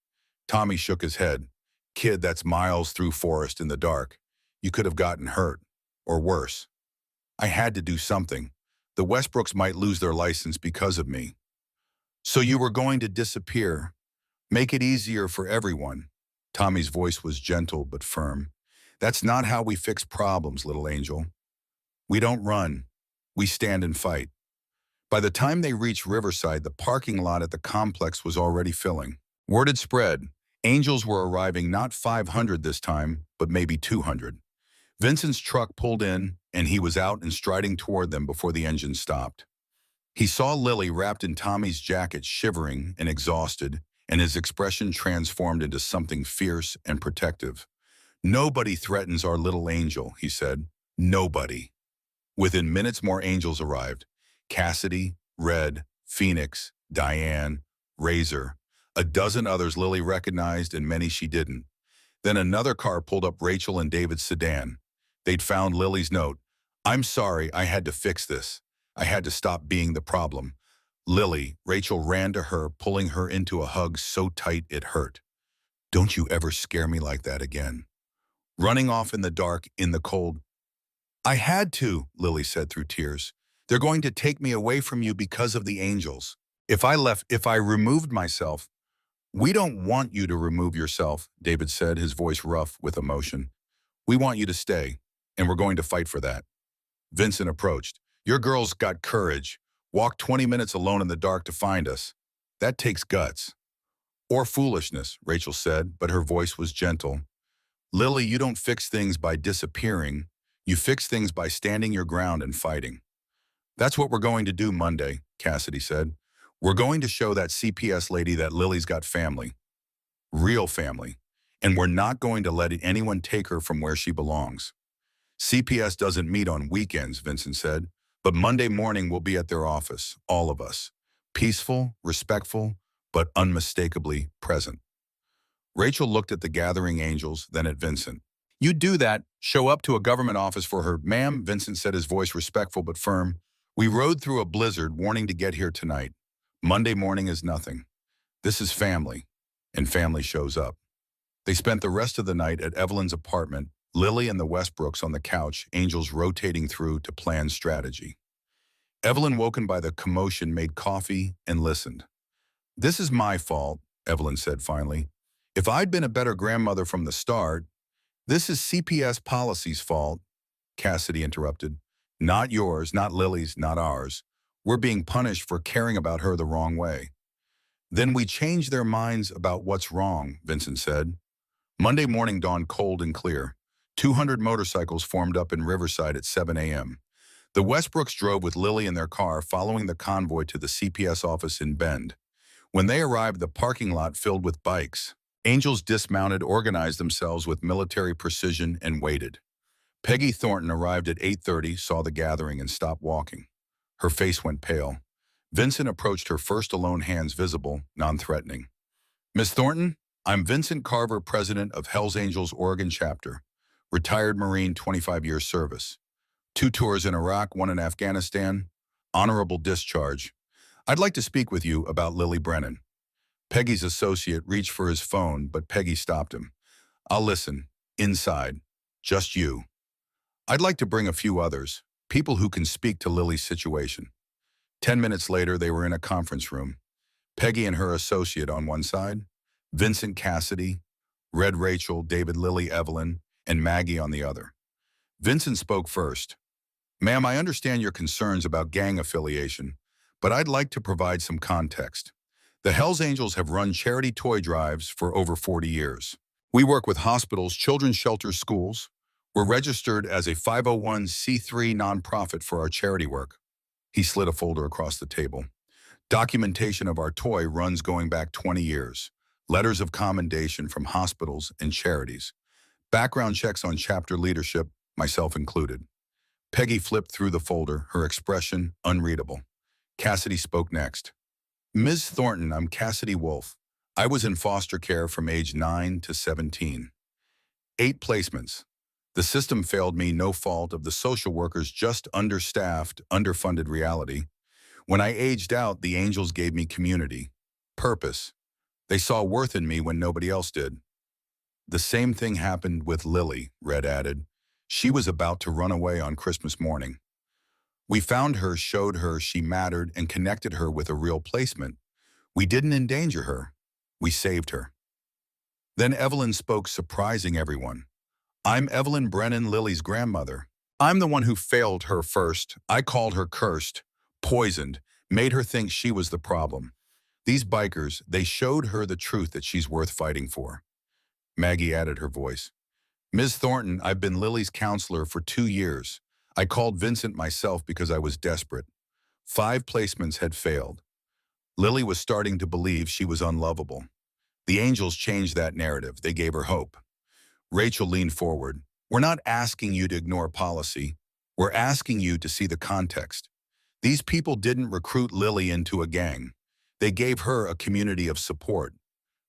Tommy shook his head. "Kid, that's miles through forest in the dark. You could have gotten hurt, or worse. I had to do something. The Westbrooks might lose their license because of me." "So you were going to disappear. Make it easier for everyone." Tommy's voice was gentle but firm. "That's not how we fix problems, little angel. We don't run. We stand and fight." By the time they reached Riverside, the parking lot at the complex was already filling. Word had spread. Angels were arriving, not 500 this time, but maybe 200. Vincent's truck pulled in, and he was out and striding toward them before the engine stopped. He saw Lily wrapped in Tommy's jacket, shivering and exhausted, and his expression transformed into something fierce and protective. "Nobody threatens our little angel," he said. "Nobody." Within minutes, more angels arrived. Cassidy, Red, Phoenix, Diane, Razor, a dozen others Lily recognized and many she didn't. Then another car pulled up, Rachel and David's sedan. They'd found Lily's note. "I'm sorry, I had to fix this. I had to stop being the problem." "Lily," Rachel ran to her, pulling her into a hug so tight it hurt. "Don't you ever scare me like that again." Running off in the dark, in the cold. "I had to," Lily said through tears. "They're going to take me away from you because of the Angels. If I removed myself." "We don't want you to remove yourself," David said, his voice rough with emotion. "We want you to stay, and we're going to fight for that." Vincent approached. "Your girl's got courage. Walked 20 minutes alone in the dark to find us. That takes guts." "Or foolishness," Rachel said, but her voice was gentle. "Lily, you don't fix things by disappearing. You fix things by standing your ground and fighting." "That's what we're going to do Monday," Cassidy said. "We're going to show that CPS lady that Lily's got family. Real family. And we're not going to let anyone take her from where she belongs." "CPS doesn't meet on weekends," Vincent said. "But Monday morning we'll be at their office, all of us. Peaceful, respectful, but unmistakably present." Rachel looked at the gathering angels, then at Vincent. "You do that, show up to a government office for her." "Ma'am," Vincent said, his voice respectful but firm. "We rode through a blizzard, warning to get here tonight. Monday morning is nothing. This is family, and family shows up." They spent the rest of the night at Evelyn's apartment, Lily and the Westbrooks on the couch, angels rotating through to plan strategy. Evelyn, woken by the commotion, made coffee and listened. "This is my fault. Evelyn said finally. If I'd been a better grandmother from the start, this is CPS policy's fault, Cassidy interrupted. Not yours, not Lily's, not ours. We're being punished for caring about her the wrong way. Then we change their minds about what's wrong, Vincent said. Monday morning dawned cold and clear. 200 motorcycles formed up in Riverside at 7 a.m. The Westbrooks drove with Lily in their car, following the convoy to the CPS office in Bend. When they arrived, the parking lot filled with bikes. Angels dismounted, organized themselves with military precision, and waited. Peggy Thornton arrived at 8:30, saw the gathering, and stopped walking. Her face went pale. Vincent approached her, first alone, hands visible, non-threatening. Miss Thornton, I'm Vincent Carver, president of Hells Angels Oregon chapter. Retired Marine, 25 years service. 2 tours in Iraq, 1 in Afghanistan. Honorable discharge. I'd like to speak with you about Lily Brennan. Peggy's associate reached for his phone, but Peggy stopped him. I'll listen. Inside. Just you. I'd like to bring a few others, people who can speak to Lily's situation. 10 minutes later, they were in a conference room. Peggy and her associate on one side, Vincent Cassidy, Red Rachel, David Lily Evelyn, and Maggie on the other. Vincent spoke first. Ma'am, I understand your concerns about gang affiliation, but I'd like to provide some context. The Hells Angels have run charity toy drives for over 40 years. We work with hospitals, children's shelters, schools. We're registered as a 501c3 nonprofit for our charity work. He slid a folder across the table. Documentation of our toy runs going back 20 years. Letters of commendation from hospitals and charities. Background checks on chapter leadership, myself included. Peggy flipped through the folder, her expression unreadable. Cassidy spoke next. Ms. Thornton, I'm Cassidy Wolf. I was in foster care from age 9 to 17. 8 placements. The system failed me, no fault of the social workers, just understaffed, underfunded reality. When I aged out, the angels gave me community, purpose. They saw worth in me when nobody else did. The same thing happened with Lily, Red added. She was about to run away on Christmas morning. We found her, showed her she mattered, and connected her with a real placement. We didn't endanger her. We saved her. Then Evelyn spoke, surprising everyone. I'm Evelyn Brennan, Lily's grandmother. I'm the one who failed her first. I called her cursed, poisoned, made her think she was the problem. These bikers, they showed her the truth that she's worth fighting for. Maggie added her voice. Ms. Thornton, I've been Lily's counselor for 2 years. I called Vincent myself because I was desperate. 5 placements had failed. Lily was starting to believe she was unlovable. The angels changed that narrative. They gave her hope. Rachel leaned forward. We're not asking you to ignore policy. We're asking you to see the context. These people didn't recruit Lily into a gang. They gave her a community of support.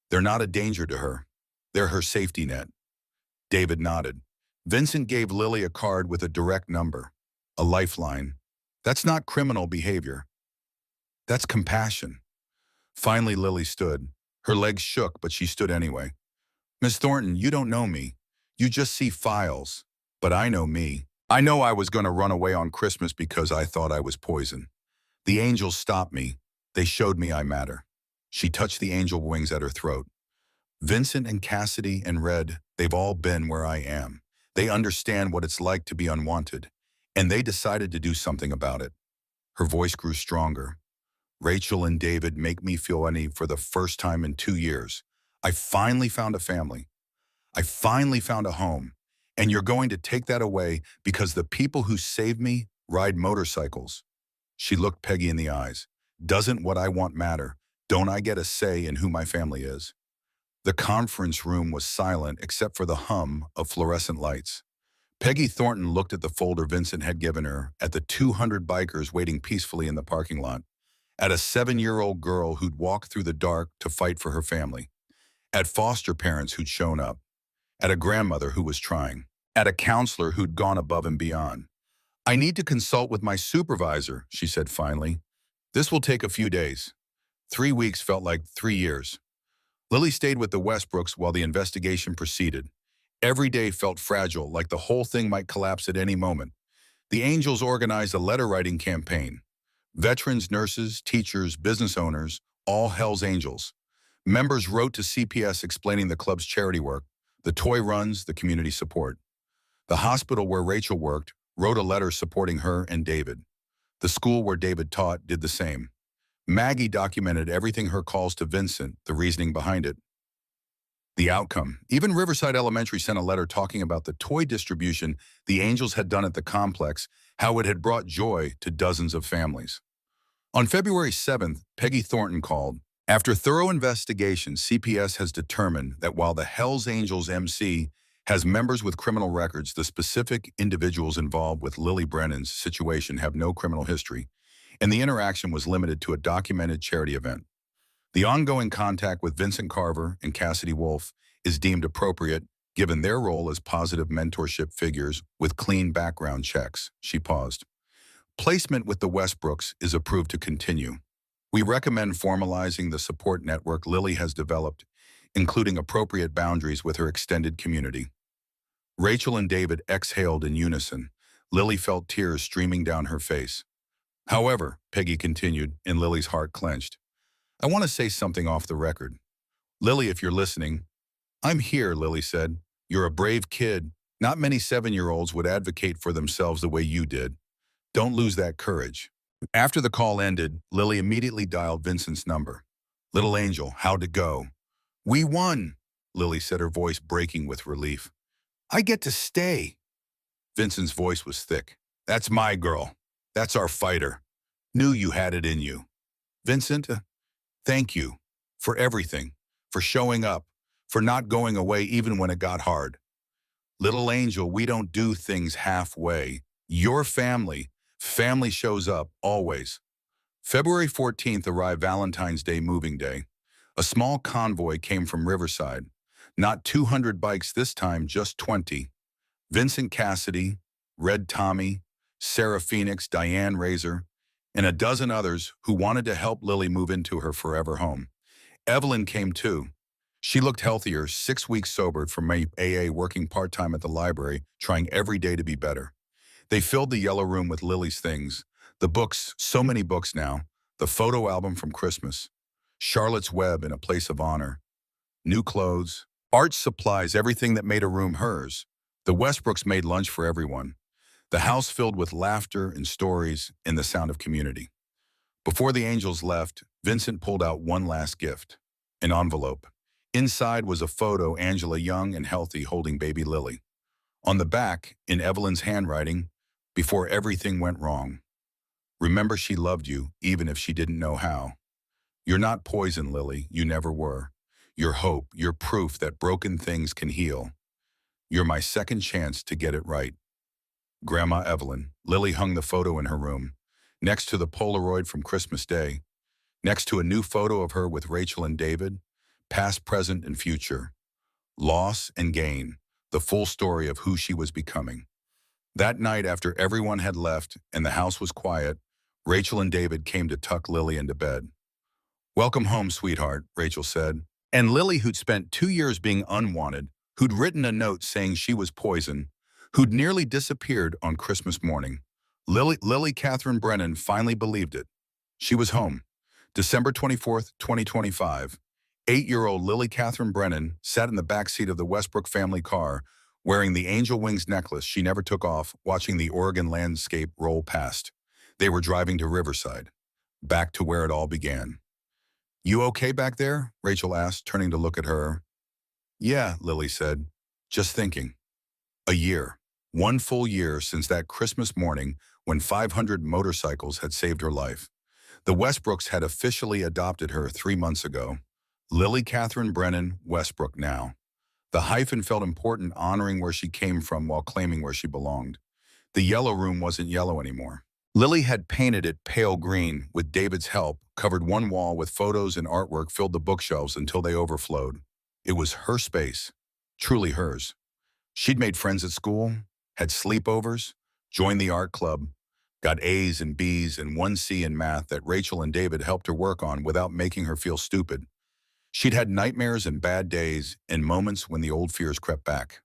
They're not a danger to her. They're her safety net. David nodded. Vincent gave Lily a card with a direct number, a lifeline. That's not criminal behavior. That's compassion. Finally, Lily stood. Her legs shook, but she stood anyway. Miss Thornton, you don't know me. You just see files. But I know me. I know I was going to run away on Christmas because I thought I was poison. The angels stopped me. They showed me I matter. She touched the angel wings at her throat. Vincent and Cassidy and Red, they've all been where I am. They understand what it's like to be unwanted. And they decided to do something about it. Her voice grew stronger. Rachel and David make me feel uneasy for the first time in 2 years. I finally found a family. I finally found a home. And you're going to take that away because the people who saved me ride motorcycles. She looked Peggy in the eyes. Doesn't what I want matter? Don't I get a say in who my family is? The conference room was silent except for the hum of fluorescent lights. Peggy Thornton looked at the folder Vincent had given her, at the 200 bikers waiting peacefully in the parking lot, at a 7-year-old girl who'd walked through the dark to fight for her family, at foster parents who'd shown up, at a grandmother who was trying, at a counselor who'd gone above and beyond. I need to consult with my supervisor, she said finally. This will take a few days. 3 weeks felt like 3 years. Lily stayed with the Westbrooks while the investigation proceeded. Every day felt fragile, like the whole thing might collapse at any moment. The Angels organized a letter-writing campaign. Veterans, nurses, teachers, business owners, all Hells Angels. Members wrote to CPS explaining the club's charity work, the toy runs, the community support. The hospital where Rachel worked wrote a letter supporting her and David. The school where David taught did the same. Maggie documented everything her calls to Vincent, the reasoning behind it. The outcome. Even Riverside Elementary sent a letter talking about the toy distribution the Angels had done at the complex, how it had brought joy to dozens of families. On February 7th, Peggy Thornton called. After thorough investigation, CPS has determined that while the Hells Angels MC has members with criminal records, the specific individuals involved with Lily Brennan's situation have no criminal history, and the interaction was limited to a documented charity event. The ongoing contact with Vincent Carver and Cassidy Wolf is deemed appropriate given their role as positive mentorship figures with clean background checks. She paused. Placement with the Westbrooks is approved to continue. We recommend formalizing the support network Lily has developed, including appropriate boundaries with her extended community. Rachel and David exhaled in unison. Lily felt tears streaming down her face. However, Peggy continued, and Lily's heart clenched, I want to say something off the record. Lily, if you're listening, I'm here, Lily said. You're a brave kid. Not many 7-year-olds would advocate for themselves the way you did. Don't lose that courage. After the call ended, Lily immediately dialed Vincent's number. Little Angel, how'd it go? We won, Lily said, her voice breaking with relief. I get to stay. Vincent's voice was thick. That's my girl. That's our fighter. Knew you had it in you. Vincent, thank you for everything, for showing up, for not going away even when it got hard. Little Angel, we don't do things halfway. Your family shows up, always. February 14th arrived Valentine's Day moving day. A small convoy came from Riverside. Not 200 bikes this time, just 20. Vincent Cassidy, Red Tommy, Sarah Phoenix, Diane Razor, and a dozen others who wanted to help Lily move into her forever home. Evelyn came too. She looked healthier, 6 weeks sobered from AA, working part-time at the library, trying every day to be better. They filled the yellow room with Lily's things. The books, so many books now. The photo album from Christmas. Charlotte's Web in a place of honor. New clothes. Art supplies, everything that made a room hers. The Westbrooks made lunch for everyone. The house filled with laughter and stories and the sound of community. Before the Angels left, Vincent pulled out one last gift. An envelope. Inside was a photo, Angela young and healthy holding baby Lily. On the back, in Evelyn's handwriting, before everything went wrong. Remember, she loved you, even if she didn't know how. You're not poison, Lily. You never were. You're hope. You're proof that broken things can heal. You're my second chance to get it right. Grandma Evelyn. Lily hung the photo in her room, next to the Polaroid from Christmas Day, next to a new photo of her with Rachel and David, past, present, and future. Loss and gain, the full story of who she was becoming. That night, after everyone had left and the house was quiet, Rachel and David came to tuck Lily into bed. Welcome home, sweetheart, Rachel said. And Lily, who'd spent 2 years being unwanted, who'd written a note saying she was poison, who'd nearly disappeared on Christmas morning. Lily Catherine Brennan finally believed it. She was home. December 24th, 2025. 8-year-old Lily Catherine Brennan sat in the backseat of the Westbrook family car, wearing the angel wings necklace she never took off, watching the Oregon landscape roll past. They were driving to Riverside, back to where it all began. You okay back there? Rachel asked, turning to look at her. Yeah, Lily said, just thinking. A year. 1 full year since that Christmas morning when 500 motorcycles had saved her life. The Westbrooks had officially adopted her 3 months ago. Lily Catherine Brennan Westbrook now. The hyphen felt important, honoring where she came from while claiming where she belonged. The yellow room wasn't yellow anymore. Lily had painted it pale green. With David's help, covered one wall with photos and artwork, filled the bookshelves until they overflowed. It was her space, truly hers. She'd made friends at school, had sleepovers, joined the art club, got A's and B's and 1 C in math that Rachel and David helped her work on without making her feel stupid. She'd had nightmares and bad days and moments when the old fears crept back.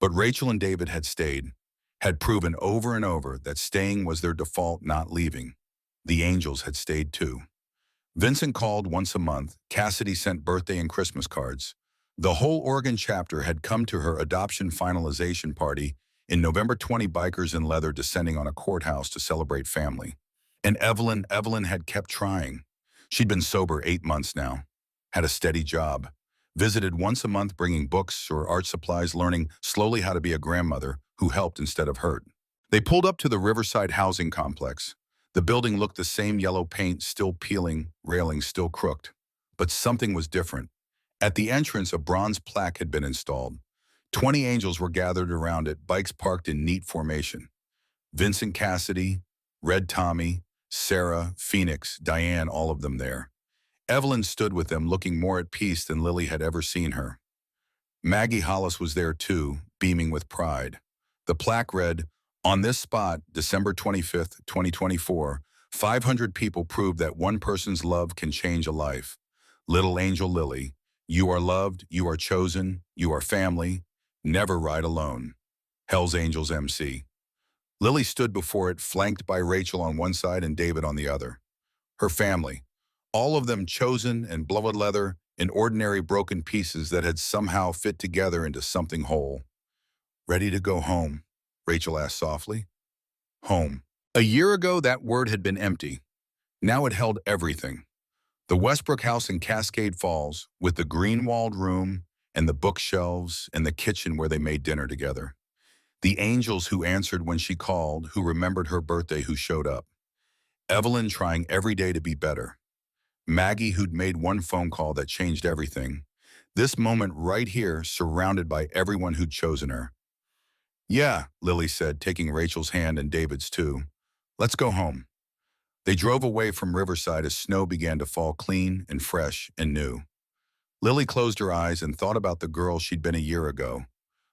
But Rachel and David had stayed, had proven over and over that staying was their default, not leaving. The Angels had stayed too. Vincent called once a month. Cassidy sent birthday and Christmas cards. The whole Oregon chapter had come to her adoption finalization party in November. 20 bikers in leather descending on a courthouse to celebrate family. And Evelyn had kept trying. She'd been sober 8 months now, had a steady job, visited once a month bringing books or art supplies, learning slowly how to be a grandmother who helped instead of hurt. They pulled up to the Riverside housing complex. The building looked the same, yellow paint still peeling, railings still crooked. But something was different. At the entrance, a bronze plaque had been installed. 20 angels were gathered around it, bikes parked in neat formation. Vincent Cassidy, Red Tommy, Sarah, Phoenix, Diane, all of them there. Evelyn stood with them, looking more at peace than Lily had ever seen her. Maggie Hollis was there too, beaming with pride. The plaque read, "On this spot, December 25th, 2024, 500 people proved that one person's love can change a life. Little Angel Lily, you are loved, you are chosen, you are family. Never ride alone. Hell's Angels MC." Lily stood before it, flanked by Rachel on one side and David on the other. Her family, all of them chosen and blood leather in ordinary broken pieces that had somehow fit together into something whole. "Ready to go home?" Rachel asked softly. Home. A year ago, that word had been empty. Now it held everything. The Westbrook house in Cascade Falls, with the green-walled room and the bookshelves and the kitchen where they made dinner together. The angels who answered when she called, who remembered her birthday, who showed up. Evelyn trying every day to be better. Maggie who'd made one phone call that changed everything. This moment right here, surrounded by everyone who'd chosen her. "Yeah," Lily said, taking Rachel's hand and David's too. "Let's go home." They drove away from Riverside as snow began to fall, clean and fresh and new. Lily closed her eyes and thought about the girl she'd been a year ago.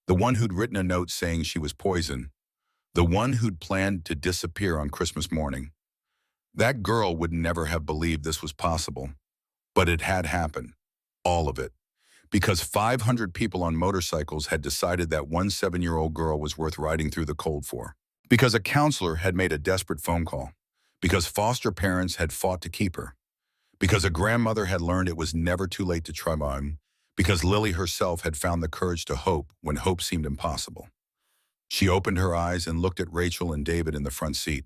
The one who'd written a note saying she was poison. The one who'd planned to disappear on Christmas morning. That girl would never have believed this was possible. But it had happened. All of it. Because 500 people on motorcycles had decided that one 7-year-old girl was worth riding through the cold for. Because a counselor had made a desperate phone call. Because foster parents had fought to keep her. Because a grandmother had learned it was never too late to try on. Because Lily herself had found the courage to hope when hope seemed impossible. She opened her eyes and looked at Rachel and David in the front seat.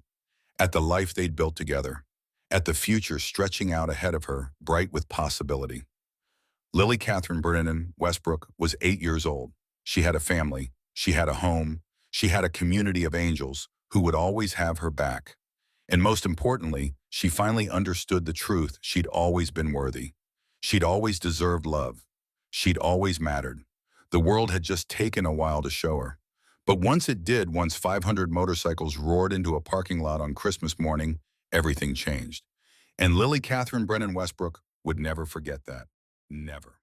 At the life they'd built together. At the future stretching out ahead of her, bright with possibility. Lily Catherine Brennan Westbrook was 8 years old. She had a family. She had a home. She had a community of angels who would always have her back. And most importantly, she finally understood the truth: she'd always been worthy. She'd always deserved love. She'd always mattered. The world had just taken a while to show her. But once it did, once 500 motorcycles roared into a parking lot on Christmas morning, everything changed. And Lily Catherine Brennan Westbrook would never forget that. Never.